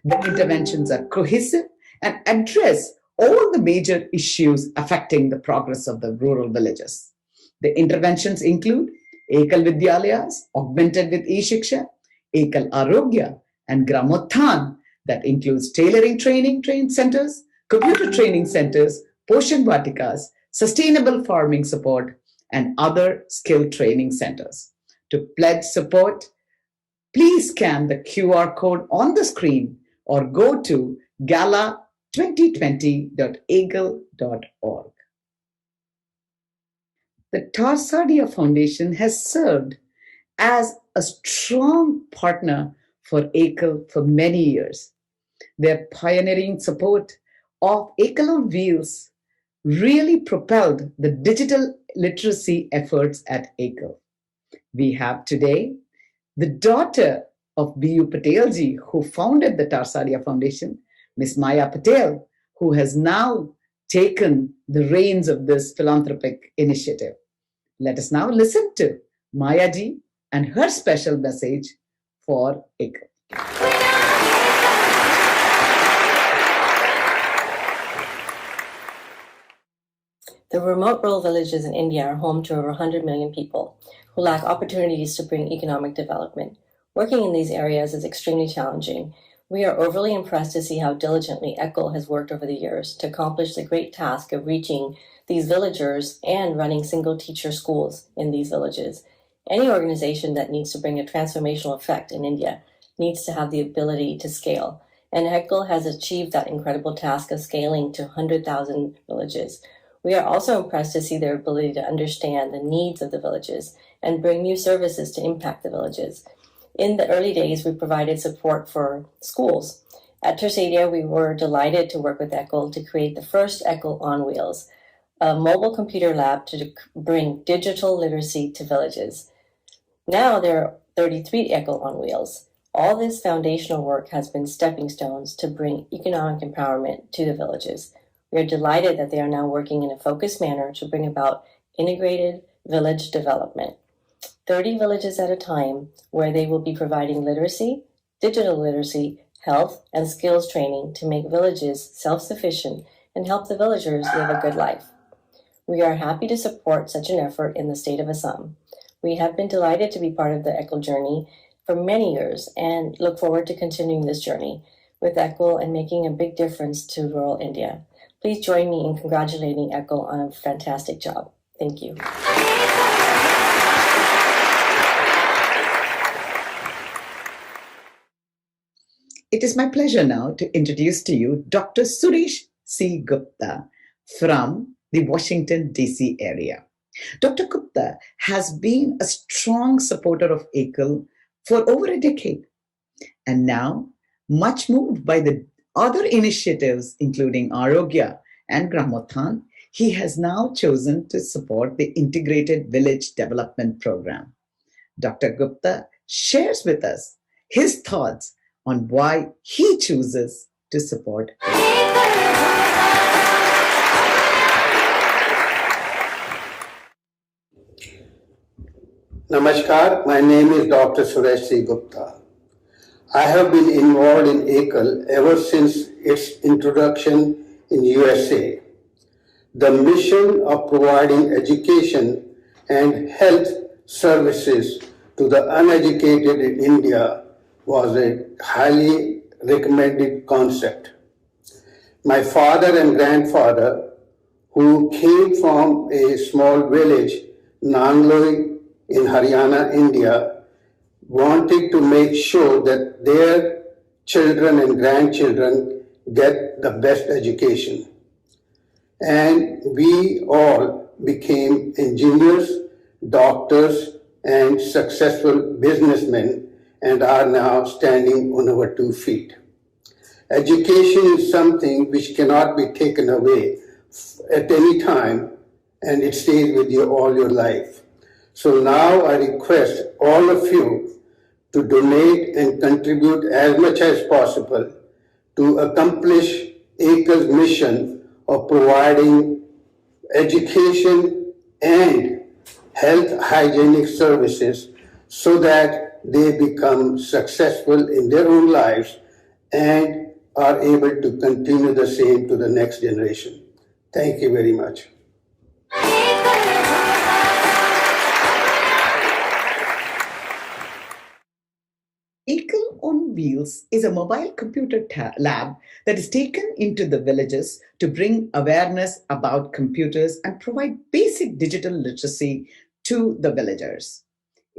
The interventions are cohesive and address all the major issues affecting the progress of the rural villages. The interventions include Ekal Vidyalayas, augmented with e-Shiksha, Ekal Arogya, and Gramothan, that includes tailoring training centers, computer training centers, Poshan Vatikas, sustainable farming support, and other skill training centers. To pledge support, please scan the QR code on the screen or go to gala2020.eagle.org. The Tarsadia Foundation has served as a strong partner for Ekal for many years. Their pioneering support of Ekal on Wheels really propelled the digital literacy efforts at Ekal. We have today the daughter of B.U. Patelji, who founded the Tarsadia Foundation, Ms. Maya Patel, who has now taken the reins of this philanthropic initiative. Let us now listen to Maya ji and her special message for Ekal. The remote rural villages in India are home to over 100 million people who lack opportunities to bring economic development. Working in these areas is extremely challenging. We are overly impressed to see how diligently Ekal has worked over the years to accomplish the great task of reaching these villagers and running single teacher schools in these villages. Any organization that needs to bring a transformational effect in India needs to have the ability to scale. And Ekal has achieved that incredible task of scaling to 100,000 villages. We are also impressed to see their ability to understand the needs of the villages and bring new services to impact the villages. In the early days, we provided support for schools. At Tersadia, we were delighted to work with Ekal to create the first Ekal on Wheels, a mobile computer lab to bring digital literacy to villages. Now there are 33 Ekal on Wheels. All this foundational work has been stepping stones to bring economic empowerment to the villages. We are delighted that they are now working in a focused manner to bring about integrated village development. 30 villages at a time, where they will be providing literacy, digital literacy, health, and skills training to make villages self-sufficient and help the villagers live a good life. We are happy to support such an effort in the state of Assam. We have been delighted to be part of the Ekal journey for many years and look forward to continuing this journey with Ekal and making a big difference to rural India. Please join me in congratulating Ekal on a fantastic job. Thank you. It is my pleasure now to introduce to you Dr. Suresh C. Gupta from the Washington, D.C. area. Dr. Gupta has been a strong supporter of Ekal for over a decade. And now, much moved by the other initiatives, including Arogya and Gramothan, he has now chosen to support the Integrated Village Development Program. Dr. Gupta shares with us his thoughts on why he chooses to support Namaskar, my name is Dr. Suresh C. Gupta. I have been involved in Ekal ever since its introduction in USA. The mission of providing education and health services to the uneducated in India was a highly recommended concept. My father and grandfather, who came from a small village, Nangloi, in Haryana, India, wanted to make sure that their children and grandchildren get the best education. And we all became engineers, doctors, and successful businessmen and are now standing on our 2 feet. Education is something which cannot be taken away at any time, and it stays with you all your life. So now I request all of you to donate and contribute as much as possible to accomplish Ekal's mission of providing education and health hygienic services so that they become successful in their own lives and are able to continue the same to the next generation. Thank you very much. Ekal on Wheels is a mobile computer lab that is taken into the villages to bring awareness about computers and provide basic digital literacy to the villagers.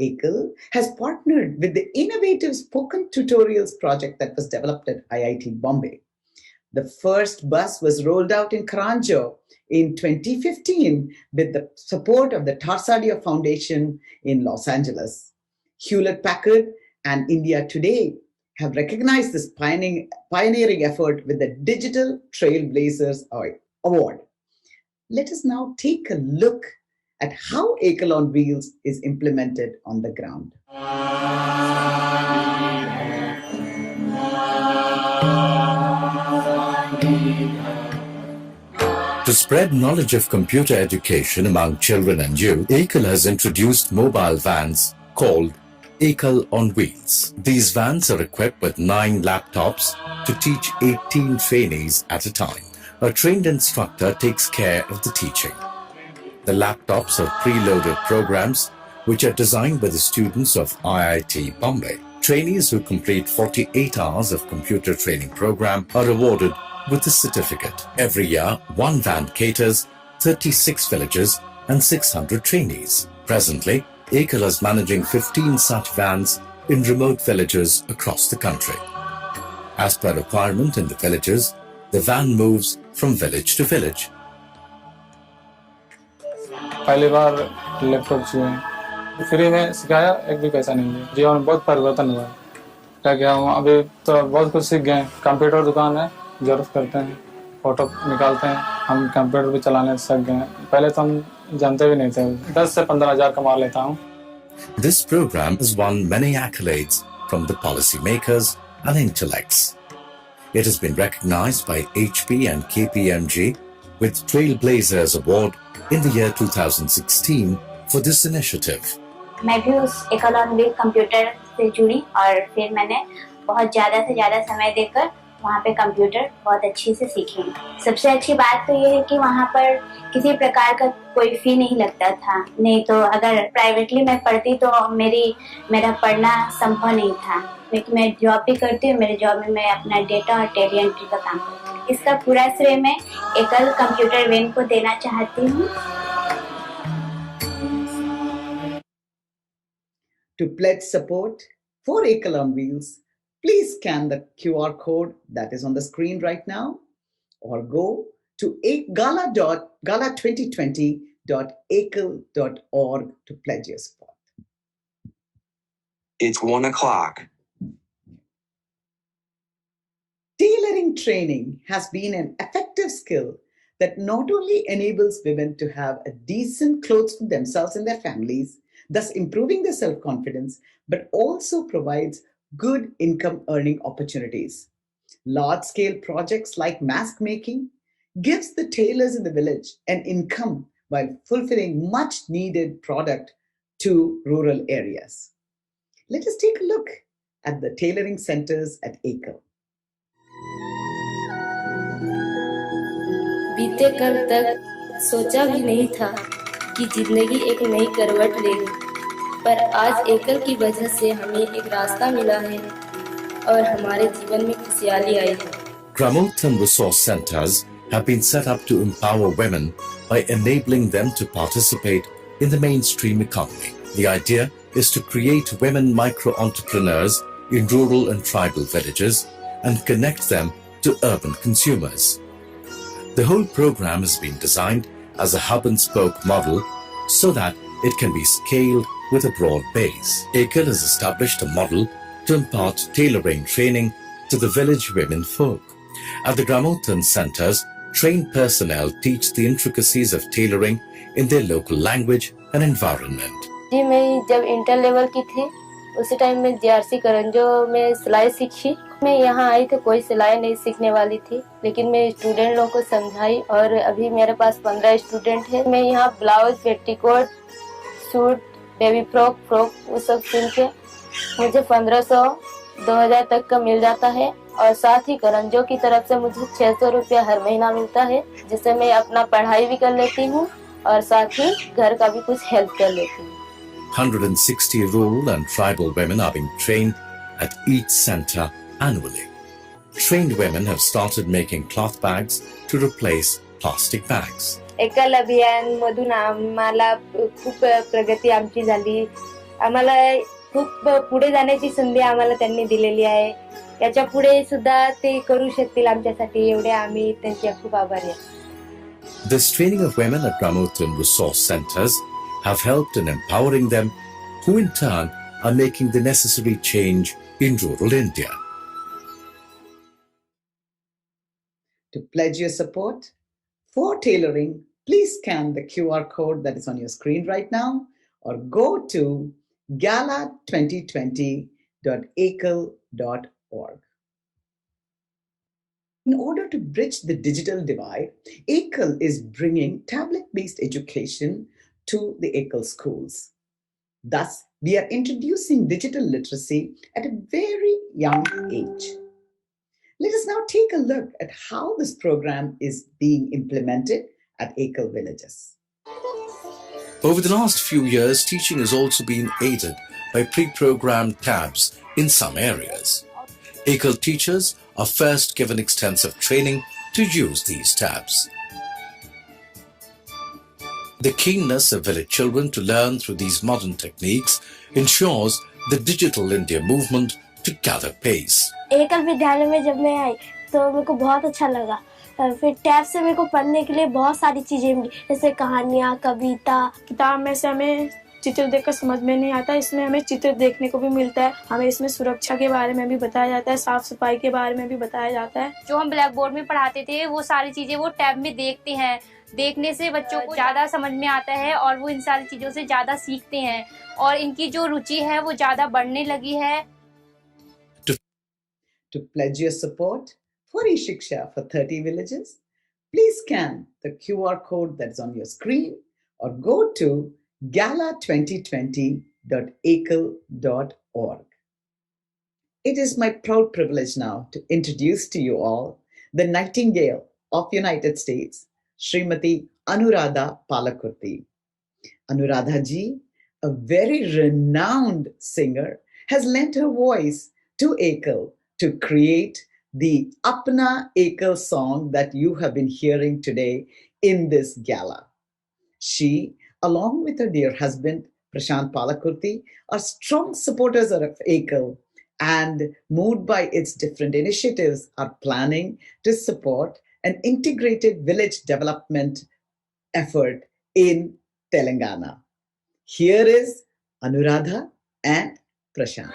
Ekal has partnered with the innovative spoken tutorials project that was developed at IIT Bombay. The first bus was rolled out in Karanjo in 2015 with the support of the Tarsadia Foundation in Los Angeles. Hewlett Packard and India Today have recognized this pioneering effort with the Digital Trailblazers Award. Let us now take a look at how Ekal on Wheels is implemented on the ground. To spread knowledge of computer education among children and youth, Ekal has introduced mobile vans called Ekal on Wheels. These vans are equipped with 9 laptops to teach 18 trainees at a time. A trained instructor takes care of the teaching. The laptops are preloaded programs which are designed by the students of IIT Bombay. Trainees who complete 48 hours of computer training program are awarded with a certificate. Every year, one van caters 36 villages and 600 trainees. Presently, Ekal is managing 15 such vans in remote villages across the country. As per requirement in the villages, the van moves from village to village. पहली बार laptop चाहिए free में सिखाया एक भी पैसा नहीं है जीवन में बहुत परिवर्तन हुआ है क्या क्या हम अभी तो बहुत कुछ सीख गए कंप्यूटर दुकान है जरूरत करते हैं फोटो निकालते हैं हम कंप्यूटर भी चलाने सीख गए पहले तो हम जानते भी नहीं थे 10 से 15 हज़ार कमा लेता हूँ This program has won many accolades from the policymakers and intellects. It has been recognized by HP and KPMG with Trailblazers Award in the year 2016 for this initiative. मैं भी उस एकल ऑन व्हील कंप्यूटर से जुड़ी और फिर मैंने बहुत ज़्यादा से ज़्यादा समय देकर वहाँ पे कंप्यूटर बहुत अच्छी से सीखी। सबसे अच्छी बात तो ये है कि वहाँ पर किसी प्रकार का कोई फी नहीं लगता था। नहीं तो अगर प्राइवेटली मैं पढ़ती तो मेरा पढ़ना संभव नहीं था। लेकिन मैं जॉब भी करती हूँ, मेरे जॉब में मैं अपना डेटा और टेली एंट्री का काम करती हूँ। इसका पूरा श्रेय मैं एकल कंप्यूटर वैन को देना चाहती हूँ। To pledge support for Ekal on Wheels, please scan the QR code that is on the screen right now or go to gala2020.ekal.org to pledge your support. It's 1 o'clock. Tailoring training has been an effective skill that not only enables women to have a decent clothes for themselves and their families, thus improving their self-confidence, but also provides good income earning opportunities. Large-scale projects like mask making gives the tailors in the village an income while fulfilling much needed product to rural areas. Let us take a look at the tailoring centers at Ekal. बीते कल तक सोचा भी नहीं था कि जिंदगी एक नई करवट लेगी, पर आज एकल की वजह से हमें एक रास्ता मिला है और हमारे जीवन में खुशहाली आई है। Gramothan resource centers have been set up to empower women by enabling them to participate in the mainstream economy. The idea is to create women micro-entrepreneurs in rural and tribal villages and connect them to urban consumers. The whole program has been designed as a hub-and-spoke model so that it can be scaled with a broad base. Ekal has established a model to impart tailoring training to the village women folk. At the Gramothan centers, trained personnel teach the intricacies of tailoring in their local language and environment. जी मैं जब inter level की थी उसी time में GRC करंजो में सिलाई सीखी। मैं यहाँ आई तो कोई सिलाई नहीं सीखने वाली थी, लेकिन मैं स्टूडेंट लोगों को समझाई और अभी मेरे पास 15 स्टूडेंट हैं। मैं यहाँ blouse, petticoat, suit, baby frock वो सब सिल के मुझे 1500 2000 तक का मिल जाता है और साथ ही करंजो की तरफ से मुझे 600 रुपया हर महीना मिलता है, जिससे मैं अपना पढ़ाई भी कर लेती हूँ और साथ ही घर का भी कुछ हेल्प कर लेती हूँ। 160 rural and tribal women are being trained at each center annually. Trained women have started making cloth bags to replace plastic bags. एकल अभियानमधून आम्हाला खूप प्रगती आमची झाली. आम्हाला खूप पुढे जाण्याची संधी आम्हाला त्यांनी दिलेली आहे. याच्या पुढे सुद्धा ते करू शकतील आमच्यासाठी, एवढे आम्ही त्यांचे खूप आभारी आहोत. This training of women at Gramotham resource centers have helped in empowering them, who in turn are making the necessary change in rural India. To pledge your support for tailoring, please scan the QR code that is on your screen right now or go to gala2020.ekal.org. In order to bridge the digital divide, Ekal is bringing tablet-based education to the Ekal schools. Thus, we are introducing digital literacy at a very young age. Let us now take a look at how this program is being implemented at Ekal villages. Over the last few years, teaching has also been aided by pre-programmed tabs in some areas. Ekal teachers are first given extensive training to use these tabs. The keenness of village children to learn through these modern techniques ensures the Digital India movement to gather pace. एकल विद्यालय में जब मैं आई तो मेरे को बहुत अच्छा लगा. फिर टैब से मेरे को पढ़ने के लिए बहुत सारी चीजें मिली, जैसे कहानियाँ, कविता. किताब में से हमें चित्र देखकर समझ में नहीं आता, इसमें हमें चित्र देखने को भी मिलता है. हमें इसमें सुरक्षा के बारे में भी बताया जाता है, साफ सफाई के बारे में भी बताया जाता है. जो हम ब्लैक बोर्ड में पढ़ाते थे वो सारी चीजें वो टैब में देखते हैं. देखने से बच्चों को ज्यादा समझ में आता है और वो इन सारी चीजों से ज्यादा सीखते हैं और इनकी जो रुचि है वो ज्यादा बढ़ने लगी है. To pledge your support for e-Shiksha for 30 villages, please scan the QR code that is on your screen or go to gala2020.ekal.org. It is my proud privilege now to introduce to you all the Nightingale of United States, Srimati Anuradha Palakurti. Anuradha ji, a very renowned singer, has lent her voice to Ekal to create the Apna Ekal song that you have been hearing today in this gala. She, along with her dear husband, Prashant Palakurti, are strong supporters of Ekal and, moved by its different initiatives, are planning to support an integrated village development effort in Telangana. Here is Anuradha and Prashant.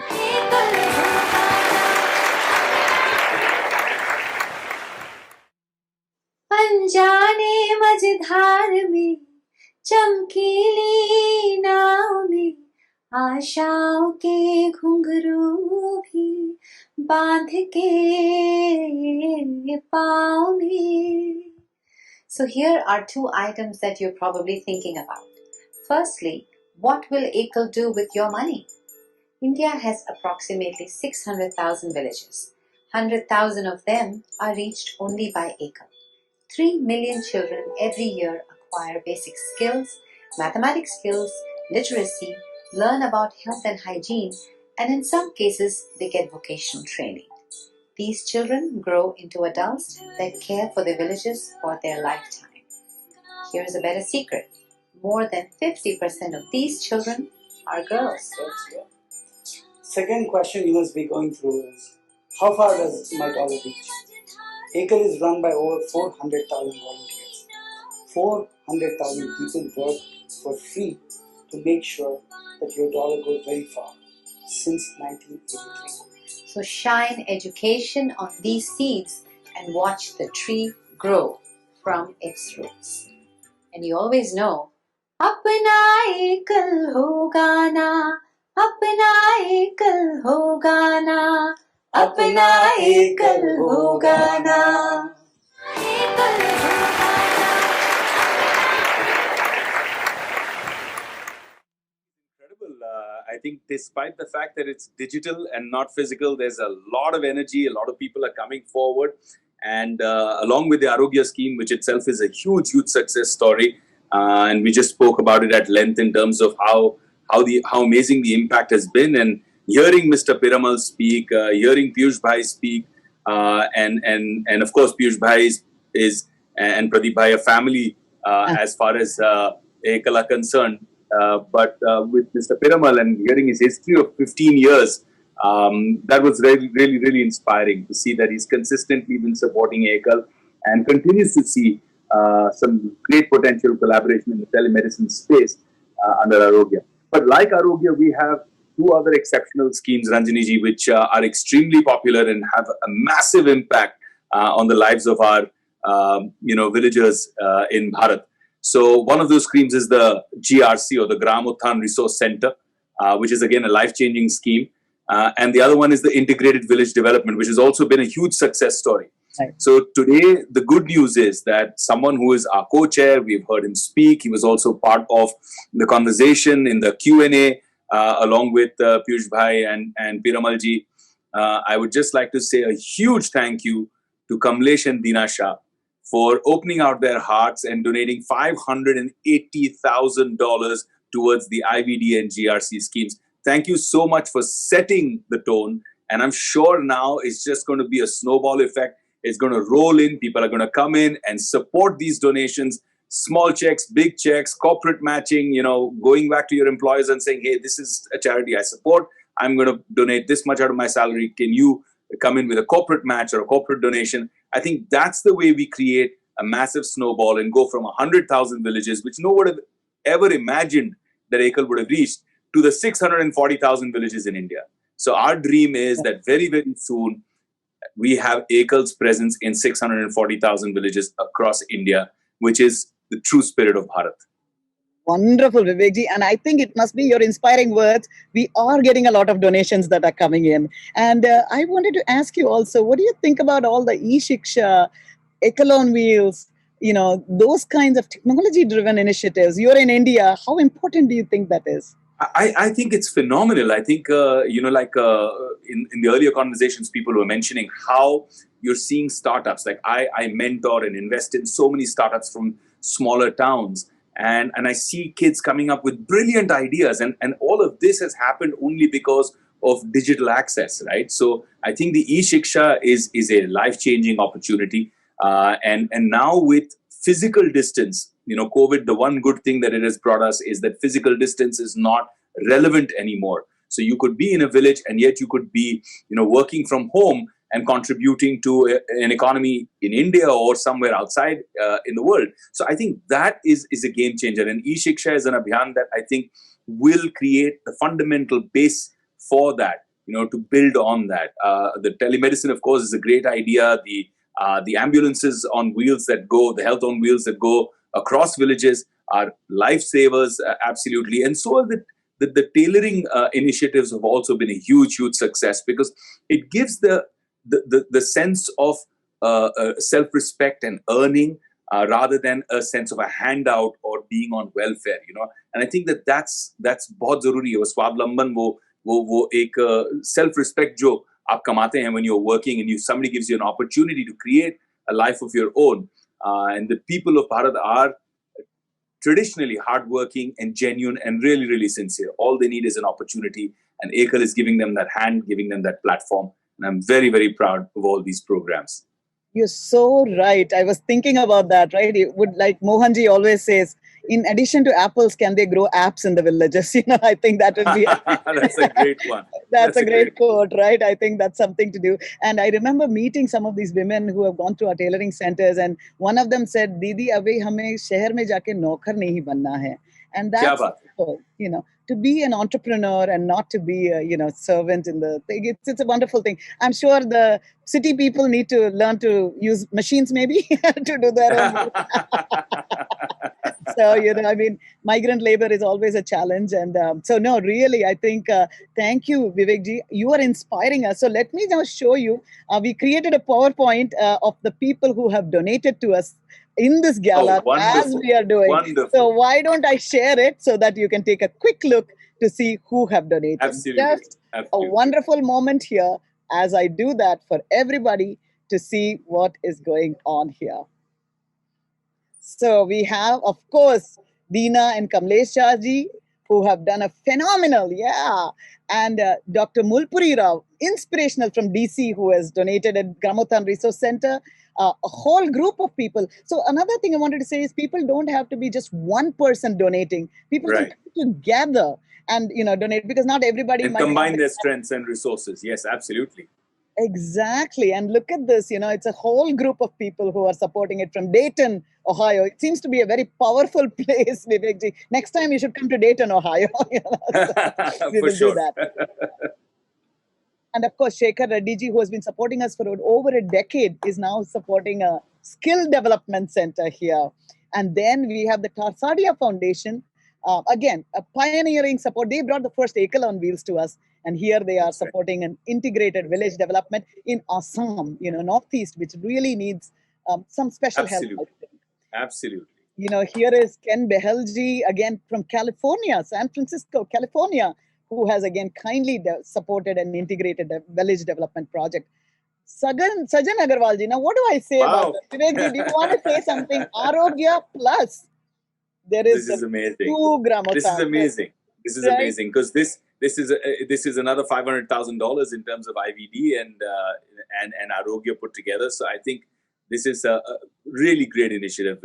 अनजाने मझधार में चमकीली नाव में आशाओं के घुंघरू भी बांध के पाँव में. So here are two items that you're probably thinking about. Firstly, what will Ekal do with your money? India has approximately 600,000 villages. 100,000 of them are reached only by Ekal. 3 million children every year acquire basic skills, mathematics skills, literacy, learn about health and hygiene, and in some cases, they get vocational training. These children grow into adults that care for their villages for their lifetime. Here's a better secret. More than 50% of these children are girls. Second question you must be going through is, how far does my dollar reach? Ekal is run by over 400,000 volunteers. 400,000 people work for free to make sure that your dollar goes very far since 1983. So shine education on these seeds and watch the tree grow from its roots. And you always know, अपना एकल होगा ना, अपना एकल होगा ना, अपना एकल होगा ना. I think despite the fact that it's digital and not physical, there's a lot of energy, a lot of people are coming forward. And along with the Arogya scheme, which itself is a huge, huge success story, and we just spoke about it at length in terms of how amazing the impact has been. And hearing Mr. Piramal speak, hearing Piyush Bhai speak, and of course Piyush Bhai is and Pradeep Bhai a family as far as Ekal are concerned. But with Mr. Piramal and hearing his history of 15 years, that was really inspiring to see that he's consistently been supporting Ekal and continues to see some great potential collaboration in the telemedicine space under Arogya. But like Arogya, we have two other exceptional schemes, Ranjaniji, which are extremely popular and have a massive impact on the lives of our villagers in Bharat. So one of those schemes is the GRC, or the Gram Uthan Resource Center, which is again a life-changing scheme. And the other one is the Integrated Village Development, which has also been a huge success story. Right. So today, the good news is that someone who is our co-chair, we've heard him speak. He was also part of the conversation in the Q&A, along with Piyush Bhai and Piramalji. I would just like to say a huge thank you to Kamlesh and Dina Shah for opening out their hearts and donating $580,000 towards the IVD and GRC schemes. Thank you so much for setting the tone. And I'm sure now it's just going to be a snowball effect. It's going to roll in. People are going to come in and support these donations. Small checks, big checks, corporate matching, going back to your employers and saying, hey, this is a charity I support. I'm going to donate this much out of my salary. Can you come in with a corporate match or a corporate donation? I think that's the way we create a massive snowball and go from 100,000 villages, which no one would have ever imagined that Ekal would have reached, to the 640,000 villages in India. So our dream is that very, very soon we have Ekal's presence in 640,000 villages across India, which is the true spirit of Bharat. Wonderful, Vivekji. And I think it must be your inspiring words. We are getting a lot of donations that are coming in. And I wanted to ask you also, what do you think about all the e-Shiksha, Ekal on Wheels, those kinds of technology-driven initiatives? You're in India. How important do you think that is? I think it's phenomenal. I think, in the earlier conversations, people were mentioning how you're seeing startups. Like I mentor and invest in so many startups from smaller towns. And I see kids coming up with brilliant ideas. And all of this has happened only because of digital access, right? So I think the e-Shiksha is a life-changing opportunity. And now with physical distance, COVID, the one good thing that it has brought us is that physical distance is not relevant anymore. So you could be in a village and yet you could be, working from home and contributing to an economy in India or somewhere outside in the world. So I think that is a game changer. And e-Shiksha is an abhiyan that I think will create the fundamental base for that, to build on that. The telemedicine, of course, is a great idea. The ambulances on wheels that go, the health on wheels that go across villages are lifesavers, absolutely. And so are the tailoring initiatives have also been a huge success, because it gives the sense of self-respect and earning rather than a sense of a handout or being on welfare, And I think that's बहुत जरूरी है. वो स्वावलंबन, वो एक self-respect जो आप कमाते हैं when you're working and somebody gives you an opportunity to create a life of your own. And the people of Bharat are traditionally hardworking and genuine and really, really sincere. All they need is an opportunity, and Ekal is giving them that hand, giving them that platform. And I'm very, very proud of all these programs. You're so right. I was thinking about that, right? It would, like Mohanji always says, in addition to apples, can they grow apps in the villages? I think that would be that's a great one. That's a great quote, right? I think that's something to do. And I remember meeting some of these women who have gone to our tailoring centers, and one of them said, "Didi, abhi hame shehar mein jaake naukar nahi banna hai." And that's, to be an entrepreneur and not to be a, servant in the thing. It's a wonderful thing. I'm sure the city people need to learn to use machines maybe to do their own. So, migrant labor is always a challenge. And so, no, really, I think, thank you, Vivekji. You are inspiring us. So let me now show you. We created a PowerPoint of the people who have donated to us in this gala as we are doing. Wonderful. So why don't I share it so that you can take a quick look to see who have donated. Absolutely. Just a wonderful moment here as I do that for everybody to see what is going on here. So we have, of course, Deena and Kamlesh Shah ji, who have done a phenomenal, and Dr. Mulpuri Rao, inspirational from DC, who has donated at Gramothan Resource Center, a whole group of people. So another thing I wanted to say is people don't have to be just one person donating. People can come together and donate, because not everybody and might combine their strengths and resources. Yes, absolutely. Exactly. And look at this, it's a whole group of people who are supporting it from Dayton, Ohio. It seems to be a very powerful place, Vivekji. Next time you should come to Dayton, Ohio. We will do that. And of course, Shekhar Reddy ji, who has been supporting us for over a decade, is now supporting a skill development center here. And then we have the Tarsadia Foundation, again, a pioneering support. They brought the first Ekal on wheels to us. And here they are supporting an integrated village development in Assam, Northeast, which really needs some special help. Absolutely. Here is Ken Behelji, again from California, San Francisco, California, who has again kindly supported an integrated village development project. Sajan Agarwal ji, now what do I say about that? Vivek ji, do you want to say something? Arogya Plus. This is amazing. This is amazing. This is amazing, because this is another $500,000 in terms of IVD and Arogya put together. So I think this is a really great initiative.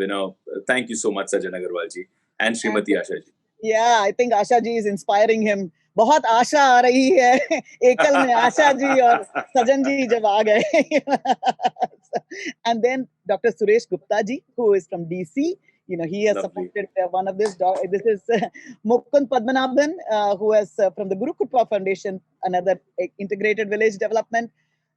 Thank you so much, Sajan Agarwal ji and Srimati Asha ji. Yeah, I think Asha ji is inspiring him. बहुत आशा आ रही है एकल में आशा जी और सजन जी जब आ गए. And then Dr. Suresh Gupta ji, who is from DC, he has supported one of this. This is Mukund Padmanabhan, who is from the Guru Kripa Foundation, another integrated village development.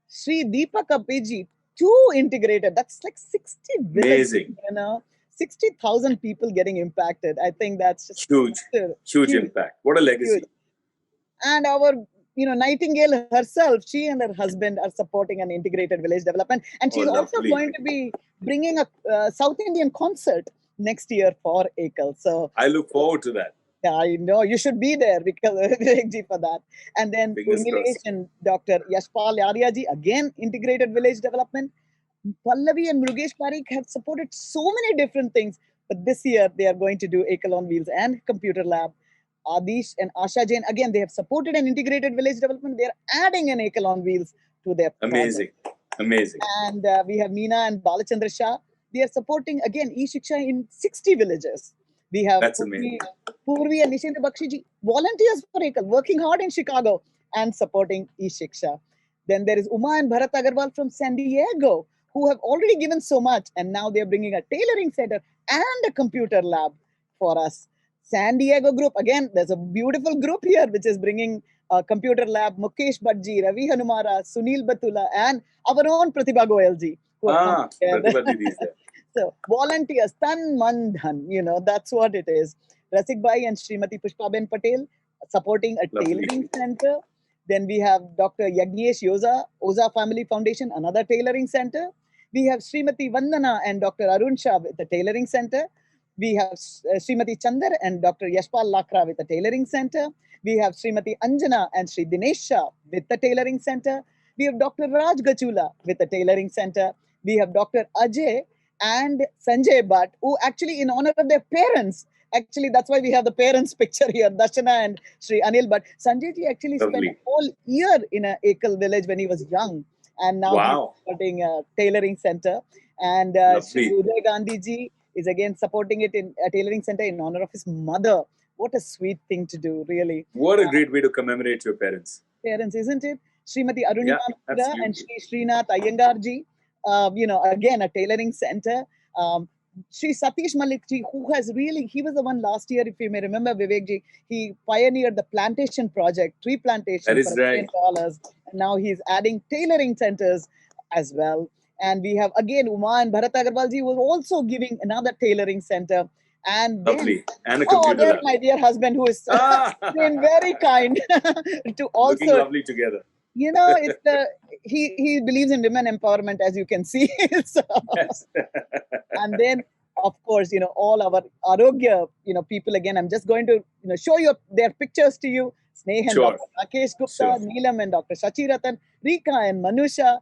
Sri Deepak Apiji, 2 integrated. That's like 60 villages. Amazing. 60,000 people getting impacted. I think that's just huge impact. What a legacy. Huge. And our, Nightingale herself, she and her husband are supporting an integrated village development. And she's also going to be bringing a South Indian concert next year for Ekal. So I look forward to that. Yeah, I know. You should be there because for that. And then Urmilesh and Dr. Yashpal Aryaji, again, integrated village development. Pallavi and Murugesh Parikh have supported so many different things. But this year, they are going to do Ekal on Wheels and Computer Lab. Adish and Asha Jain, again, they have supported an integrated village development. They are adding an Ekal on Wheels to their project. Amazing. And we have Meena and Balachandra Shah. They are supporting, again, e-Shiksha in 60 villages. We have Purvi and Nishendra Bakshi ji, volunteers for Ekal, working hard in Chicago and supporting e-Shiksha. Then there is Uma and Bharat Agarwal from San Diego, who have already given so much. And now they're bringing a tailoring center and a computer lab for us. San Diego group, again, there's a beautiful group here which is bringing a computer lab, Mukesh Bhatji, Ravi Hanumara, Sunil Batula, and our own Pratibha Goyal ji. So volunteers, tan man dhan, that's what it is. Rasik Bhai and Srimati Pushpaben Patel supporting a tailoring center. Then we have Dr. Yagnesh Oza Family Foundation, another tailoring center. We have Srimati Vandana and Dr. Arun Shah with the tailoring center. We have Srimati Chandar and Dr. Yashpal Lakra with the tailoring center. We have Srimati Anjana and Sri Dinesh Shah with the tailoring center. We have Dr. Raj Gachula with the tailoring center. We have Dr. Ajay and Sanjay Bhatt, who actually, in honor of their parents, actually, that's why we have the parents' picture here, Darshana and Sri Anil Bhatt. Sanjay ji actually spent a whole year in a Ekal village when he was young. And now he's starting a tailoring center. And Sri Uday Gandhi ji is again supporting it in a tailoring center in honor of his mother. What a sweet thing to do, really. What a great way to commemorate your parents. Parents, isn't it? Srimati Arunima and Sri Srinath Iyengar ji, again, a tailoring center. Sri Satish Malik ji, who has really, he was the one last year, if you may remember, Vivek ji, he pioneered the plantation project, tree plantation for $1 million. And now he's adding tailoring centers as well. And we have, again, Uma and Bharat Agarwal ji was also giving another tailoring center. And then, and a computer there's my dear husband, who is been very kind to also. Looking lovely together. It's he believes in women empowerment, as you can see. And then, of course, all our Arogya, people, again, I'm just going to, show you their pictures to you. Sneh and Dr. Rakesh Gupta, Neelam and Dr. Shachi Ratan, Rika and Manusha,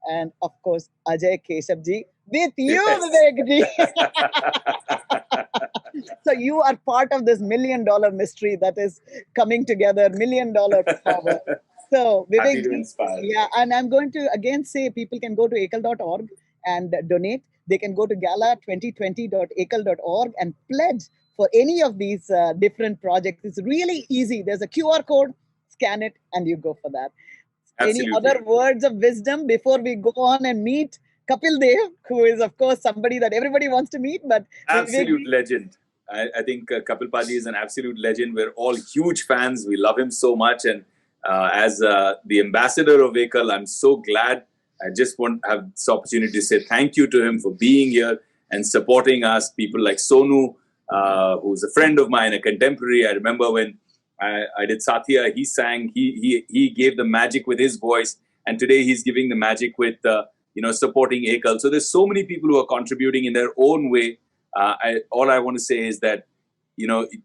and of course, Ajay Keshav ji with you, Vivek ji. So you are part of this $1 million mystery that is coming together, $1 million power. So Happy Vivek to ji, inspire. yeah, and I'm going to again say people can go to ekal.org and donate. They can go to gala2020.ekal.org and pledge for any of these different projects. It's really easy. There's a QR code, scan it, and you go for that. Any Absolutely. other words of wisdom before we go on and meet Kapil Dev, who is, of course, somebody that everybody wants to meet, but Absolute legend. I think Kapil Paji is an absolute legend. We're all huge fans. We love him so much. And as the ambassador of Ekal, I'm so glad. I just want to have this opportunity to say thank you to him for being here and supporting us. People like Sonu, who's a friend of mine, a contemporary. I remember when I did Satya, he sang, he gave the magic with his voice. And today he's giving the magic with, supporting Ekal. So there's so many people who are contributing in their own way. All I want to say is that,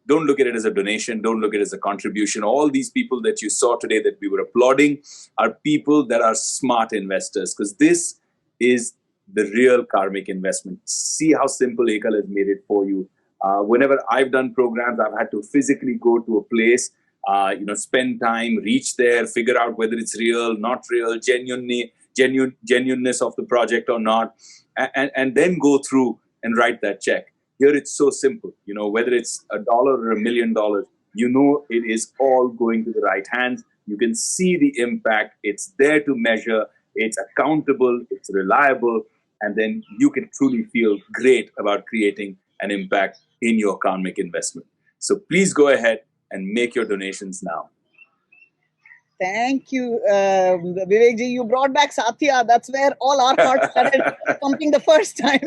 don't look at it as a donation. Don't look at it as a contribution. All these people that you saw today that we were applauding are people that are smart investors, because this is the real karmic investment. See how simple Ekal has made it for you. Whenever I've done programs, I've had to physically go to a place, spend time, reach there, figure out whether it's real, not real, genuineness of the project or not, and then go through and write that check. Here it's so simple, whether it's $1 or $1 million, it is all going to the right hands. You can see the impact. It's there to measure. It's accountable. It's reliable. And then you can truly feel great about creating an impact in your karmic investment. So please go ahead and make your donations now. Thank you, Vivek ji. You brought back Satya. That's where all our hearts started pumping the first time.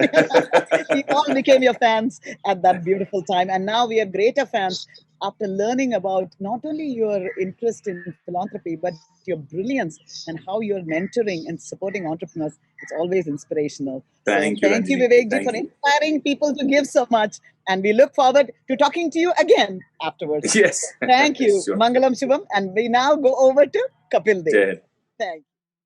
We all became your fans at that beautiful time. And now we are greater fans after learning about not only your interest in philanthropy, but your brilliance and how you're mentoring and supporting entrepreneurs. It's always inspirational. Thank Thank you, Ranjini. Vivek ji, Thank for you. inspiring people to give so much. And we look forward to talking to you again afterwards. Yes. Thank you. Sure. Mangalam Shubham. And we now go over to Kapil Dev. Jai. Thank you.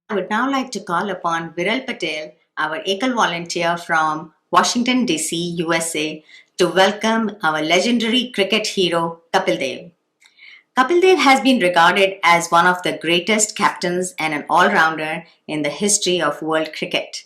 I would now like to call upon Viral Patel, our Ekal volunteer from Washington, D.C., USA, to welcome our legendary cricket hero, Kapil Dev. Kapil Dev has been regarded as one of the greatest captains and an all-rounder in the history of world cricket.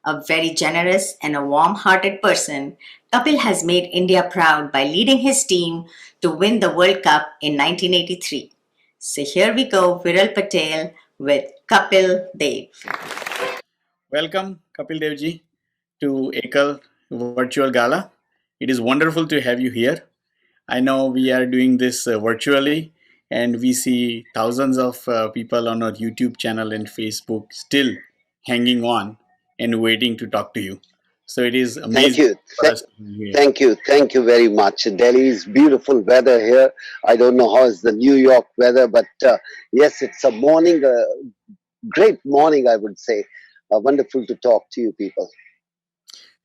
A very generous and a warm-hearted person, Kapil has made India proud by leading his team to win the World Cup in 1983. So here we go, Viral Patel with Kapil Dev. Welcome, Kapil Devji, to Ekal Virtual Gala. It is wonderful to have you here. I know we are doing this virtually, and we see thousands of people on our YouTube channel and Facebook still hanging on and waiting to talk to you. So it is Thank amazing you. for us to be here. Thank you. Thank you very much. Delhi is beautiful weather here. I don't know how is the New York weather, but yes, it's a morning, great morning, I would say. Wonderful to talk to you people.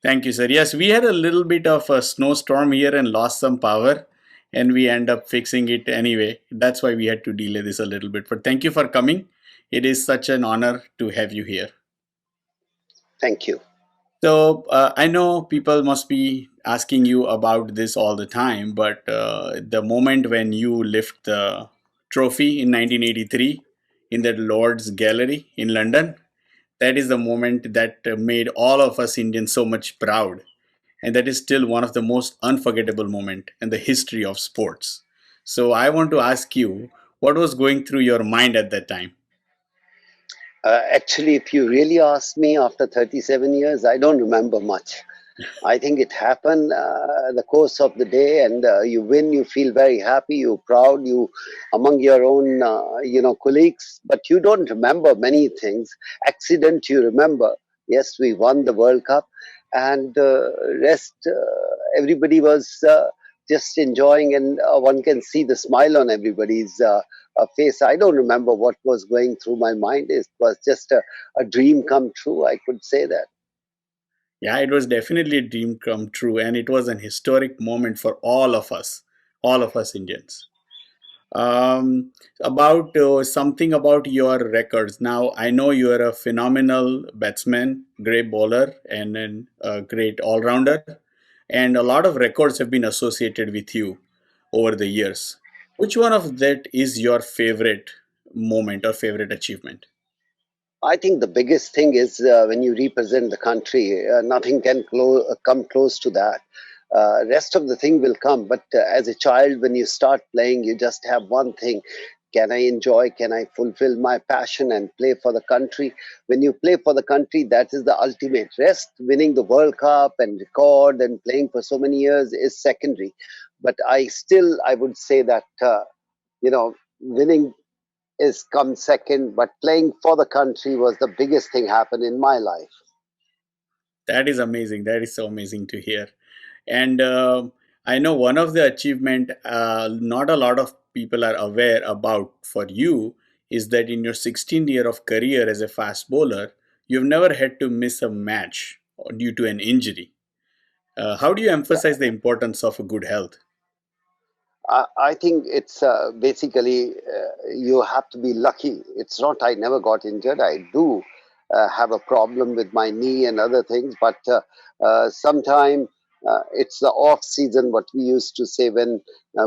Thank you, sir. Yes, we had a little bit of a snowstorm here and lost some power, and we end up fixing it anyway. That's why we had to delay this a little bit. But thank you for coming. It is such an honor to have you here. Thank you. So I know people must be asking you about this all the time, but the moment when you lift the trophy in 1983 in the Lord's Gallery in London, that is the moment that made all of us Indians so much proud. And that is still one of the most unforgettable moments in the history of sports. So I want to ask you, what was going through your mind at that time? Actually, if you really ask me after 37 years, I don't remember much. I think it happened the course of the day, and you win. You feel very happy. You're proud. You among your own, colleagues, but you don't remember many things. Accident you remember. Yes, we won the World Cup, and rest. Everybody was just enjoying, and one can see the smile on everybody's face. I don't remember what was going through my mind. It was just a dream come true. I could say that. Yeah, it was definitely a dream come true, and it was an historic moment for all of us Indians. About something about your records. Now, I know you are a phenomenal batsman, great bowler, and a great all rounder. and a lot of records have been associated with you over the years. Which one of that is your favorite moment or favorite achievement? I think the biggest thing is when you represent the country, nothing can come close to that. Rest of the thing will come, but as a child, when you start playing, you just have one thing: can I enjoy? Can I fulfill my passion and play for the country? When you play for the country, that is the ultimate. Rest, winning the World Cup and record and playing for so many years is secondary. But I would say that winning is come second, but playing for the country was the biggest thing happened in my life. That is amazing. That is so amazing to hear. And I know one of the achievement not a lot of people are aware about for you is that in your 16th year of career as a fast bowler, you've never had to miss a match due to an injury. How do you emphasize the importance of a good health? I think it's basically you have to be lucky. It's not I never got injured. I do have a problem with my knee and other things, but sometime it's the off season. What we used to say when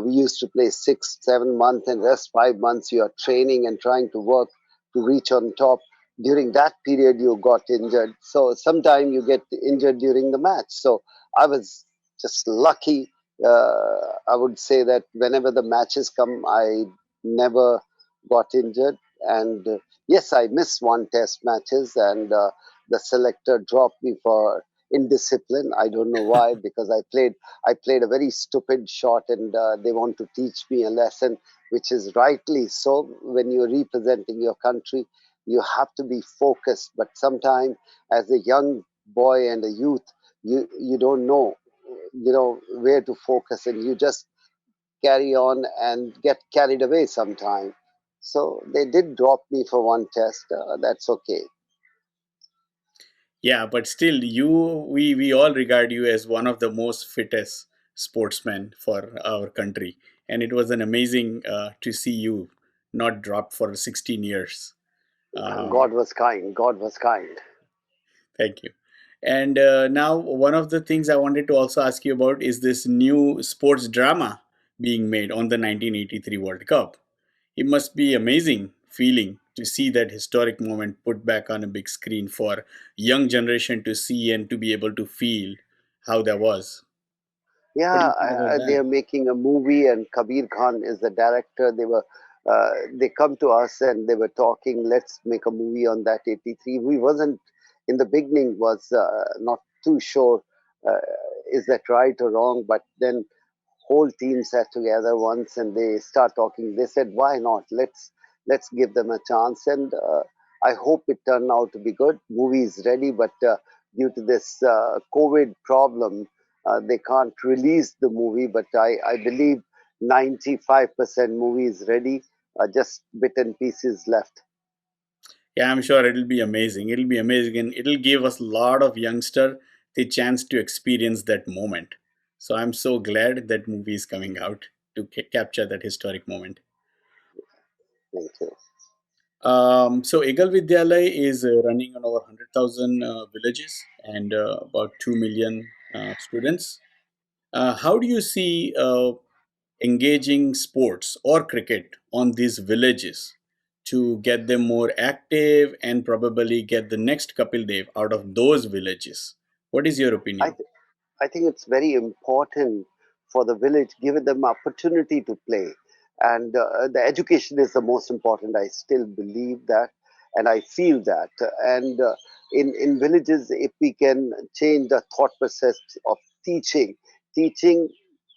we used to play 6, 7 months and rest 5 months. You are training and trying to work to reach on top. During that period, you got injured. So sometime you get injured during the match. So I was just lucky. I would say that whenever the matches come, I never got injured. And yes, I missed one test matches, and the selector dropped me for indiscipline. I don't know why, because I played a very stupid shot, and they want to teach me a lesson, which is rightly so. When you're representing your country, you have to be focused. But sometimes, as a young boy and a youth, you don't know where to focus, and you just carry on and get carried away sometime. So they did drop me for one test. That's okay. Yeah, but still, we all regard you as one of the most fittest sportsmen for our country, and it was an amazing to see you not dropped for 16 years. God was kind. God was kind. Thank you. And now, one of the things I wanted to also ask you about is this new sports drama being made on the 1983 World Cup. It must be amazing feeling to see that historic moment put back on a big screen for young generation to see and to be able to feel how that was. What do Yeah, you think about they that? are making a movie, and Kabir Khan is the director. They come to us and they were talking. Let's make a movie on that 83. We wasn't in the beginning was not too sure. Uh, is that right or wrong? But then whole team sat together once and they start talking. They said, "Why not? Let's give them a chance." And I hope it turned out to be good. Movie is ready, but due to this COVID problem, they can't release the movie. But I believe 95% movie is ready. Just bit and pieces left. Yeah, I'm sure it'll be amazing. It'll be amazing, and it'll give us a lot of youngster the chance to experience that moment. So I'm so glad that movie is coming out to capture that historic moment. Thank you. So Ekal Vidyalay is running on over 100,000 villages and about 2 million students. How do you see engaging sports or cricket on these villages to get them more active and probably get the next Kapil Dev out of those villages? What is your I, opinion? I think it's very important for the village, give them opportunity to play. And the education is the most important. I still believe that, and I feel that. And in villages, if we can change the thought process of teaching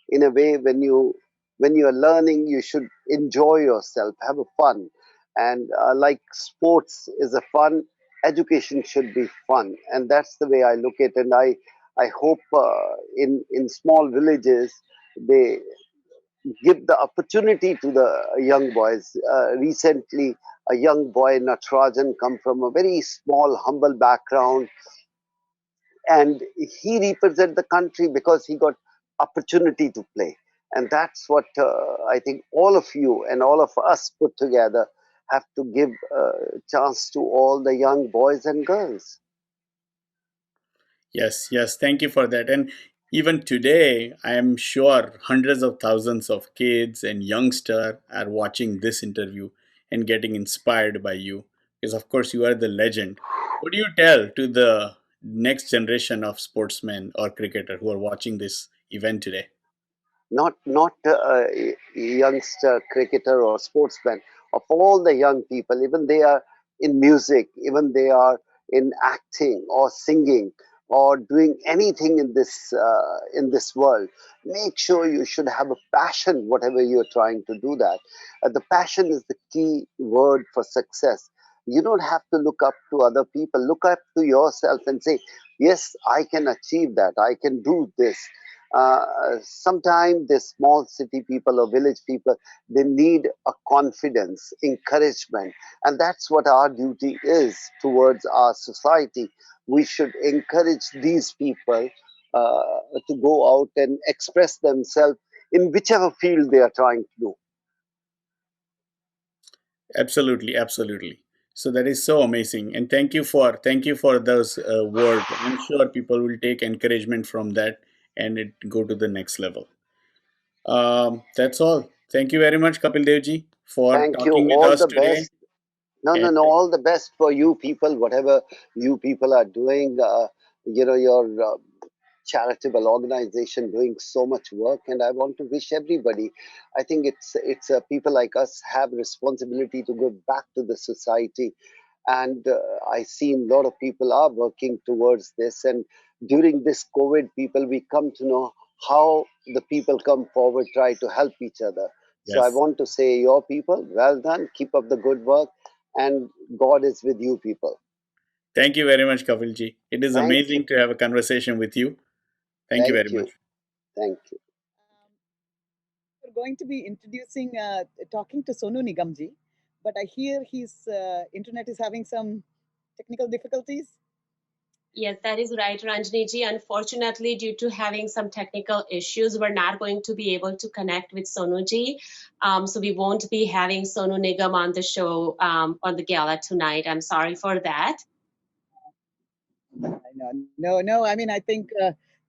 in a way when you are learning, you should enjoy yourself, have a fun, and like sports is a fun, education should be fun, and that's the way I look at it. And I hope in small villages they give the opportunity to the young boys. Recently, a young boy Natarajan come from a very small, humble background, and he represent the country because he got opportunity to play. And that's what I think all of you and all of us put together have to give a chance to all the young boys and girls. Yes, yes, thank you for that. And Even today, I am sure hundreds of thousands of kids and youngsters are watching this interview and getting inspired by you. Because, of course, you are the legend. What do you tell to the next generation of sportsmen or cricketer who are watching this event today? Not a youngster cricketer or sportsman, of all the young people, even they are in music, even they are in acting or singing or doing anything in this world. Make sure you should have a passion, whatever you're trying to do that. The passion is the key word for success. You don't have to look up to other people. Look up to yourself and say, yes, I can achieve that. I can do this. uh, Sometimes the small city people or village people, they need a confidence, encouragement, and that's what our duty is towards our society. We should encourage these people uh, to go out and express themselves in whichever field they are trying to do. Absolutely, absolutely. So that is so amazing, and thank you for those words. I'm sure people will take encouragement from that and it go to the next level. That's all. Thank you very much, Kapil Devji, for Thank you. talking with All us the today. best. No, no, And no. All the best for you people, whatever you people are doing. Your charitable organization doing so much work, and I want to wish everybody. I think it's people like us have responsibility to give back to the society, and I see a lot of people are working towards this. And during this COVID, people we come to know how the people come forward, try to help each other. So I yes, want to say, your people, well done, keep up the good work, and God is with you people. thank you very much, Kapilji. It is Thank you. amazing to have a conversation with you. Thank you very Thank much. you. Thank you. We're going to be introducing, talking to Sonu Nigamji, but I hear his internet is having some technical difficulties. Yes, that is right, Ranjini. Unfortunately, due to having some technical issues, we're not going to be able to connect with Sonuji. So we won't be having Sonu Nigam on the show on the gala tonight. I'm sorry for that. No. I mean, I think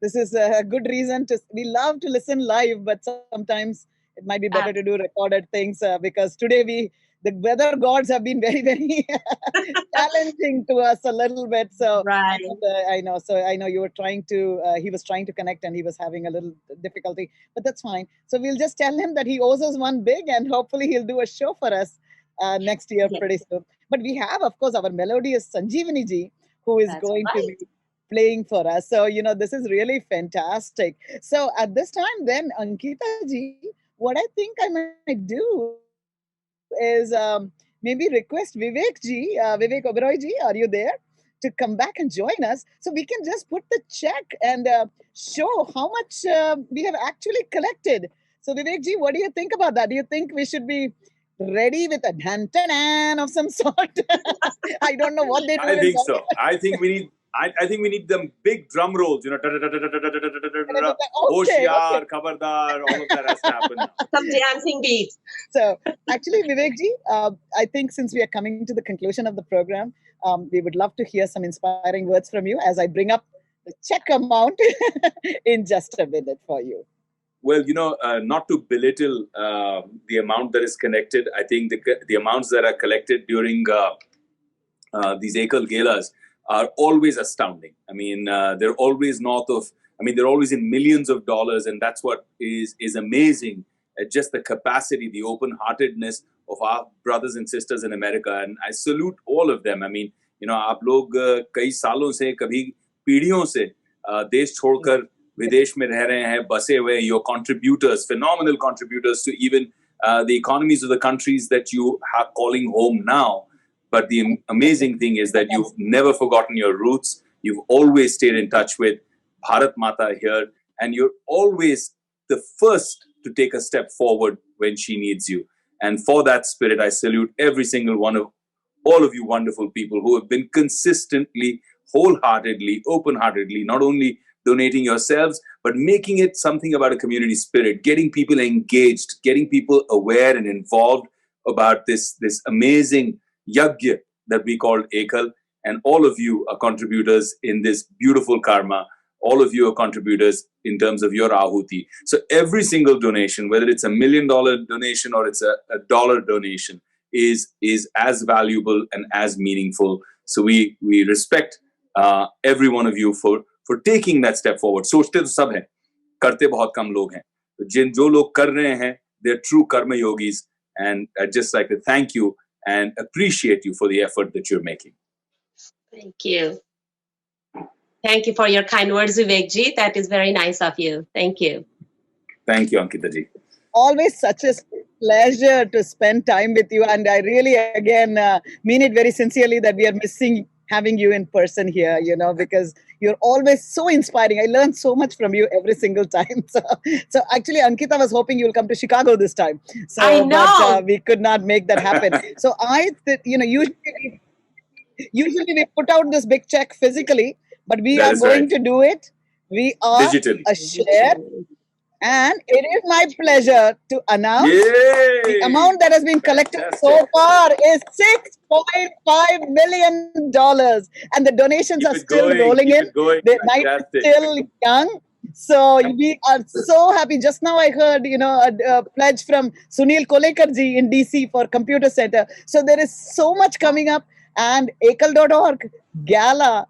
this is a good reason to. We love to listen live, but sometimes it might be better to do recorded things because today the weather gods have been very, very challenging to us a little bit. So right. I know. So I know you were trying to. He was trying to connect, and he was having a little difficulty, but that's fine. So we'll just tell him that he owes us one big, and hopefully he'll do a show for us next year pretty soon. But we have, of course, our melodious Sanjeevani ji, who is going to be playing for us. So, this is really fantastic. So, at this time, then, Ankita ji, what I think I might do is maybe request Vivek Oberoi ji, are you there? To come back and join us so we can just put the check and show how much we have actually collected. So, Vivek ji, what do you think about that? Do you think we should be ready with a dan of some sort? I don't know what they do. I think so. I think we need them big drum rolls, Hoshiar, Khabardar, all of that has to happen now. Some dancing beats. So, actually, Vivek ji, I think since we are coming to the conclusion of the program, we would love to hear some inspiring words from you as I bring up the check amount in just a minute for you. Well, not to belittle the amount that is collected, I think the amounts that are collected during these Ekal Galas are always astounding. I mean, they're always they're always in millions of dollars, and that's what is amazing. Just the capacity, the open-heartedness of our brothers and sisters in America, and I salute all of them. I mean, आप लोग कई सालों से, कभी पीढ़ियों से देश छोड़कर विदेश में रह रहे हैं, बसे हुए. Your contributors, phenomenal contributors to even the economies of the countries that you are calling home now. But the amazing thing is that you've never forgotten your roots. You've always stayed in touch with Bharat Mata here, and you're always the first to take a step forward when she needs you. And for that spirit, I salute every single one of all of you wonderful people who have been consistently, wholeheartedly, open-heartedly, not only donating yourselves, but making it something about a community spirit, getting people engaged, getting people aware and involved about this amazing yajna that we call Ekal. And all of you are contributors in this beautiful karma all of you are contributors in terms of your ahuti. So every single donation, whether it's $1 million donation or it's a dollar donation, is as valuable and as meaningful. So we respect every one of you for taking that step forward. सोचते तो सब हैं, करते बहुत कम लोग हैं. जो लोग कर रहे हैं, they're true karma yogis, and I'd just like to thank you and appreciate you for the effort that you're making. Thank you. Thank you for your kind words, Vivek ji. That is very nice of you. Thank you. Thank you, Ankita ji. Always such a pleasure to spend time with you. And I really, again, mean it very sincerely that we are missing having you in person here, because you're always so inspiring. I learned so much from you every single time. So actually, Ankita was hoping you'll come to Chicago this time. So, I know. But we could not make that happen. So usually we put out this big check physically, but we are going to do it. We are digitally. A share. And it is my pleasure to announce the amount that has been collected so far is $6.5 million. And the donations are still rolling in. The night is still young. So we are so happy. Just now I heard, a pledge from Sunil Kolekarji in DC for Computer Center. So there is so much coming up. And Ekal.org, Gala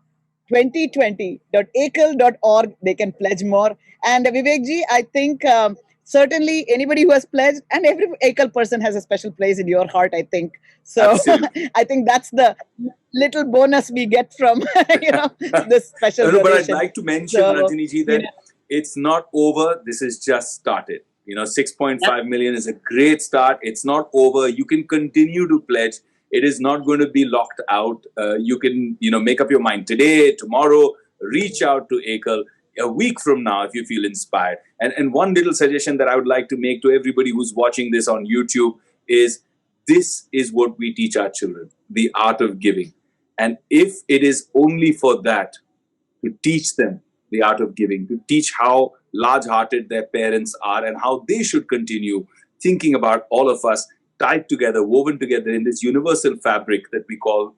2020.ekal.org, they can pledge more. And Vivek ji, I think certainly anybody who has pledged, and every Ekal person has a special place in your heart, I think. So I think that's the little bonus we get from this special donation. But I'd like to mention, Rajini ji, that it's not over. This is just started. 6.5 million is a great start. It's not over. You can continue to pledge. It is not going to be locked out. You can, make up your mind today, tomorrow, reach out to Ekal a week from now if you feel inspired. And one little suggestion that I would like to make to everybody who's watching this on YouTube is, this is what we teach our children, the art of giving. And if it is only for that, to teach them the art of giving, to teach how large-hearted their parents are and how they should continue thinking about all of us tied together, woven together in this universal fabric that we call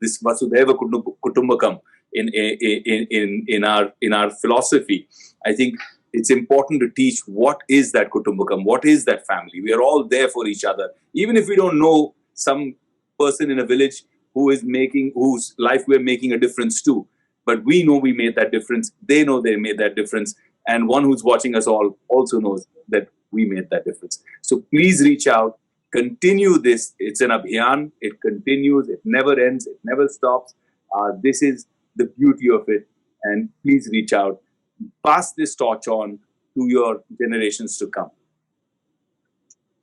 this Vasudhaiva Kutumbakam in our philosophy. I think it's important to teach what is that Kutumbakam, what is that family. We are all there for each other, even if we don't know some person in a village whose life we're making a difference to. But we know we made that difference. They know they made that difference, and one who's watching us all also knows that we made that difference. So please reach out. Continue this. It's an abhiyan. It continues. It never ends. It never stops. This is the beauty of it. And please reach out. Pass this torch on to your generations to come.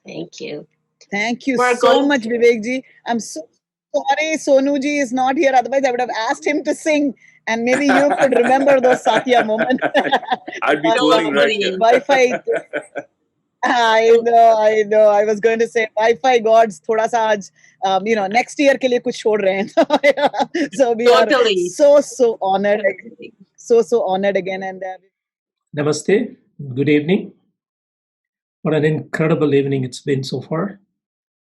Thank you. Thank you so much, Vivek ji. I'm so sorry Sonu ji is not here. Otherwise, I would have asked him to sing. And maybe you could remember those Satya moments. I'd be twirling right here. Wi-Fi. I know. I was going to say Wi-Fi gods thoda sa aaj, next year ke liye kuch chhod rahe hain. So we are so honored. So honored again. And Namaste. Good evening. What an incredible evening it's been so far.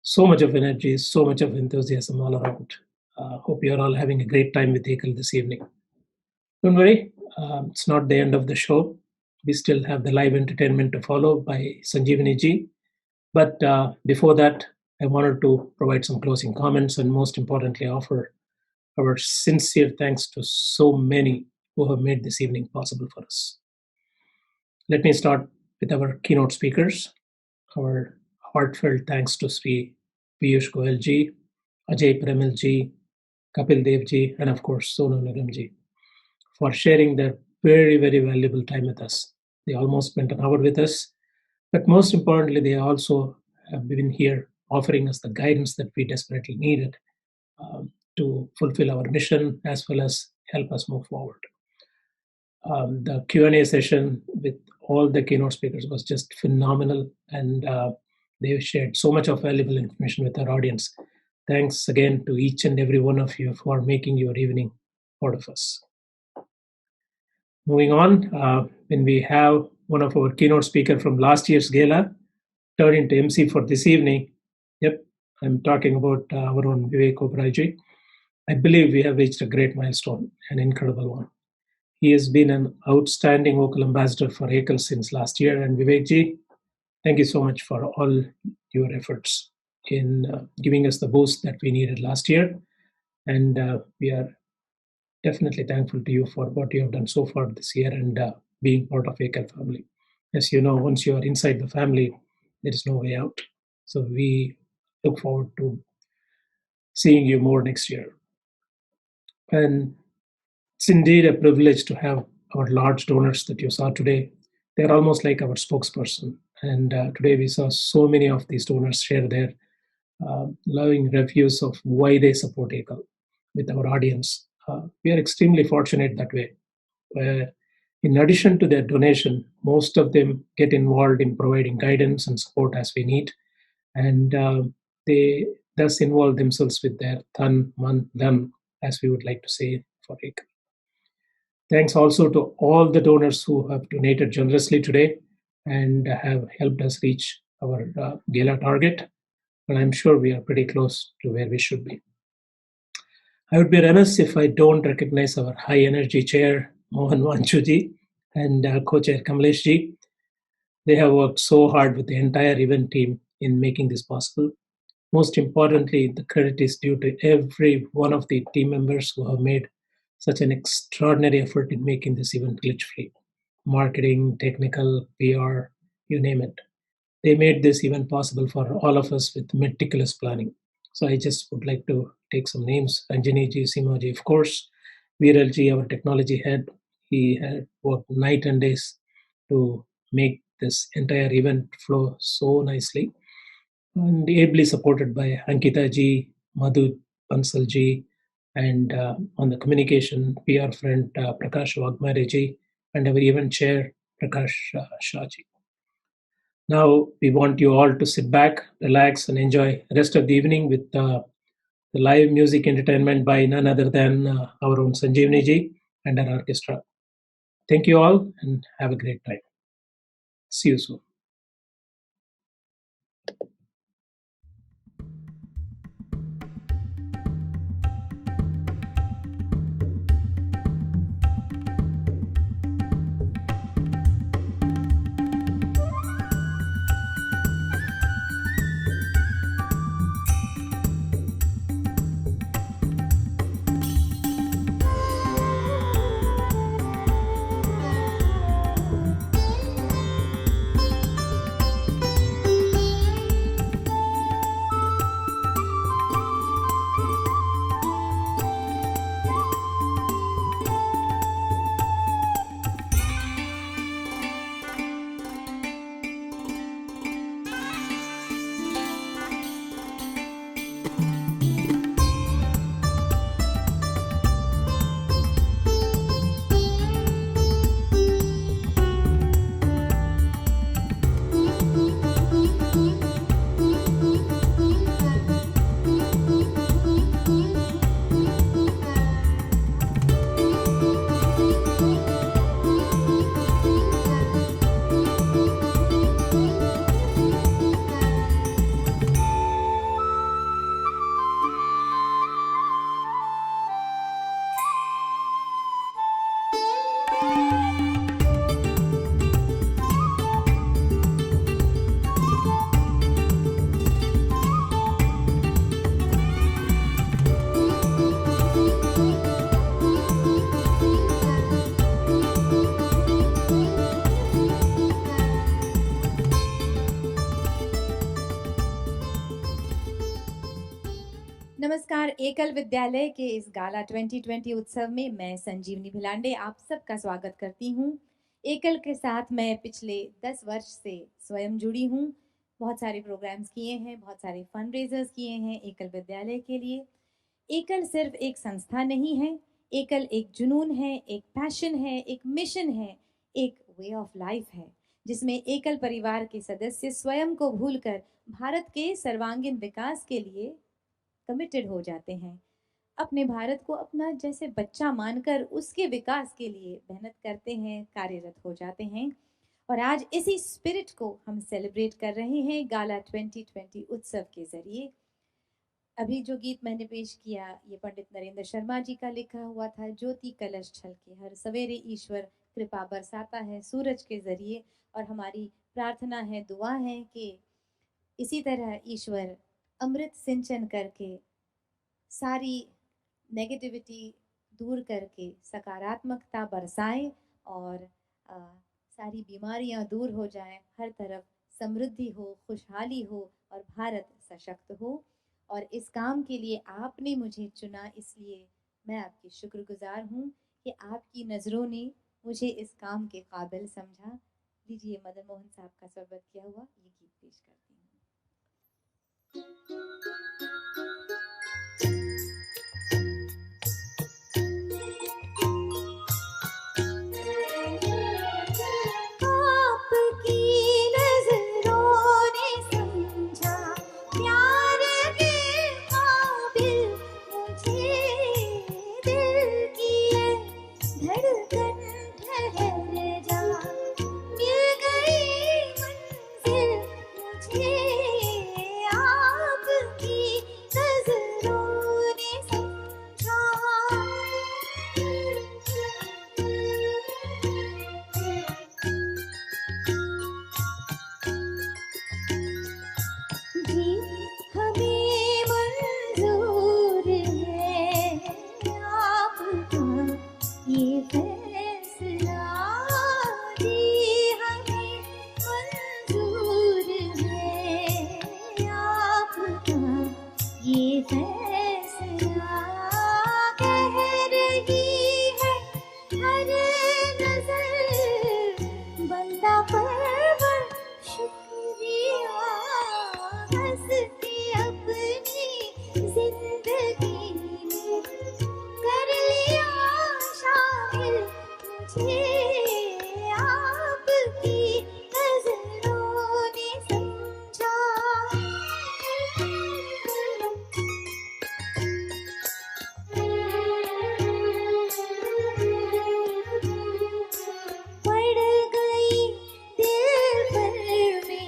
So much of energy, so much of enthusiasm all around. Hope you're all having a great time with Ekal this evening. Don't worry, it's not the end of the show. We still have the live entertainment to follow by Sanjeevani ji. But before that, I wanted to provide some closing comments and most importantly, offer our sincere thanks to so many who have made this evening possible for us. Let me start with our keynote speakers. Our heartfelt thanks to Sri Piyush Goyal ji, Ajay Premal ji, Kapil Dev ji, and of course, Sonu Nigam ji, for sharing their very, very valuable time with us. They almost spent an hour with us, but most importantly, they also have been here offering us the guidance that we desperately needed to fulfill our mission as well as help us move forward. The Q&A session with all the keynote speakers was just phenomenal, and they shared so much of valuable information with our audience. Thanks again to each and every one of you for making your evening part of us. Moving on, when we have one of our keynote speakers from last year's Gala turn into MC for this evening, yep, I'm talking about our own Vivek Oberoi ji. I believe we have reached a great milestone, an incredible one. He has been an outstanding vocal ambassador for Ekal since last year. And Vivek ji, thank you so much for all your efforts in giving us the boost that we needed last year. And we are definitely thankful to you for what you have done so far this year and being part of Ekal family. As you know, once you are inside the family, there is no way out. So we look forward to seeing you more next year. And it's indeed a privilege to have our large donors that you saw today. They're almost like our spokesperson. And today we saw so many of these donors share their loving reviews of why they support Ekal with our audience. We are extremely fortunate that way. In addition to their donation, most of them get involved in providing guidance and support as we need. And they thus involve themselves with their than, man, dhan, as we would like to say for Ekal. Thanks also to all the donors who have donated generously today and have helped us reach our Gala target. And I'm sure we are pretty close to where we should be. I would be remiss if I don't recognize our high energy chair, Mohan Vanchuji, and co-chair Kamleshji. They have worked so hard with the entire event team in making this possible. Most importantly, the credit is due to every one of the team members who have made such an extraordinary effort in making this event glitch-free. Marketing, technical, PR, you name it. They made this event possible for all of us with meticulous planning. So I just would like to take some names. Anjani ji, Sima ji, of course. Viral ji, our technology head. He had worked night and days to make this entire event flow so nicely. And ably supported by Ankita ji, Madhu Bansal ji, and on the communication PR front, Prakash Wagmare ji, and our event chair, Prakash Shah ji. Now we want you all to sit back, relax, and enjoy the rest of the evening with the live music entertainment by none other than our own Sanjeevani ji and our orchestra. Thank you all and have a great time. See you soon. नमस्कार। एकल विद्यालय के इस गाला 2020 उत्सव में मैं संजीवनी भिलांडे आप सबका स्वागत करती हूँ। एकल के साथ मैं पिछले 10 वर्ष से स्वयं जुड़ी हूँ। बहुत सारे प्रोग्राम्स किए हैं, बहुत सारे फंड रेजर्स किए हैं एकल विद्यालय के लिए। एकल सिर्फ एक संस्था नहीं है, एकल एक जुनून है, एक पैशन है, एक मिशन है, एक वे ऑफ लाइफ है, जिसमें एकल परिवार के सदस्य स्वयं को भूलकर भारत के सर्वांगीण विकास के लिए कमिटेड हो जाते हैं। अपने भारत को अपना जैसे बच्चा मानकर उसके विकास के लिए मेहनत करते हैं, कार्यरत हो जाते हैं। और आज इसी स्पिरिट को हम सेलिब्रेट कर रहे हैं गाला 2020 उत्सव के जरिए। अभी जो गीत मैंने पेश किया ये पंडित नरेंद्र शर्मा जी का लिखा हुआ था। ज्योति कलश छलके हर सवेरे ईश्वर कृपा बरसाता है सूरज के जरिए, और हमारी प्रार्थना है, दुआ है कि इसी तरह ईश्वर अमृत सिंचन करके सारी नेगेटिविटी दूर करके सकारात्मकता बरसाए और सारी बीमारियां दूर हो जाएं, हर तरफ समृद्धि हो, खुशहाली हो और भारत सशक्त हो। और इस काम के लिए आपने मुझे चुना, इसलिए मैं आपकी शुक्रगुजार हूँ कि आपकी नज़रों ने मुझे इस काम के काबिल समझा। लीजिए, मदन मोहन साहब का स्वागत किया हुआ ये गीत पेश करती हूँ। आपकी नजरों ने समझा प्यार के काबिल मुझे, दिल की ये धड़कन ठहर जा, मिल गई मंजिल मुझे, आपकी नजरों ने समझा। जी हमें मंजूर है आपका ये फैसला, जी हमें मंजूर है आपका ये फैसला। कह रही है हर नजर बंदा परवर शुक्रिया, हंसती अपनी जिंदगी में कर लिया शामिल मुझे, आपकी नजरों ने समझा। पड़ गई दिल पर मेरे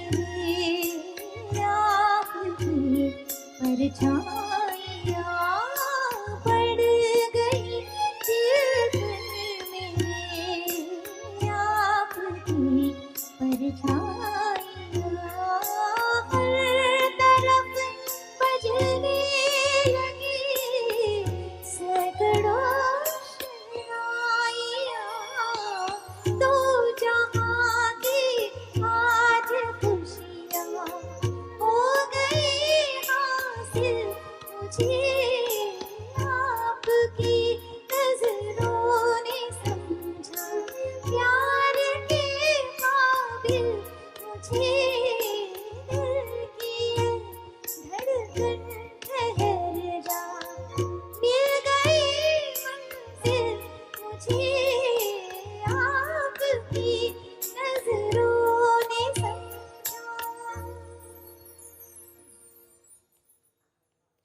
आपकी परछाइयाँ, पड़ गई दिल पर मेरे आपकी परछाइयाँ, हर तरफ बजने लगी सैकड़ों शहनाइयाँ, दो जहाँ की आज खुशियाँ हो गई हासिल मुझे, आपकी नजरों ने समझा प्यार के काबिल मुझे, दिल की ये धड़कन ठहर जा, मिल गई मंजिल मुझे, आपकी नजरों ने समझा।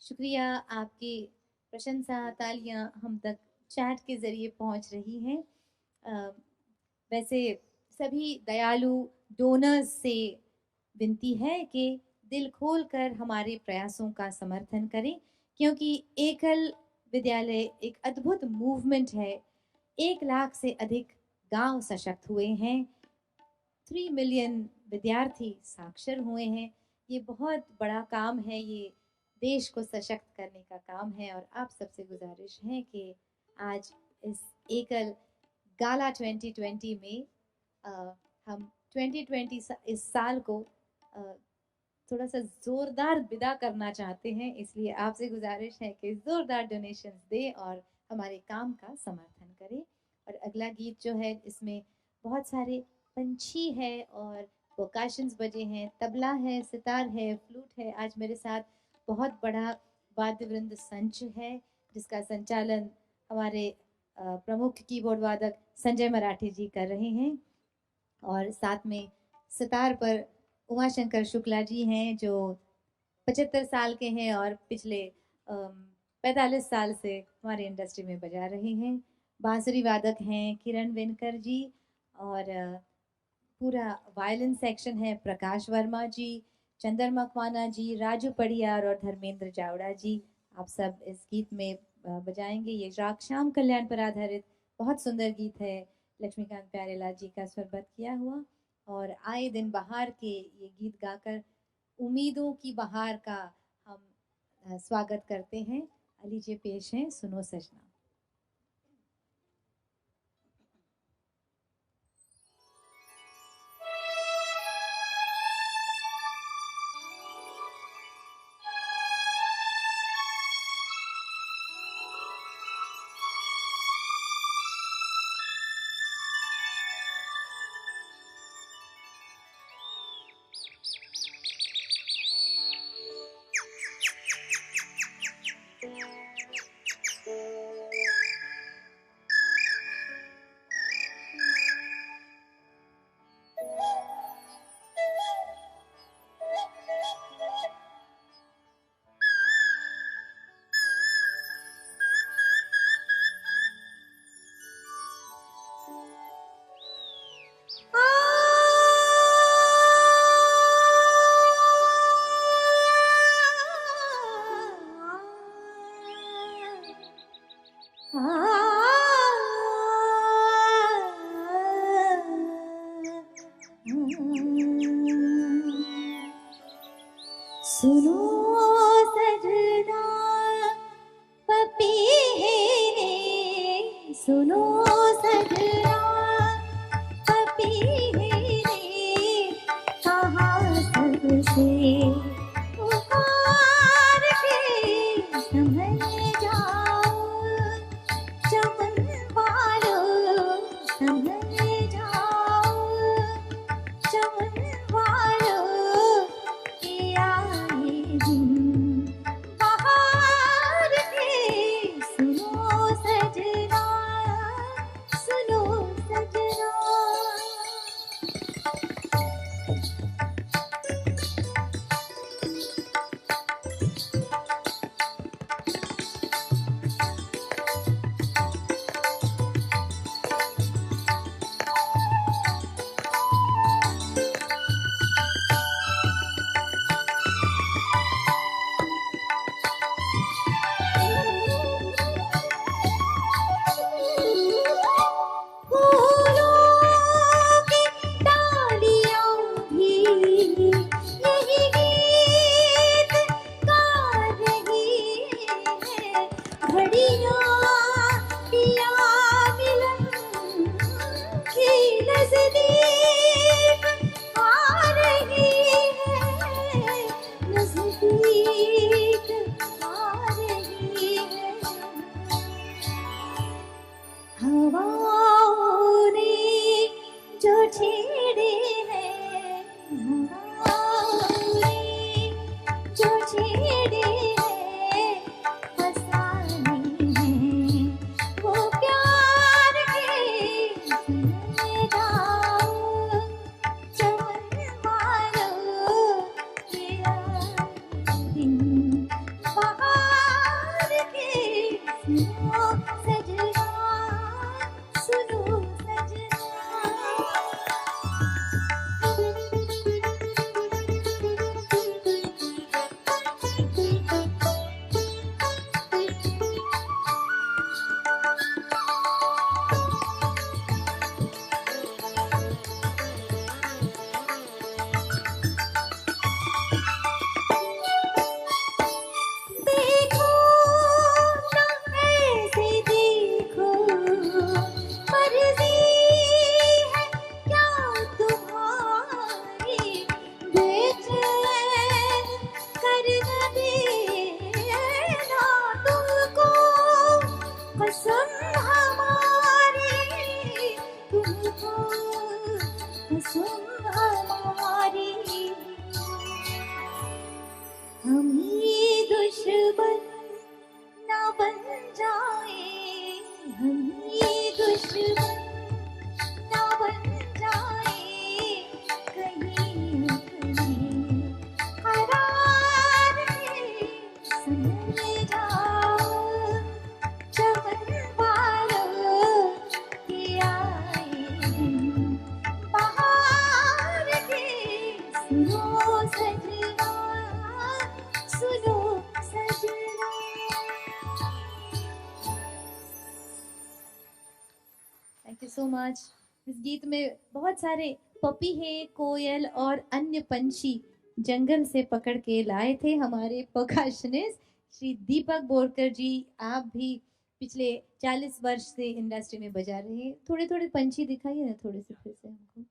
शुक्रिया, आपकी प्रशंसा तालियां हम तक चैट के ज़रिए पहुंच रही हैं। वैसे सभी दयालु डोनर्स से विनती है कि दिल खोलकर हमारे प्रयासों का समर्थन करें, क्योंकि एकल विद्यालय एक अद्भुत मूवमेंट है। 1 लाख से अधिक गांव सशक्त हुए हैं, 3 मिलियन विद्यार्थी साक्षर हुए हैं। ये बहुत बड़ा काम है, ये देश को सशक्त करने का काम है। और आप सबसे गुजारिश है कि आज इस एकल गाला 2020 में हम 2020 इस साल को थोड़ा सा ज़ोरदार विदा करना चाहते हैं, इसलिए आपसे गुजारिश है कि ज़ोरदार डोनेशंस दें और हमारे काम का समर्थन करें। और अगला गीत जो है, इसमें बहुत सारे पंछी है और वोकाशंस बजे हैं, तबला है, सितार है, फ्लूट है। आज मेरे साथ बहुत बड़ा वाद्य वृंद संच है, जिसका संचालन हमारे प्रमुख कीबोर्ड वादक संजय मराठी जी कर रहे हैं। और साथ में सितार पर उमाशंकर शुक्ला जी हैं, जो 75 साल के हैं और पिछले 45 साल से हमारे इंडस्ट्री में बजा रहे हैं। बांसुरी वादक हैं किरण वेनकर जी, और पूरा वायलिन सेक्शन है प्रकाश वर्मा जी। चंदर मकवाना जी, राजू पड़ियार और धर्मेंद्र जावड़ा जी, आप सब इस गीत में बजाएंगे। ये राग श्याम कल्याण पर आधारित बहुत सुंदर गीत है, लक्ष्मीकांत प्यारेलाल जी का स्वरबद्ध किया हुआ। और आए दिन बहार के ये गीत गाकर उम्मीदों की बहार का हम स्वागत करते हैं। लीजिए पेश है सुनो सजना। सुनो सजना पपी है रे, सुनो सजना पपी है रे, कहाँ सबसे पुकार के संभल जाओ, चमन वालों संभल जाओ, चमन वालों के आए दिन बहार के, सुनो सजना, सुनो सजना। हवाओं ने जो छेड़े हैं, हवाओं ने जो छेड़े हैं, फसाने हैं वो प्यार के, सुन जाओ चमन वालों के आए दिन बहार के, सुनो सजना, सुनो सजना। देखो ना ऐसे देखो, मर्जी है क्या तुम्हारी, बेचैन कर न देना तुमको कसम हमारी, तुमको कसम हमारी। हम ही दुश्मन ना बन जाए, हम ही दुश्मन ना बन जाए, कहीं न कहीं हरार के, संभल जाओ चमन वालों के आए दिन बहार के, सुनो सजना। So much. इस गीत में बहुत सारे पपी है, कोयल और अन्य पंछी जंगल से पकड़ के लाए थे हमारे परकशनिस्ट श्री दीपक बोरकर जी। आप भी पिछले 40 वर्ष से इंडस्ट्री में बजा रहे हैं। थोड़े थोड़े पंछी दिखाइए ना थोड़े से फिर से हमको।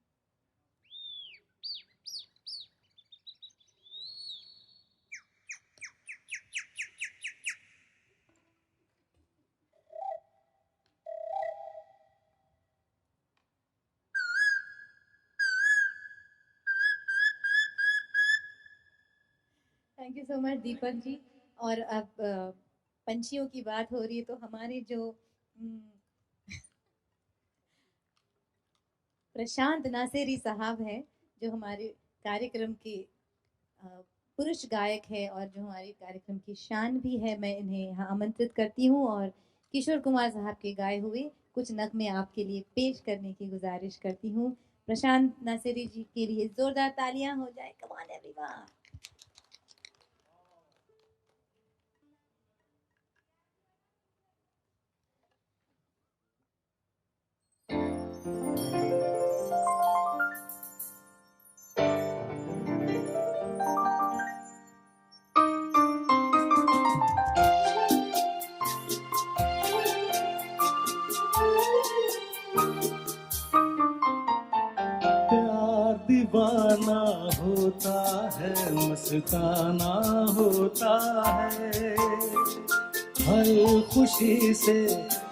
Thank you so much Deepak ji. और अब पंछियों की बात हो रही है तो हमारे जो प्रशांत नासेरी साहब हैं, जो हमारे कार्यक्रम के पुरुष गायक है और जो हमारे कार्यक्रम की शान भी है, मैं इन्हें यहाँ आमंत्रित करती हूँ और किशोर कुमार साहब के गाए हुए कुछ नगमे आपके लिए पेश करने की गुजारिश करती हूँ। प्रशांत नासेरी जी के लिए जोरदार तालियां हो जाए। Come on everyone. प्यार दीवाना होता है, मस्ताना होता है, हर खुशी से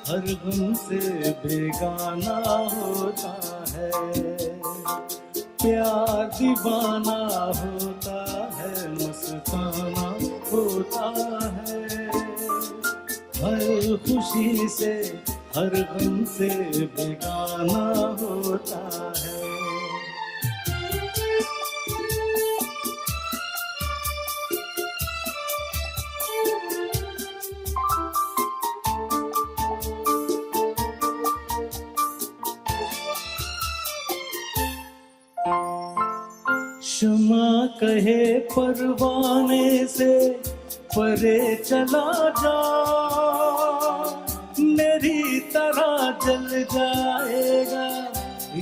हर गम से बेगाना होता है। प्यार दीवाना होता है, मस्ताना होता है, हर खुशी से हर गम से बेगाना होता है। क्षमा कहे परवाने से परे चला जा, मेरी तरह जल जाएगा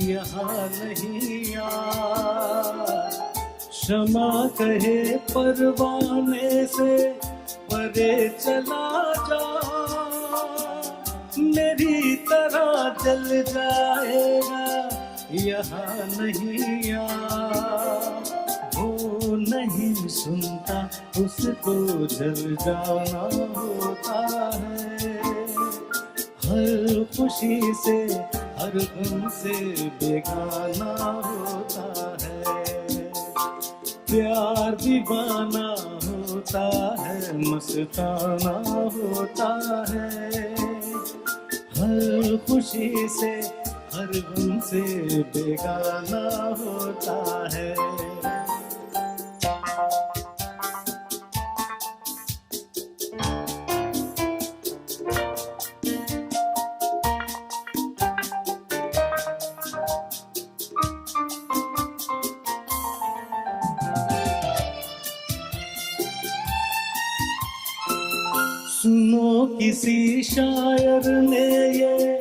यहाँ नहीं यार। क्षमा कहे परवाने से परे चला जा, मेरी तरह जल जाएगा यहाँ नहीं यार। वो नहीं सुनता उसको जल जाना होता है, हर खुशी से हर गम से बेगाना होता है। प्यार दीवाना होता है, मस्ताना होता है, हर खुशी से हर गम से बेगाना होता है। सुनो किसी शायर ने ये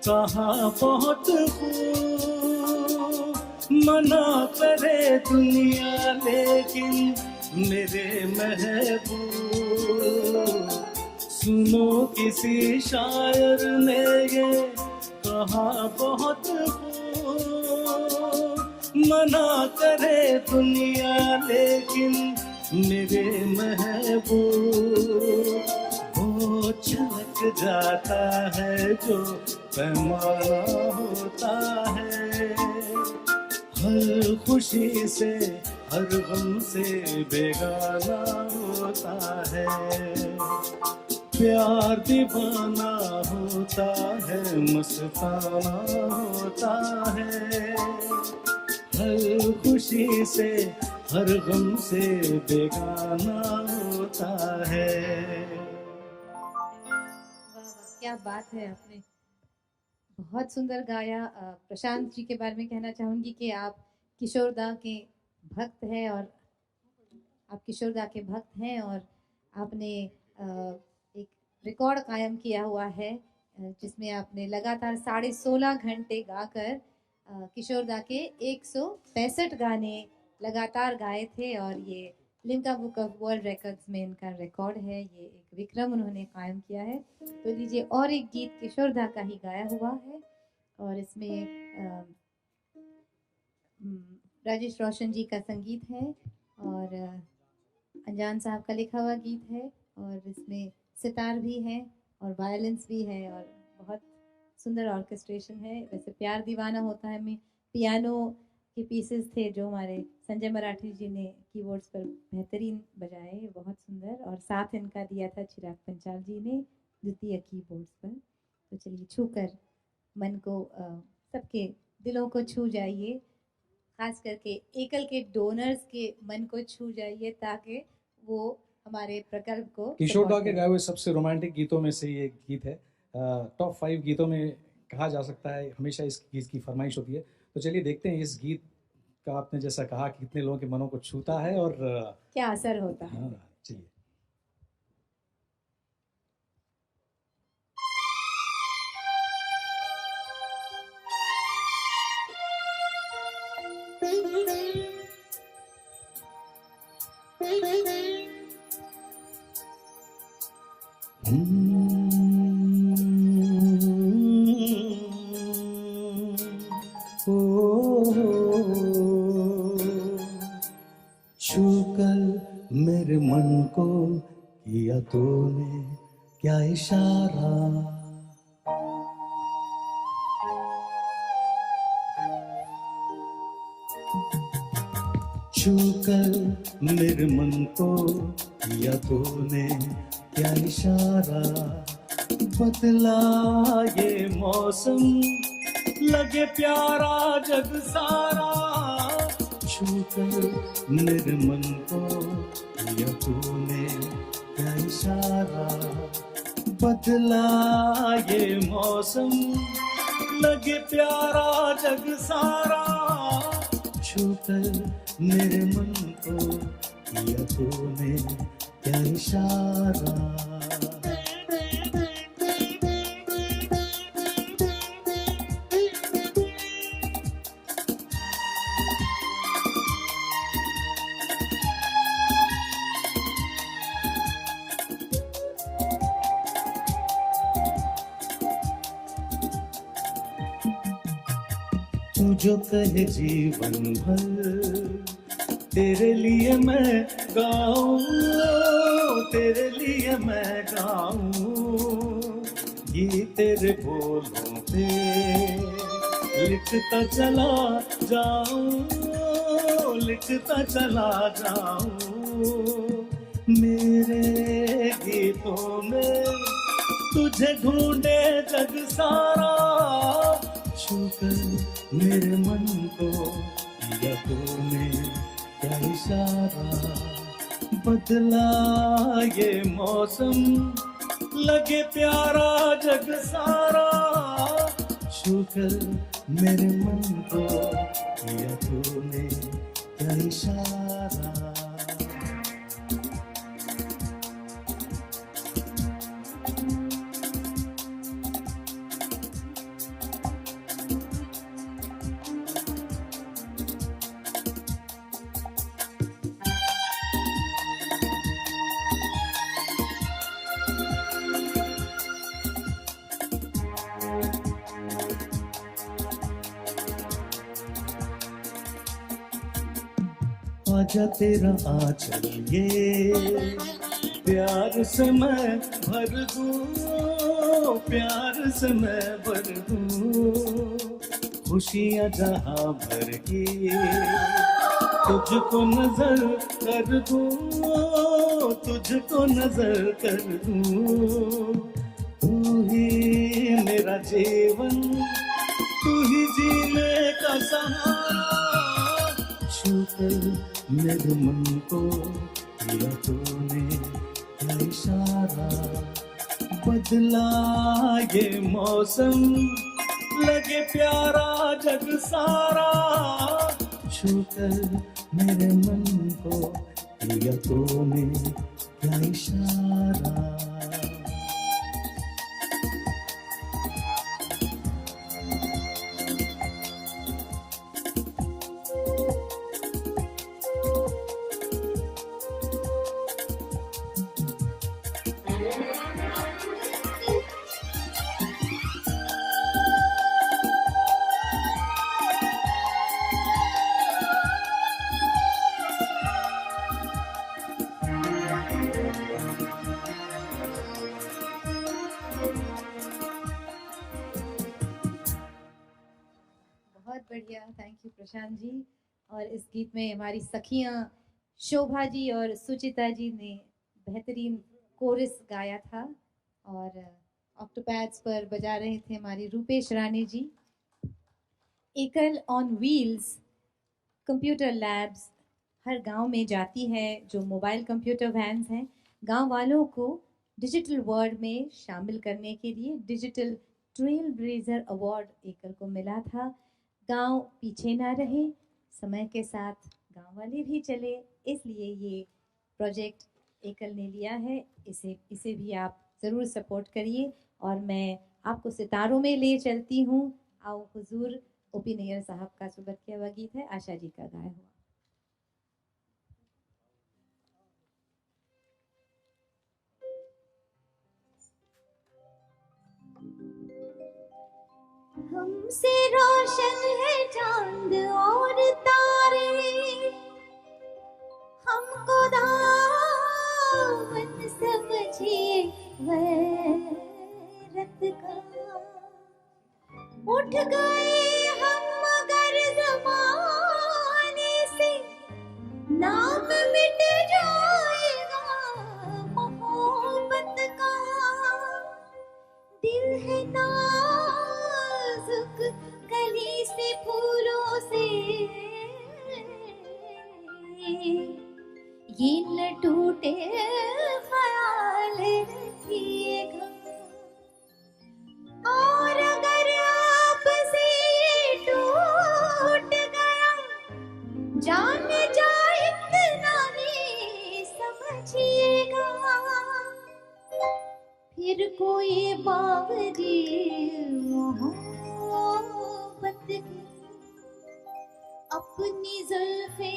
कहा बहुत खूब, मना करे दुनिया लेकिन मेरे महबूब। सुनो किसी शायर ने ये कहा बहुत खूब, मना करे दुनिया लेकिन मेरे महबूब। वो छलक जाता है जो पैमाना होता है, हर खुशी से हर गम से बेगाना होता है। प्यार दीवाना होता है, मस्ताना होता है, हर खुशी से हर गम से बेगाना होता है। क्या बात है, आपने बहुत सुंदर गाया। प्रशांत जी के बारे में कहना चाहूंगी कि आप किशोरदा के भक्त हैं और आपने एक रिकॉर्ड कायम किया हुआ है जिसमें आपने लगातार 16.5 घंटे गाकर किशोर दा के 165 गाने लगातार गाए थे और ये Limca book of world records में इनका रिकॉर्ड है। ये एक विक्रम उन्होंने कायम किया है। तो लीजिए और एक गीत किशोर दा का ही गाया हुआ है और इसमें राजेश रोशन जी का संगीत है और अनजान साहब का लिखा हुआ गीत है और इसमें सितार भी है और वायलिन्स भी है और बहुत सुंदर ऑर्केस्ट्रेशन है। वैसे प्यार दीवाना होता है में पियानो के पीसेस थे जो हमारे संजय मराठी जी ने कीबोर्ड्स पर बेहतरीन बजाए, बहुत सुंदर, और साथ इनका दिया था चिराग पंचाल जी ने द्वितीय कीबोर्ड्स पर। तो चलिए छूकर मन को सबके दिलों को छू जाइए, खास करके एकल के डोनर्स के मन को छू जाइए ताकि वो हमारे प्रकल्प को। किशोर दा के गाए हुए सबसे रोमांटिक गीतों में से ये गीत है। टॉप 5 गीतों में कहा जा सकता है, हमेशा इस गीत की फरमाइश होती है। तो चलिए देखते हैं इस गीत का, आपने जैसा कहा कि कितने लोगों के मनों को छूता है और क्या असर होता है। हाँ, चलिए। छूकर मेरे मन को किया तूने क्या इशारा, छूकर मेरे मन को किया तूने क्या इशारा, बदला ये मौसम लगे प्यारा जग सारा, छूकर मेरे मन को किया तूने क्या इशारा, बदला ये मौसम लगे प्यारा जग सारा, छूकर मेरे मन को किया तूने क्या इशारा। तू जो कहे जीवन भर तेरे लिए मैं गाऊं, तेरे लिए मैं गाऊं, ये तेरे बोलों पे लिखता चला जाऊं, लिखता चला जाऊं, मेरे गीतों में तुझे ढूंढे जग सारा, छूकर मेरे मन को किया तूने क्या इशारा, बदला ये मौसम लगे प्यारा जग सारा, छूकर मेरे मन को किया तूने क्या इशारा। आजा तेरा आंचल ये प्यार से मैं भर दूं, प्यार से मैं भर दूं, खुशियाँ जहाँ भर के तुझको नजर कर दूं, तुझको नजर कर दूं, तू ही मेरा जीवन, तू ही जीने का सहारा, छूकर मेरे मन को किया तूने क्या इशारा, बदला ये मौसम लगे प्यारा जग सारा, छूकर मेरे मन को किया तूने क्या इशारा। बढ़िया, थैंक यू प्रशांत जी। और इस गीत में हमारी सखियां शोभा जी और सुचिता जी ने बेहतरीन कोरस गाया था और ऑक्टोपैड्स पर बजा रहे थे हमारी रूपेश रानी जी। एकल ऑन व्हील्स कंप्यूटर लैब्स हर गांव में जाती है, जो मोबाइल कंप्यूटर वैन्स हैं, गांव वालों को डिजिटल वर्ल्ड में शामिल करने के लिए डिजिटल ट्रेल ब्लेजर अवार्ड एकल को मिला था। गांव पीछे ना रहे, समय के साथ गांव वाले भी चले, इसलिए ये प्रोजेक्ट एकल ने लिया है। इसे भी आप ज़रूर सपोर्ट करिए। और मैं आपको सितारों में ले चलती हूँ। आओ हुजूर, ओपी नैयर साहब का सुबह किया हुआ गीत है, आशा जी का गाया हुआ। हमसे रोशन है चांद और तारे, हमको दामन समझिए गैरत का। उठ गए हम मगर ज़माने से, नाम मिट जाएगा मोहब्बत का। दिल है नाजुक कली से फूलों से, ये न टूटे ख्याल रखिएगा। और अगर आपसे टूट गया, जान जाए इतना नहीं समझिएगा। फिर कोई बावरी मोहब्बत की अपनी जुल्फे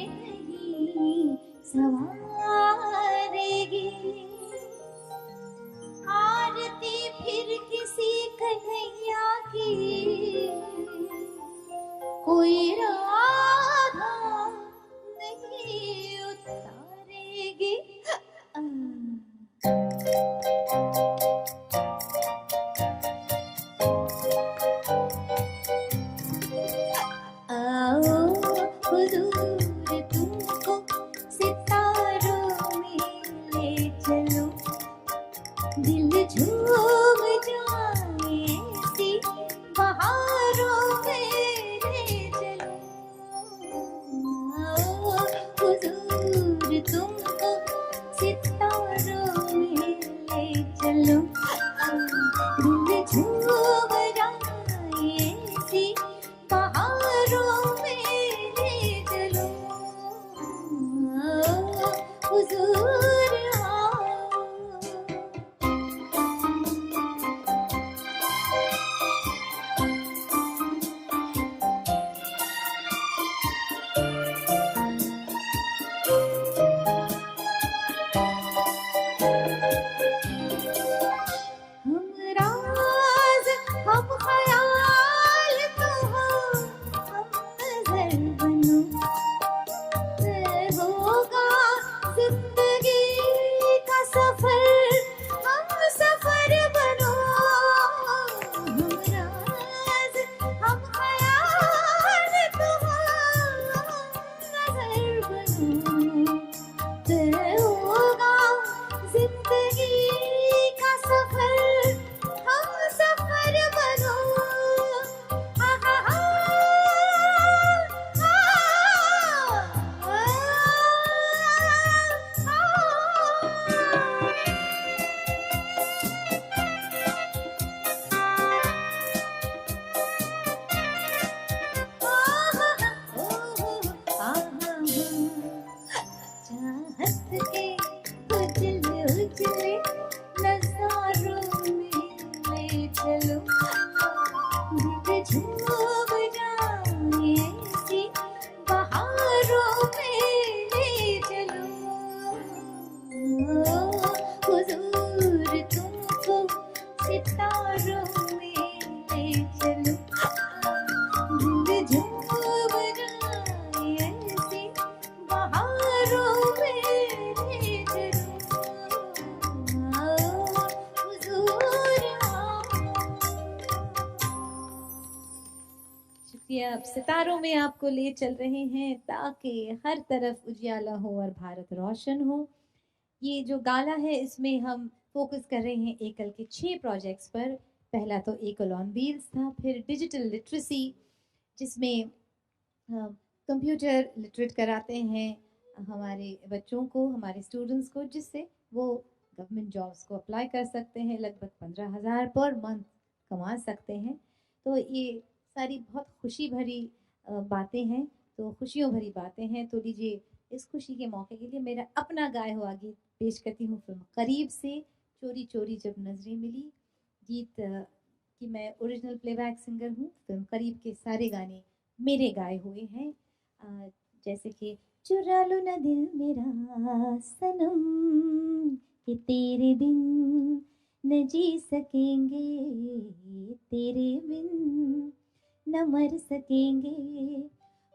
नहीं संवारेगी। आरती फिर किसी कन्हैया की, कोई राधा नहीं उतारेगी। आओ हुजूर, तुमको सितारों में ले चलो, दिल झूम जाए ऐसी बहारों में ले चलो। आओ हुजूर, तुमको सितारों में ले चलो, दिल झूम जाए ऐसी बहारों में ले चलो। आओ हुजूर, आओ। हम राज, हम ख्याल तो हो, हम नजर बनो। होगा जिंदगी का सफर, हम सफर बनो। हम राज, हम ख्याल तो हो, हम नजर बनो। होगा जिंदगी का सफर, हम सफर बनो। चाहत के उजले उजले नज़ारों में ले चलो, दिल झूम जाए ऐसी बहारों में ले चलो। हुजूर, तुमको सितारों में ले चलो, दिल झूम जाए ऐसी बहारों में ले चलो। आओ हुजूर, आओ। ये अब सितारों में आपको ले चल रहे हैं ताकि हर तरफ उजियाला हो और भारत रोशन हो। ये जो गाला है इसमें हम फोकस कर रहे हैं एकल के 6 प्रोजेक्ट्स पर। पहला तो एकल ऑन व्हील्स था, फिर डिजिटल लिटरेसी जिसमें कंप्यूटर लिटरेट कराते हैं हमारे बच्चों को, हमारे स्टूडेंट्स को, जिससे वो गवर्नमेंट जॉब्स को अप्लाई कर सकते हैं, लगभग 15,000 पर मंथ कमा सकते हैं। तो ये सारी बहुत खुशी भरी बातें हैं, तो खुशियों भरी बातें हैं। तो लीजिए इस खुशी के मौके के लिए मेरा अपना गाया हुआ गीत पेश करती हूँ फिल्म करीब से, चोरी चोरी जब नजरें मिली। गीत कि मैं ओरिजिनल प्लेबैक सिंगर हूँ, फिल्म करीब के सारे गाने मेरे गाए हुए हैं। जैसे कि चुरा लो ना दिल मेरा सनम कि तेरे बिन न जी सकेंगे, तेरे बिन न मर सकेंगे,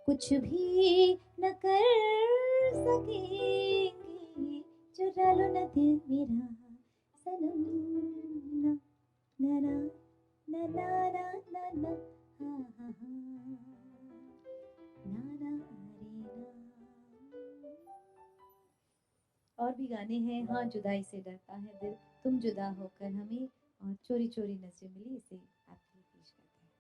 कुछ भी न कर सकेंगे। चुरा लो ना दिल मेरा सनम, ना ना ना ना ना ना ना ना हा हा हा ना ना रे ना। और भी गाने हैं। हाँ जुदाई से डरता है दिल, तुम जुदा होकर हमें, और चोरी चोरी नजरें मिली, इसे आपके लिए पेश करते हैं।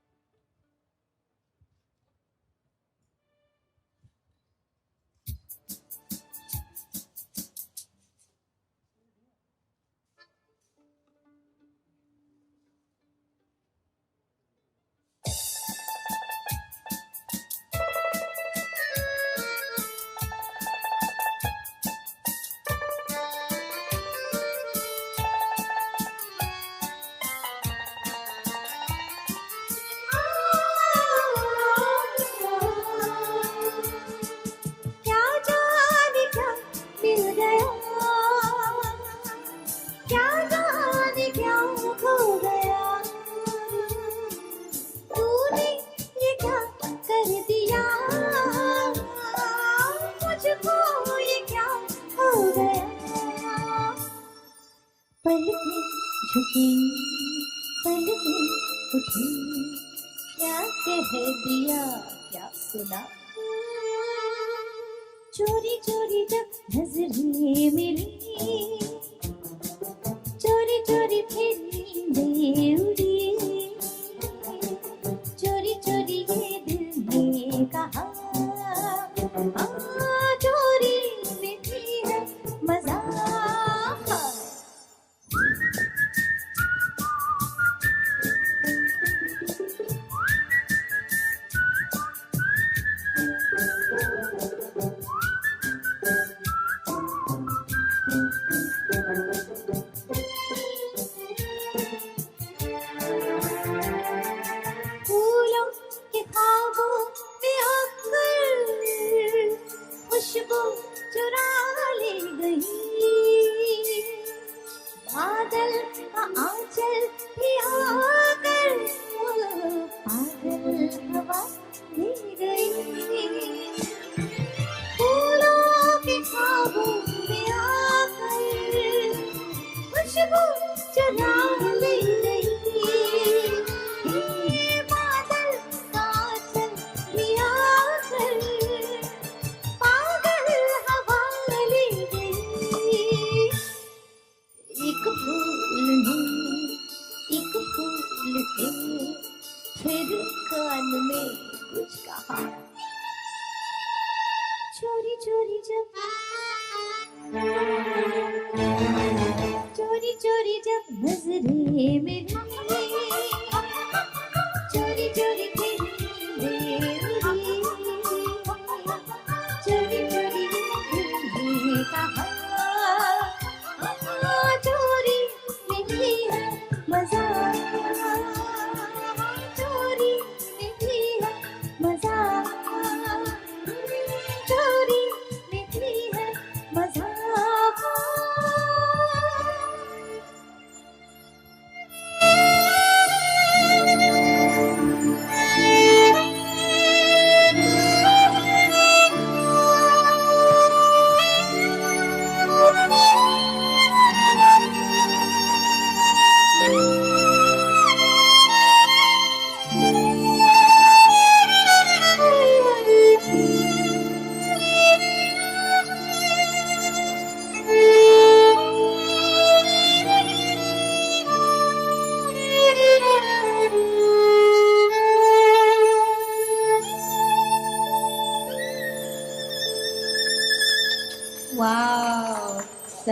क्या जाने क्या मिल गया, क्या जाने क्या खो गया, तूने ये क्या कर दिया, मुझको ये क्या हो गया। पलकें झुकी, पलकें उठी, क्या कह दिया, क्या सुना। चोरी चोरी जब नजरें मिली, चोरी चोरी फिर नींदें उड़ी, चोरी चोरी ये दिल ने कहा, चोरी में भी है मजा। फूलों के ख्वाबों में आकर खुशबू चुरा ले गई, बादल का आंचल भी आकर पागल हवा ले गई। फूलों के ख्वाबों में आकर खुशबू चुरा ले गई, बादल का आंचल भी आकर पागल हवा ले गई। एक फूल ने एक फूल के फिर कान में कुछ कहा, चोरी चोरी जब चोरी चोरी जब नजरें मिली, चोरी चोरी फिर नींदें उड़ी, चोरी चोरी ये कहा, चोरी में भी है मजा, चोरी में भी है मजा, चोरी में भी है मजा।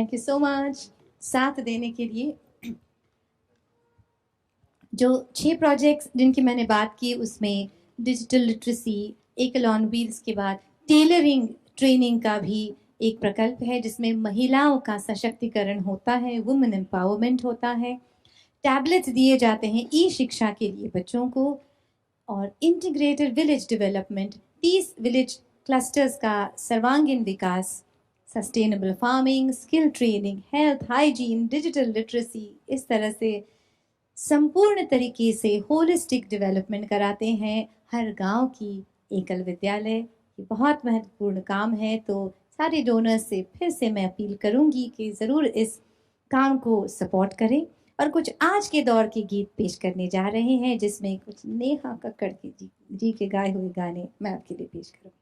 थैंक यू सो मच साथ देने के लिए। जो 6 प्रोजेक्ट्स जिनकी मैंने बात की उसमें डिजिटल लिटरेसी, एकल ऑन व्हील्स के बाद टेलरिंग ट्रेनिंग का भी एक प्रकल्प है जिसमें महिलाओं का सशक्तिकरण होता है, वुमेन एम्पावरमेंट होता है। टैबलेट्स दिए जाते हैं ई शिक्षा के लिए बच्चों को, और integrated village development, 30 village clusters का सर्वांगीण विकास, sustainable farming, skill training, health, hygiene, digital literacy, इस तरह से संपूर्ण तरीके से होलिस्टिक डेवलपमेंट कराते हैं हर गांव की एकल विद्यालय। ये बहुत महत्वपूर्ण काम है, तो सारे डोनर्स से फिर से मैं अपील करूंगी कि ज़रूर इस काम को सपोर्ट करें। और कुछ आज के दौर के गीत पेश करने जा रहे हैं जिसमें कुछ नेहा कक्कड़ जी के गाए हुए गाने मैं आपके लिए पेश करूँ।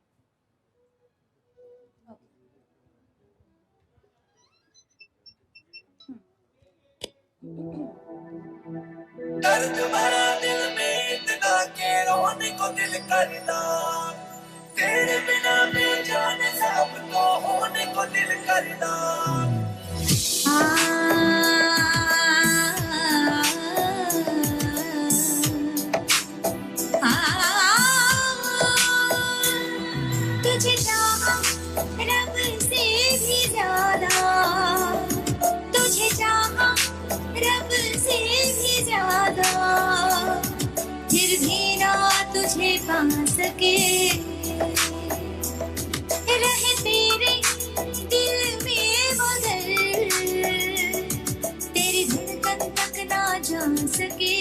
दर्द भरा दिल में इतना के रोने को दिल करता, तेरे बिना मैं जाने सब तो होने को दिल करता। तुझे चाहा रब से भी ज्यादा, तुझे चाहा रब से भी ज्यादा, फिर भी ना तुझे पा सके, रहे तेरे दिल में मगर तेरी धड़कन तक ना जा सके,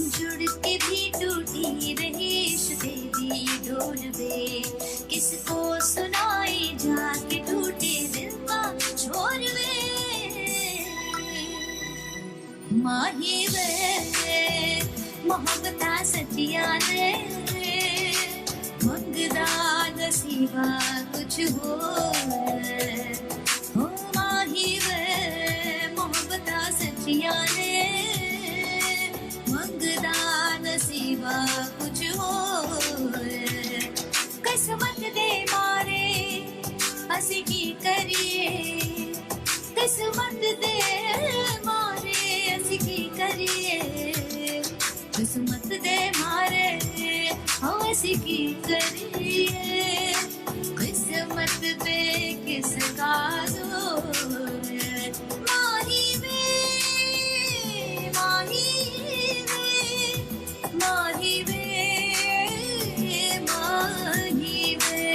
जुड़ के भी टूटी रही इश्क तेरी डोर वे, किसको सुनाई जाके टूटे दिल का छोर वे, माही वे मोहब्बता सचिया ने मंगदा नसीबा कुछ हो माही वे मोहब्बता सचिया ने मंगदा नसीबा कुछ हो, किस्मत दे मारे असी की करिए, किस्मत दे मारे असी की करिए, किस्मत दे मारे असी की करिए, किस्मत पे किसका जोर, माही वे माही माही वे माही वे।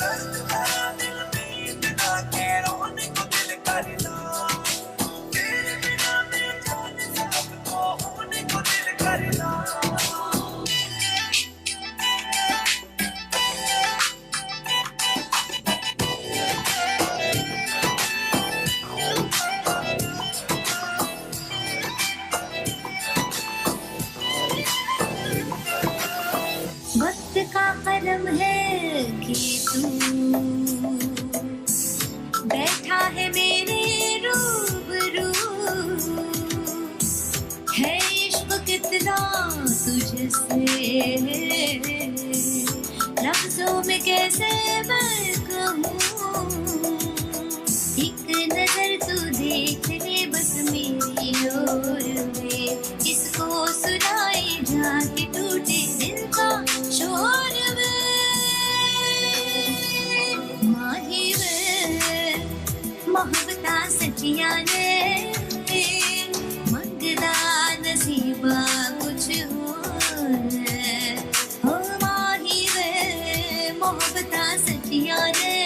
दर्द भरा दिल में इतना के रोने को दिल करता, तेरे बिना मैं जाने सब तो होने को दिल करता। वक्त का करम है कि तू बैठा है मेरे रूबरू, है इश्क कितना तुझसे लफ्जों में कैसे मैं कहूँ, एक नजर तू देख ले बस मेरी ओर में, किसको सुनाई जाके टूटे दिल का शोर में, माही वे मोहब्बता सचिया ने मंगदा नसीबा कुछ हो माही वे मोहब्बता सचिया ने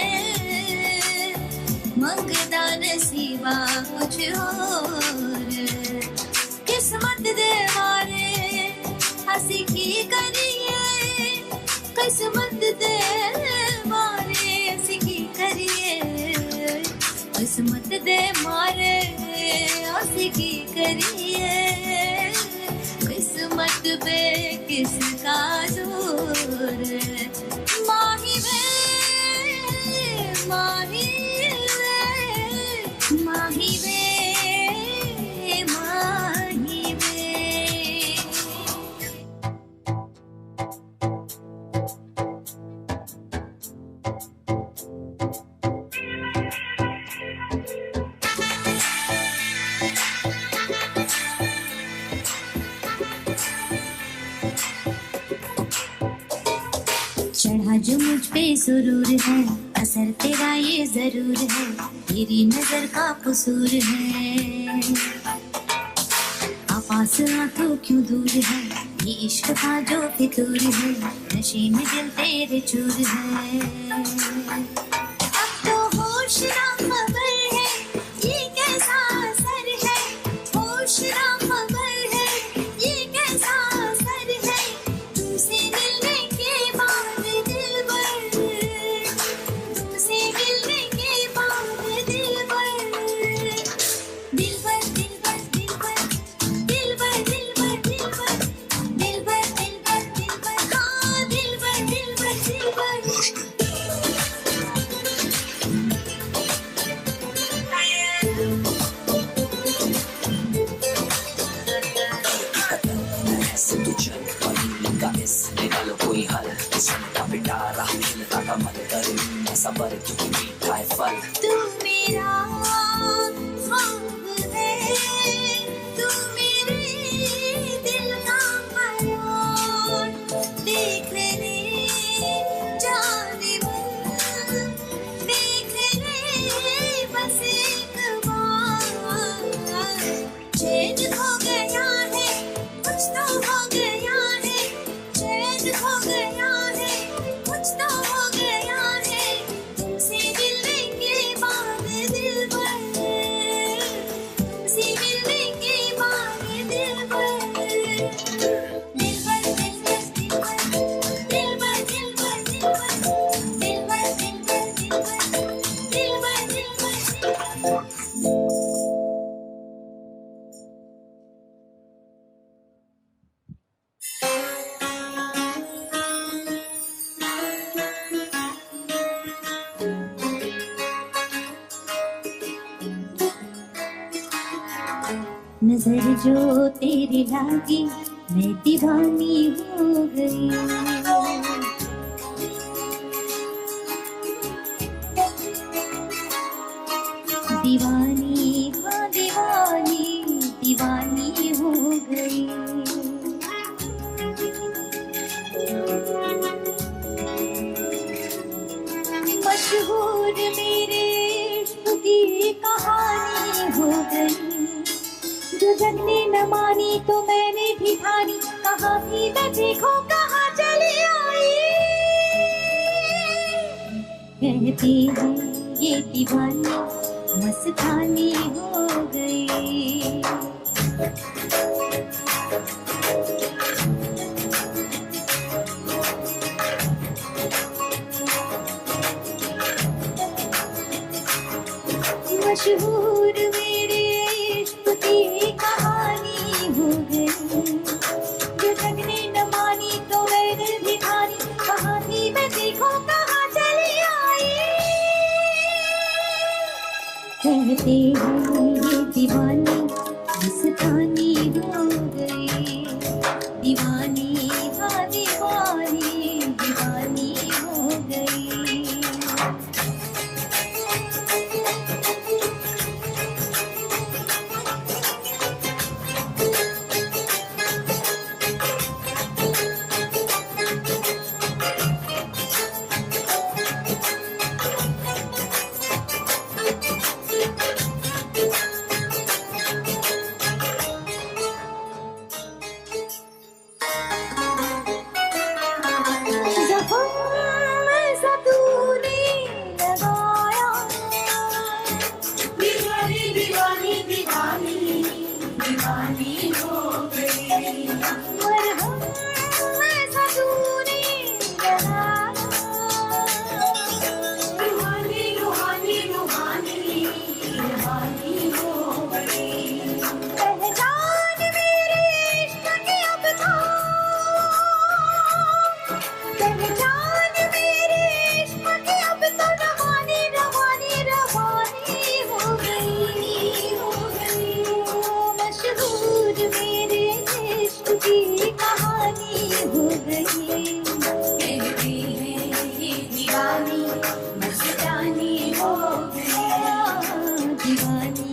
मंगदा नसीबा कुछ और, किस्मत दे मारे हंसी की करिए, किस्मत दे मारे हंसी की करिए, किस्मत दे मारे हंसी की करिए, किस्मत पे किसका जोर, माही वे माही माही वे माही वे। आज मुझ पे सुरूर है, असर तेरा ये जरूर है, तेरी नजर का कसूर है। पास आ तो क्यों दूर है, ये इश्क का जो फितूर है, नशे में दिल तेरे चूर है। अब तो होश ना खबर है, ये कैसा असर है, होश ना खबर है, ये कैसा असर है, तुमसे मिलने के बाद दिलबर, तुमसे मिलने के बाद दिलबर, दिलबर दिलबर दिलबर दिलबर दिलबर दिलबर दिलबर दिलबर दिलबर हाँ दिलबर दिलबर दिलबर। ऐसे तो चल पड़ी का इस निकालो कोई हल, इसका पिटारा खिलता का मन करे, ऐसा पर तू मीठा है फल। तू मेरा ख्वाब है, तू मेरे दिल का ख्याल, देख ले जाने मन, देख ले बस एक बार, चैन हो गया है, कुछ तो हो गया है, चैन हो गया है, कुछ तो हो गया है, तुमसे मिलने के बाद दिलबर, तुमसे मिलने के बाद दिलबर, दिलबर दिलबर दिलबर दिलबर दिलबर दिलबर दिलबर दिलबर दिलबर दिलबर। नजर जो तेरी लागी, मैं दीवानी हो गई, दीवानी हाँ दीवानी, दीवानी हो गई। मशहूर मेरे इश्क की कहानी हो गई, जो जग ने न मानी तो मैंने भी ठानी, कहाँ थी मैं देखो कहाँ चली आई। कहते हैं ये दीवानी मस्तानी हो गई। मशहूर मेरे इश्क की कहानी हो गई, जो जग ने न मानी तो मैंने भी ठानी, कहाँ थी मैं देखो कहाँ चली आई। कहते हैं ये दीवानी मस्तानी हो गई, दीवानी हाँ दीवानी, दीवानी हो गई। दीवानी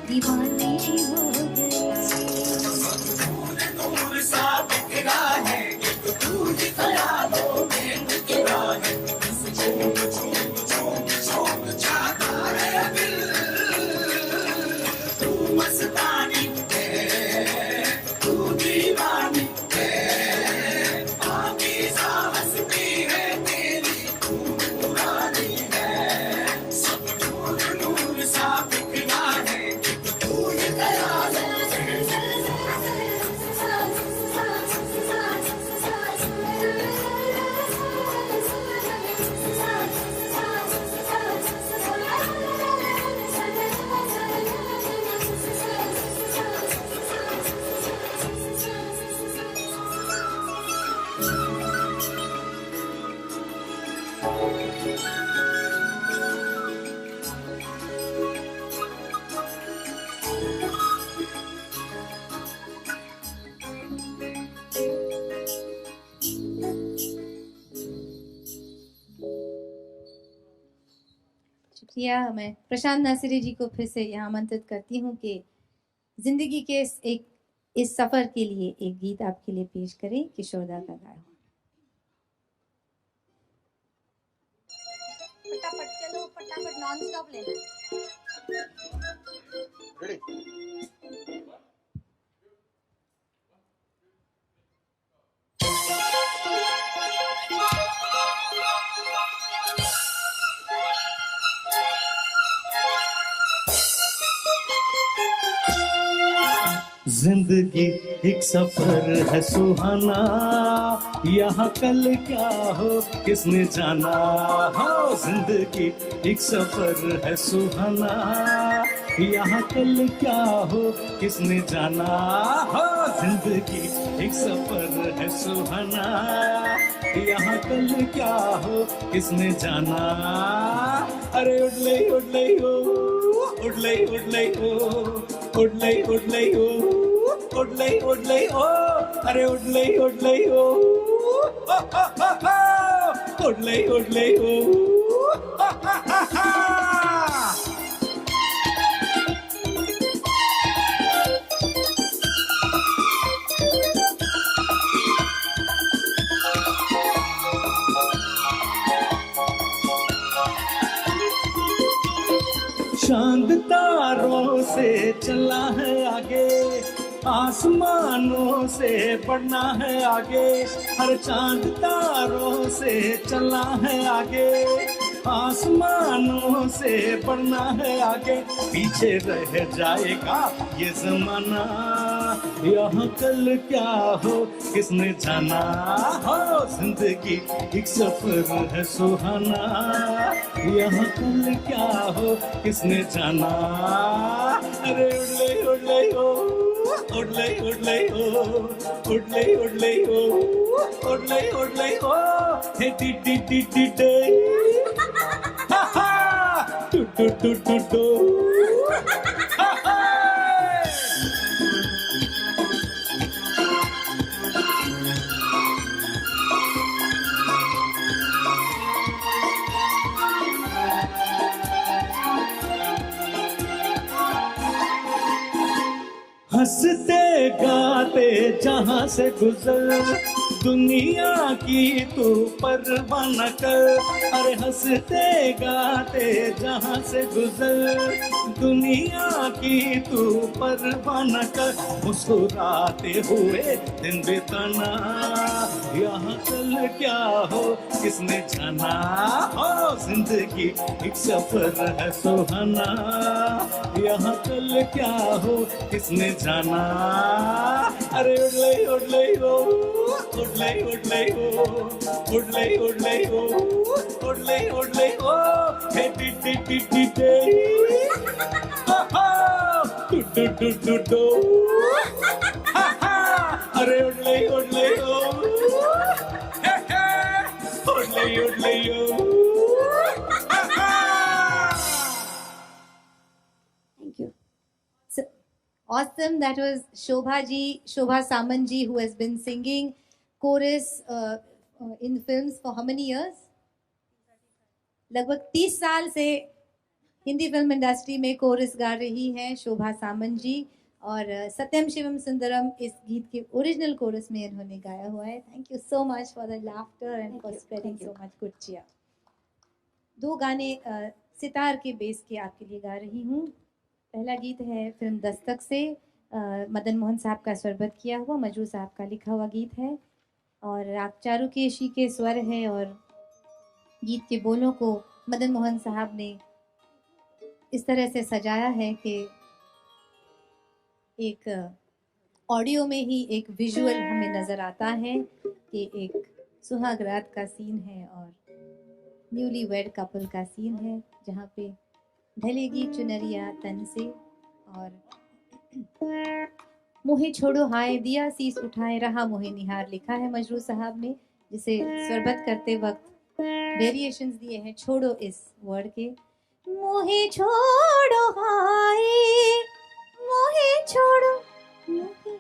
दीवाने हो गए। नूर सा बिखरा है, एक दूर ख्यालों में बिखरा है। झूम झूम झूम झूम जाता है दिल, तू मस्तानी है, तू दीवानी है, पाकीज़ा हस्ती है तेरी, तू नूरानी है। सब नूर नूर सा बिखरा है, एक दूर ख्यालों में। शुक्रिया। मैं प्रशांत नासिरी जी को फिर से यहाँ आमंत्रित करती हूँ कि जिंदगी के इस सफर के लिए एक गीत आपके लिए पेश करें, किशोरदा का गाया। फटाफट चलो, फटाफट नॉन स्टॉप लेना। जिंदगी एक सफर है सुहाना, यहाँ कल क्या हो किसने जाना। हो जिंदगी एक सफर है सुहाना, यहाँ कल क्या हो किसने जाना। हो जिंदगी एक सफर है सुहाना, यहाँ कल क्या हो किसने जाना। अरे उड़ले उड़ले हो, उड़ले उड़ले हो, उड़ले उड़ले हो, उड़ले उड़ले हो, अरे उड़ले उड़ले हो, उड़ले उड़ले हो। चांद तारों से चला है आगे, आसमानों से बढ़ना है आगे। हर चांद तारों से चला है आगे, आसमानों से बढ़ना है आगे। पीछे रह जाएगा ये जमाना, यहाँ कल क्या हो किसने जाना। हो जिंदगी एक सफर है सुहाना, यहाँ कल क्या हो किसने जाना। अरे उड़ले उड़ले हो, उड़ले उड़ले हो, उड़ले उड़ले हो, उड़ले उड़ले हो, हे टी टी टी टी डे, हा हा, टू टू टू टू टू, हा हा। हंसते गाते जहाँ से गुजर, दुनिया की तू परवाह न कर। अरे हंसते गाते जहाँ से गुजर, दुनिया की तू परवाह न कर। मुस्कुराते हुए दिन बिताना, यहाँ कल क्या हो किसने जाना। हो जिंदगी एक सफर है सुहाना, यहाँ कल क्या हो किसने जाना। अरे उड़ले उड़ले हो, उड़ले उड़ले हो, उड़ले उड़ले हो, उड़ले उड़ले हो, हे टी टी टी टी टे, हा हा, टू टू टू टू टू, हा हा। अरे उड़ले उड़ले हो, हे हे, उड़ले उड़ले हो, हा हा। Thank you. So, awesome. That was Shobha Samant ji, who has been singing chorus in films for how many years? लगभग 30 साल से हिंदी फिल्म इंडस्ट्री में कोरस गा रही हैं शोभा सामंत जी और सत्यम शिवम सुंदरम इस गीत के ओरिजिनल कोरस में इन्होंने गाया हुआ है। Thank you so much for the laughter and for spreading so much good cheer. दो गाने सितार के बेस के आपके लिए गा रही हूँ। पहला गीत है फिल्म दस्तक से मदन मोहन साहब का स्वरबद्ध किया हुआ, मजरू साहब का लिखा हुआ गीत है और राग चारुकेशी के स्वर है और गीत के बोलों को मदन मोहन साहब ने इस तरह से सजाया है कि एक ऑडियो में ही एक विजुअल हमें नज़र आता है कि एक सुहाग रात का सीन है और न्यूली वेड कपल का सीन है जहाँ पे ढलेगी चुनरिया तन से और मोहे छोड़ो हाय दिया शीस उठाए रहा मोहे निहार लिखा है मजरू साहब ने, जिसे स्वरबद्ध करते वक्त वेरिएशंस दिए हैं छोड़ो इस वर्ड के। मोहे छोड़ो हाय मोहे छोड़ो मोहे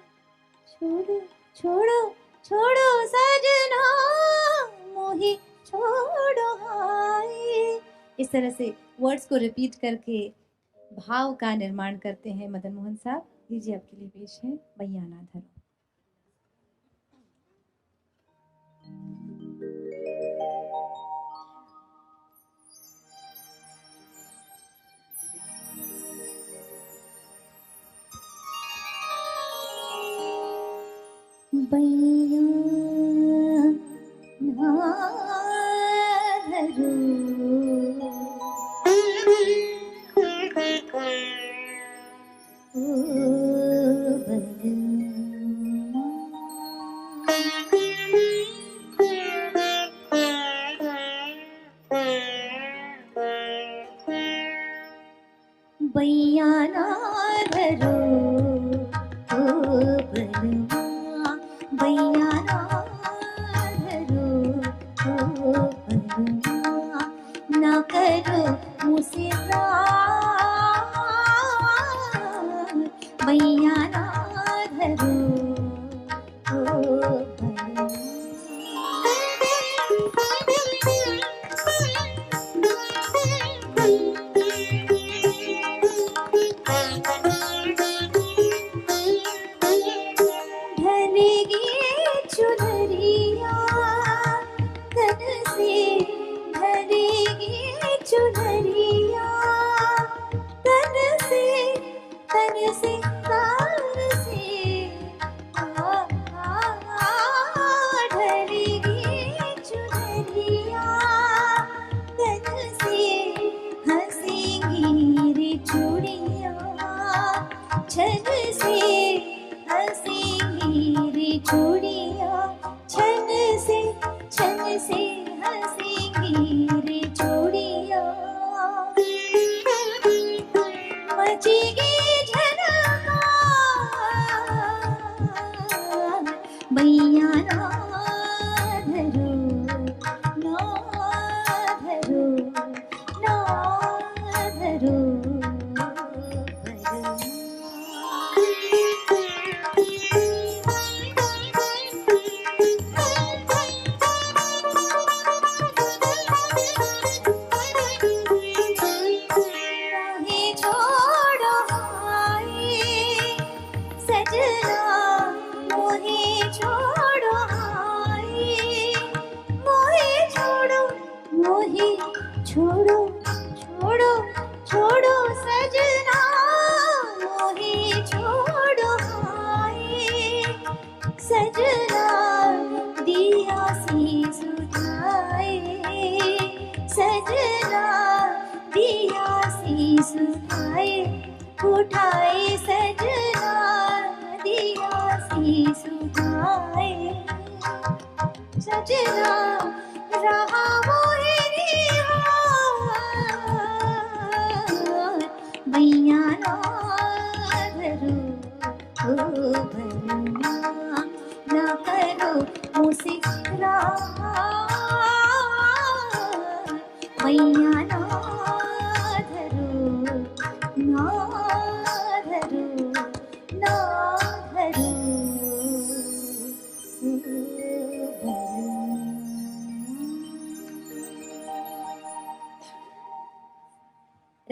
छोड़ो छोड़ो छोड़ो सजना मोहे छोड़ो हाय। इस तरह से वर्ड्स को रिपीट करके भाव का निर्माण करते हैं मदन मोहन साहब। लीजिए आपके लिए पेश है बैयाना धरो। बैयाना धरो ओ बलमा बैयाना धरो ओ बलमा ना करो मुझसे प्यार बैयाना धरो ओ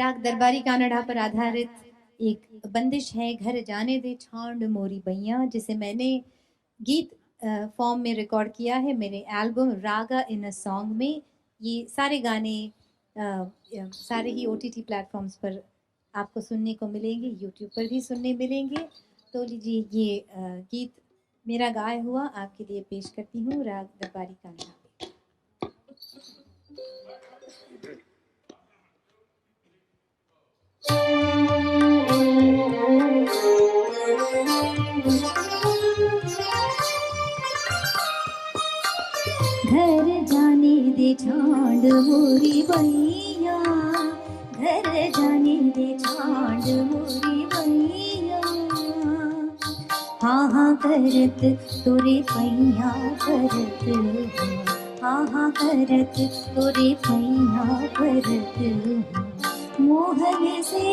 राग दरबारी कानड़ा पर आधारित एक बंदिश है घर जाने दे छांड मोरी बैया, जिसे मैंने गीत फॉर्म में रिकॉर्ड किया है मेरे album Raga in a song में। ये सारे गाने सारे ही OTT प्लेटफॉर्म्स पर आपको सुनने को मिलेंगे, यूट्यूब पर भी सुनने मिलेंगे। तो लीजिए ये गीत मेरा गाया हुआ आपके लिए पेश करती हूँ राग दरबारी कानड़ा। घर जाने दे छांड मोरी बैया, घर जाने दे छांड मोरी बैया, हाँ हाँ करत तोरे पैया करत, हाँ हाँ करत तोरे पैया करत, मोहन से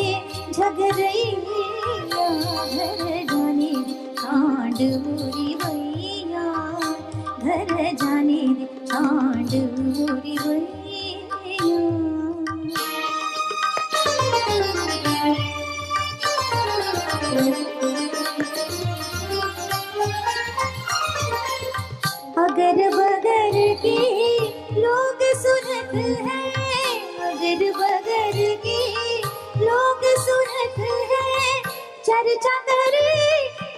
झगड़ैया, घर जाने दे छांड मोरी बैया, घर जाने दे छांड मोरी बैया। अगर बगर के लोग सुनत हैं, अगर बगर के लोग सुनत हैं, चर्चा करे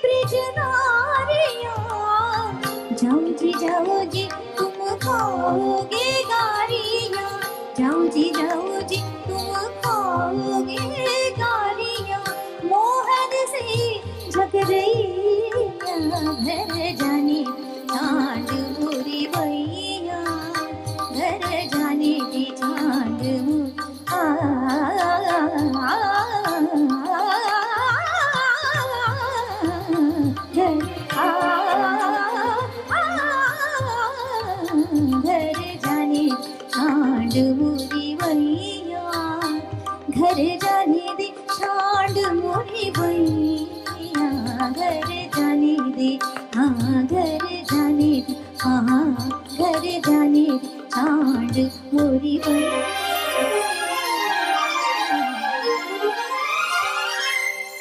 ब्रिज नारियां, जाओ जी तुम खाओगे गारियां, जाओ जी तुम खाओगे गारियां, मोहन से झगड़ैया, घर जाने छांड मोरी बैया, घर जाने दे छांड घर जाने छांड मोरी बैया, घर जाने दे छांड मोरी बैया, घर जाने दे, हाँ घर जाने दे, हाँ घर जाने दे छांड मोरी बैया।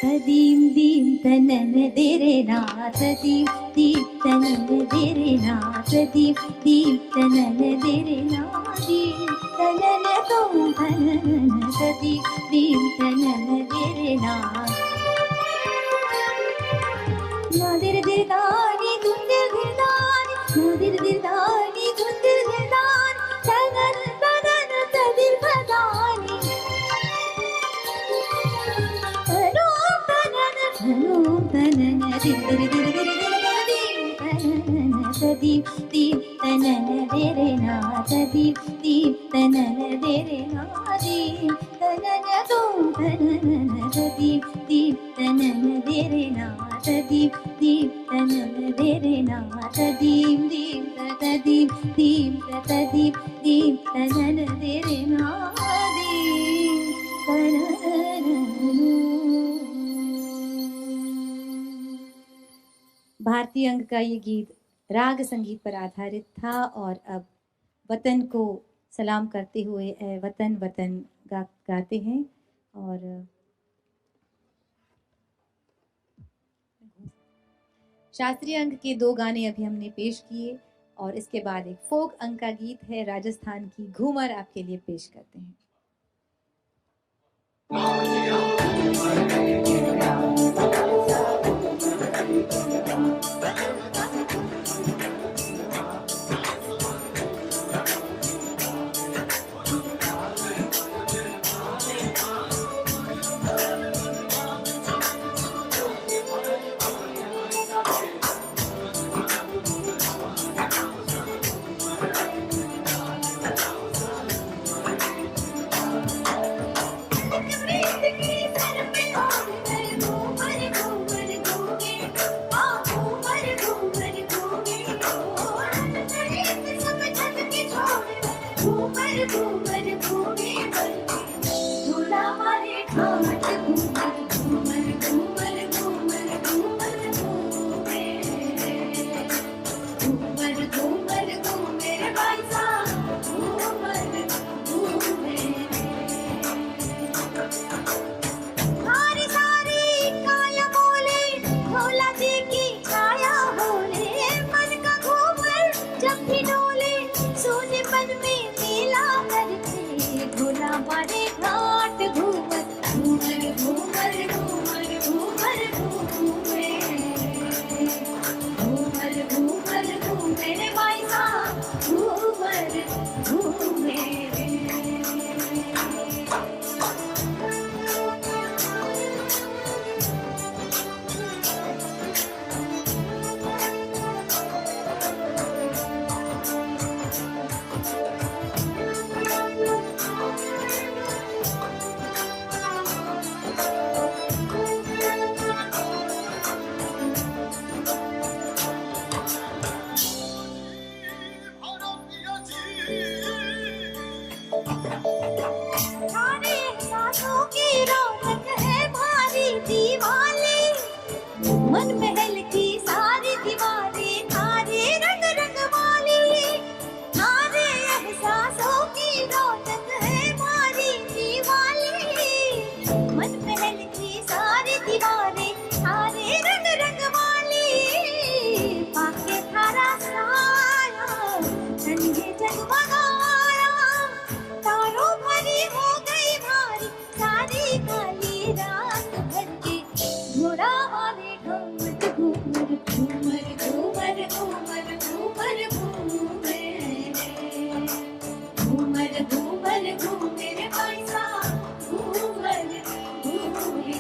तदीम दीम तनन देरे ना, तदीम दीम तनन देरे ना, तदीम दीम तनन देरे ना, दीम तनन तुम तनन, तदीम दीम तनन देरे ना, नादिर दिरदानी गुंदिर दिरदानी, नादिर दिरदानी गुंदिर दिरदानी, तनन तनन तदिर फदानी, तनो तनन दिर दिर दिर दिर दिर दीम तनन, तदीम दीम तनन देरे ना, तदीम दीम तनन देरे ना, दीम तनन तुम तनन, तदीम दीम तनन देरे ना, तदीम दीम तनन देरे ना, तदीम दीम तदीम दीम तदीम दीम तनन देरे ना, दीम तनन। भारतीय अंग का ये गीत राग संगीत पर आधारित था और अब वतन को सलाम करते हुए ए वतन वतन गाते हैं। और शास्त्रीय अंग के 2 गाने अभी हमने पेश किए और इसके बाद एक फोक अंग का गीत है राजस्थान की घूमर आपके लिए पेश करते हैं। मन महल की सारी दीवारें थारे रंग रंग वाली, थारे एहसासों की रौनक है मारी दीवाली। मन महल की सारी दीवारें थारे रंग रंग वाली, पाके थारा साया तन ये जगमगाया, तारों भरी हो गई भारी सारी काली रात भर के, घोड़ा वाले घूमर घूमर घूमर घूमर घूमर घूमर घूमर घूमर घूमर पैसा घूमर घूमर,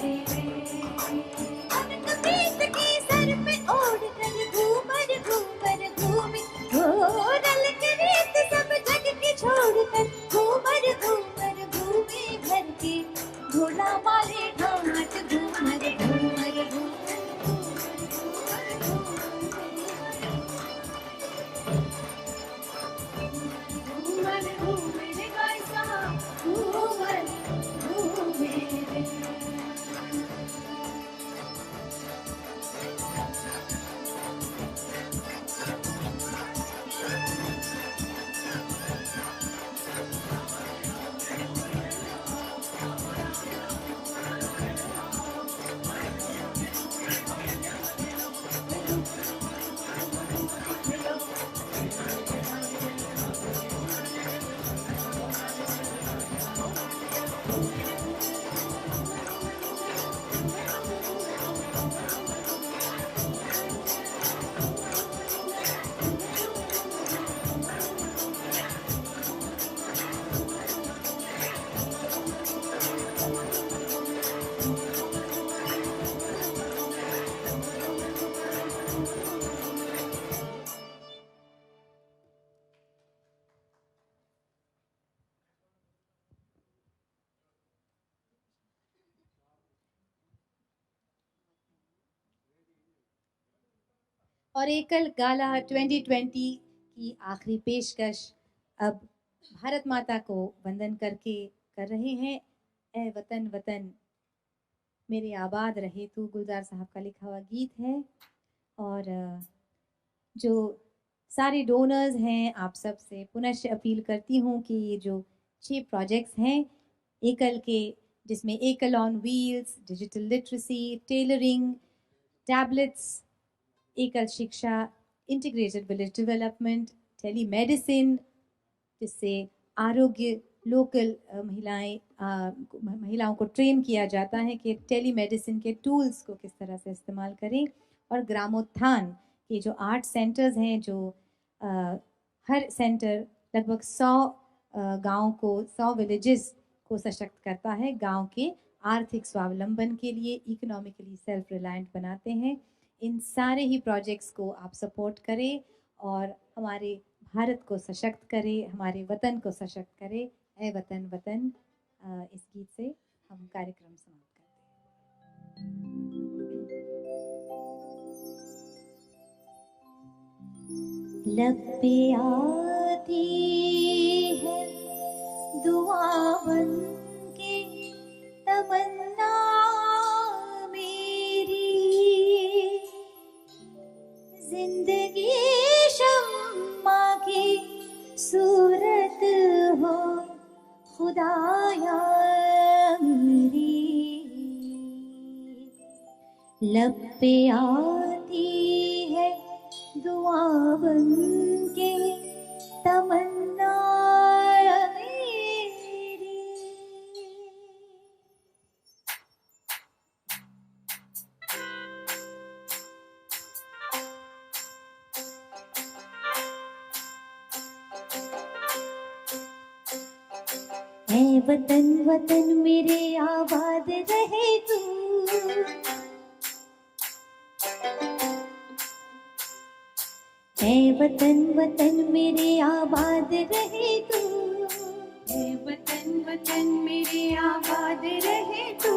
अनक प्रीत के सर पे ओढ़ कर घूमर घूमर घूमे, रल के रेत सब जग के छोड़ कर घूमर घूमर घूमे घर के, घोड़ा वाले घाट घूमर घूमर घूमर घूमर कैसा घूमर घूमर। और एकल गाला 2020 की आखिरी पेशकश अब भारत माता को वंदन करके कर रहे हैं। ए वतन वतन मेरे आबाद रहे तू, गुलजार साहब का लिखा हुआ गीत है। और जो सारे डोनर्स हैं, आप सब से पुनः अपील करती हूँ कि ये जो 6 प्रोजेक्ट्स हैं एकल के, जिसमें Ekal on wheels, digital literacy, tailoring, tablets, Ekal Shiksha, integrated village development, telemedicine, जिससे आरोग्य लोकल महिलाओं को ट्रेन किया जाता है कि टेली मेडिसिन के टूल्स को किस तरह से इस्तेमाल करें, और ग्रामोत्थान के जो 8 सेंटर्स हैं, जो हर सेंटर लगभग 100 गाँव को, 100 विलेजेस को सशक्त करता है, गांव के आर्थिक स्वावलंबन के लिए, इकोनॉमिकली सेल्फ रिलायंट बनाते हैं। इन सारे ही प्रोजेक्ट्स को आप सपोर्ट करें और हमारे भारत को सशक्त करें, हमारे वतन को सशक्त करें। ए वतन वतन, इस गीत से हम कार्यक्रम समाप्त करते हैं। लब पे आती है दुआ बन के तमन्ना मेरी, जिंदगी शम्मा की सूरत हो खुदाया मेरी। लब पे आती है दुआ बन के तमन्ना मेरी। ऐ वतन वतन मेरे आबाद रहे तू, ऐ वतन वतन मेरे आबाद रहे तू, ऐ वतन वतन मेरे आबाद रहे तू।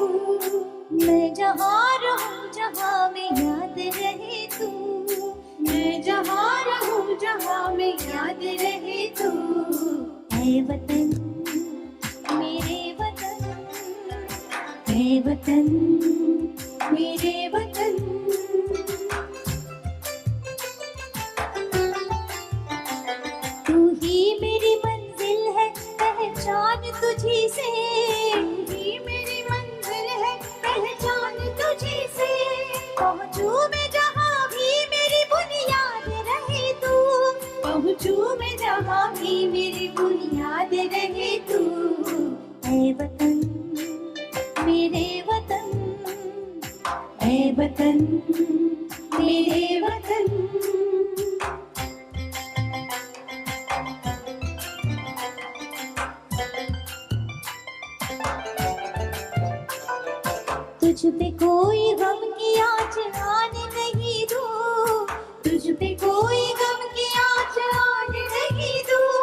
मैं जहाँ रहूँ जहाँ में याद रहे तू, मैं जहाँ रहूँ जहाँ में याद रहे तू। ऐ वतन मेरे वतन, ऐ वतन मेरे वतन, रहे तू, ऐ वतन मेरे वतन, ऐ वतन मेरे वतन। तुझ पे कोई गम की आँच आने नहीं दूँ, तुझ पे कोई गम की आँच आने नहीं दूँ।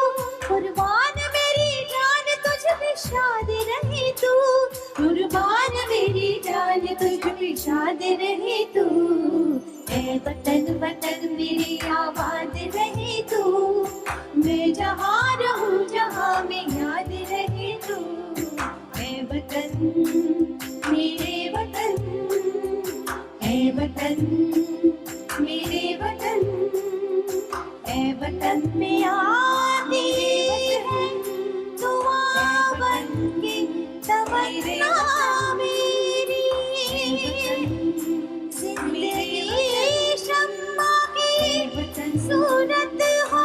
कुर्बान मेरी जान तुझ पे शाद रहे तू, कुर्बान मेरी जान तुझ पे शाद रहे तू। ऐ वतन वतन मेरी आबाद रहे तू, मैं जहाँ रहूँ जहाँ में याद रहे तू। ऐ वतन मेरे वतन, ऐ वतन मेरे वतन, ऐ वतन में आती है दुआ बनके तमन्ना मेरी। जिंदगी शम्मा की सूरत हो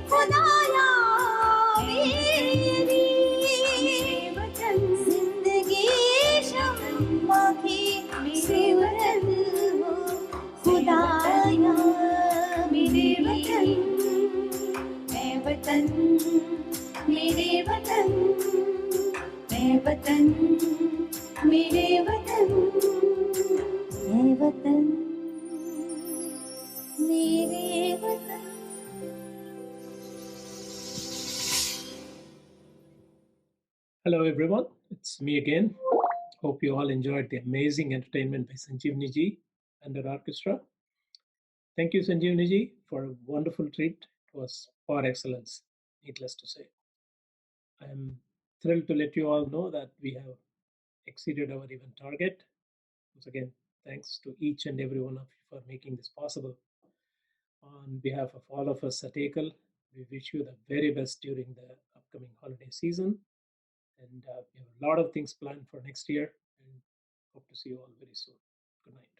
खुदाया मेरी। जिंदगी शम्मा की सूरत हो खुदाया मेरे वतन। ऐ वतन मेरे वतन, ऐ वतन मेरे वतन, ऐ वतन मेरे वतन। Hello everyone, it's me again. Hope you all enjoyed the amazing entertainment by Sanjeevni ji and her orchestra. Thank you, Sanjeevni ji, for a wonderful treat. It was par excellence, needless to say. I am thrilled to let you all know that we have exceeded our event target. Once again, thanks to each and every one of you for making this possible. On behalf of all of us at Ekal, we wish you the very best during the upcoming holiday season. And we have a lot of things planned for next year, and hope to see you all very soon. Good night.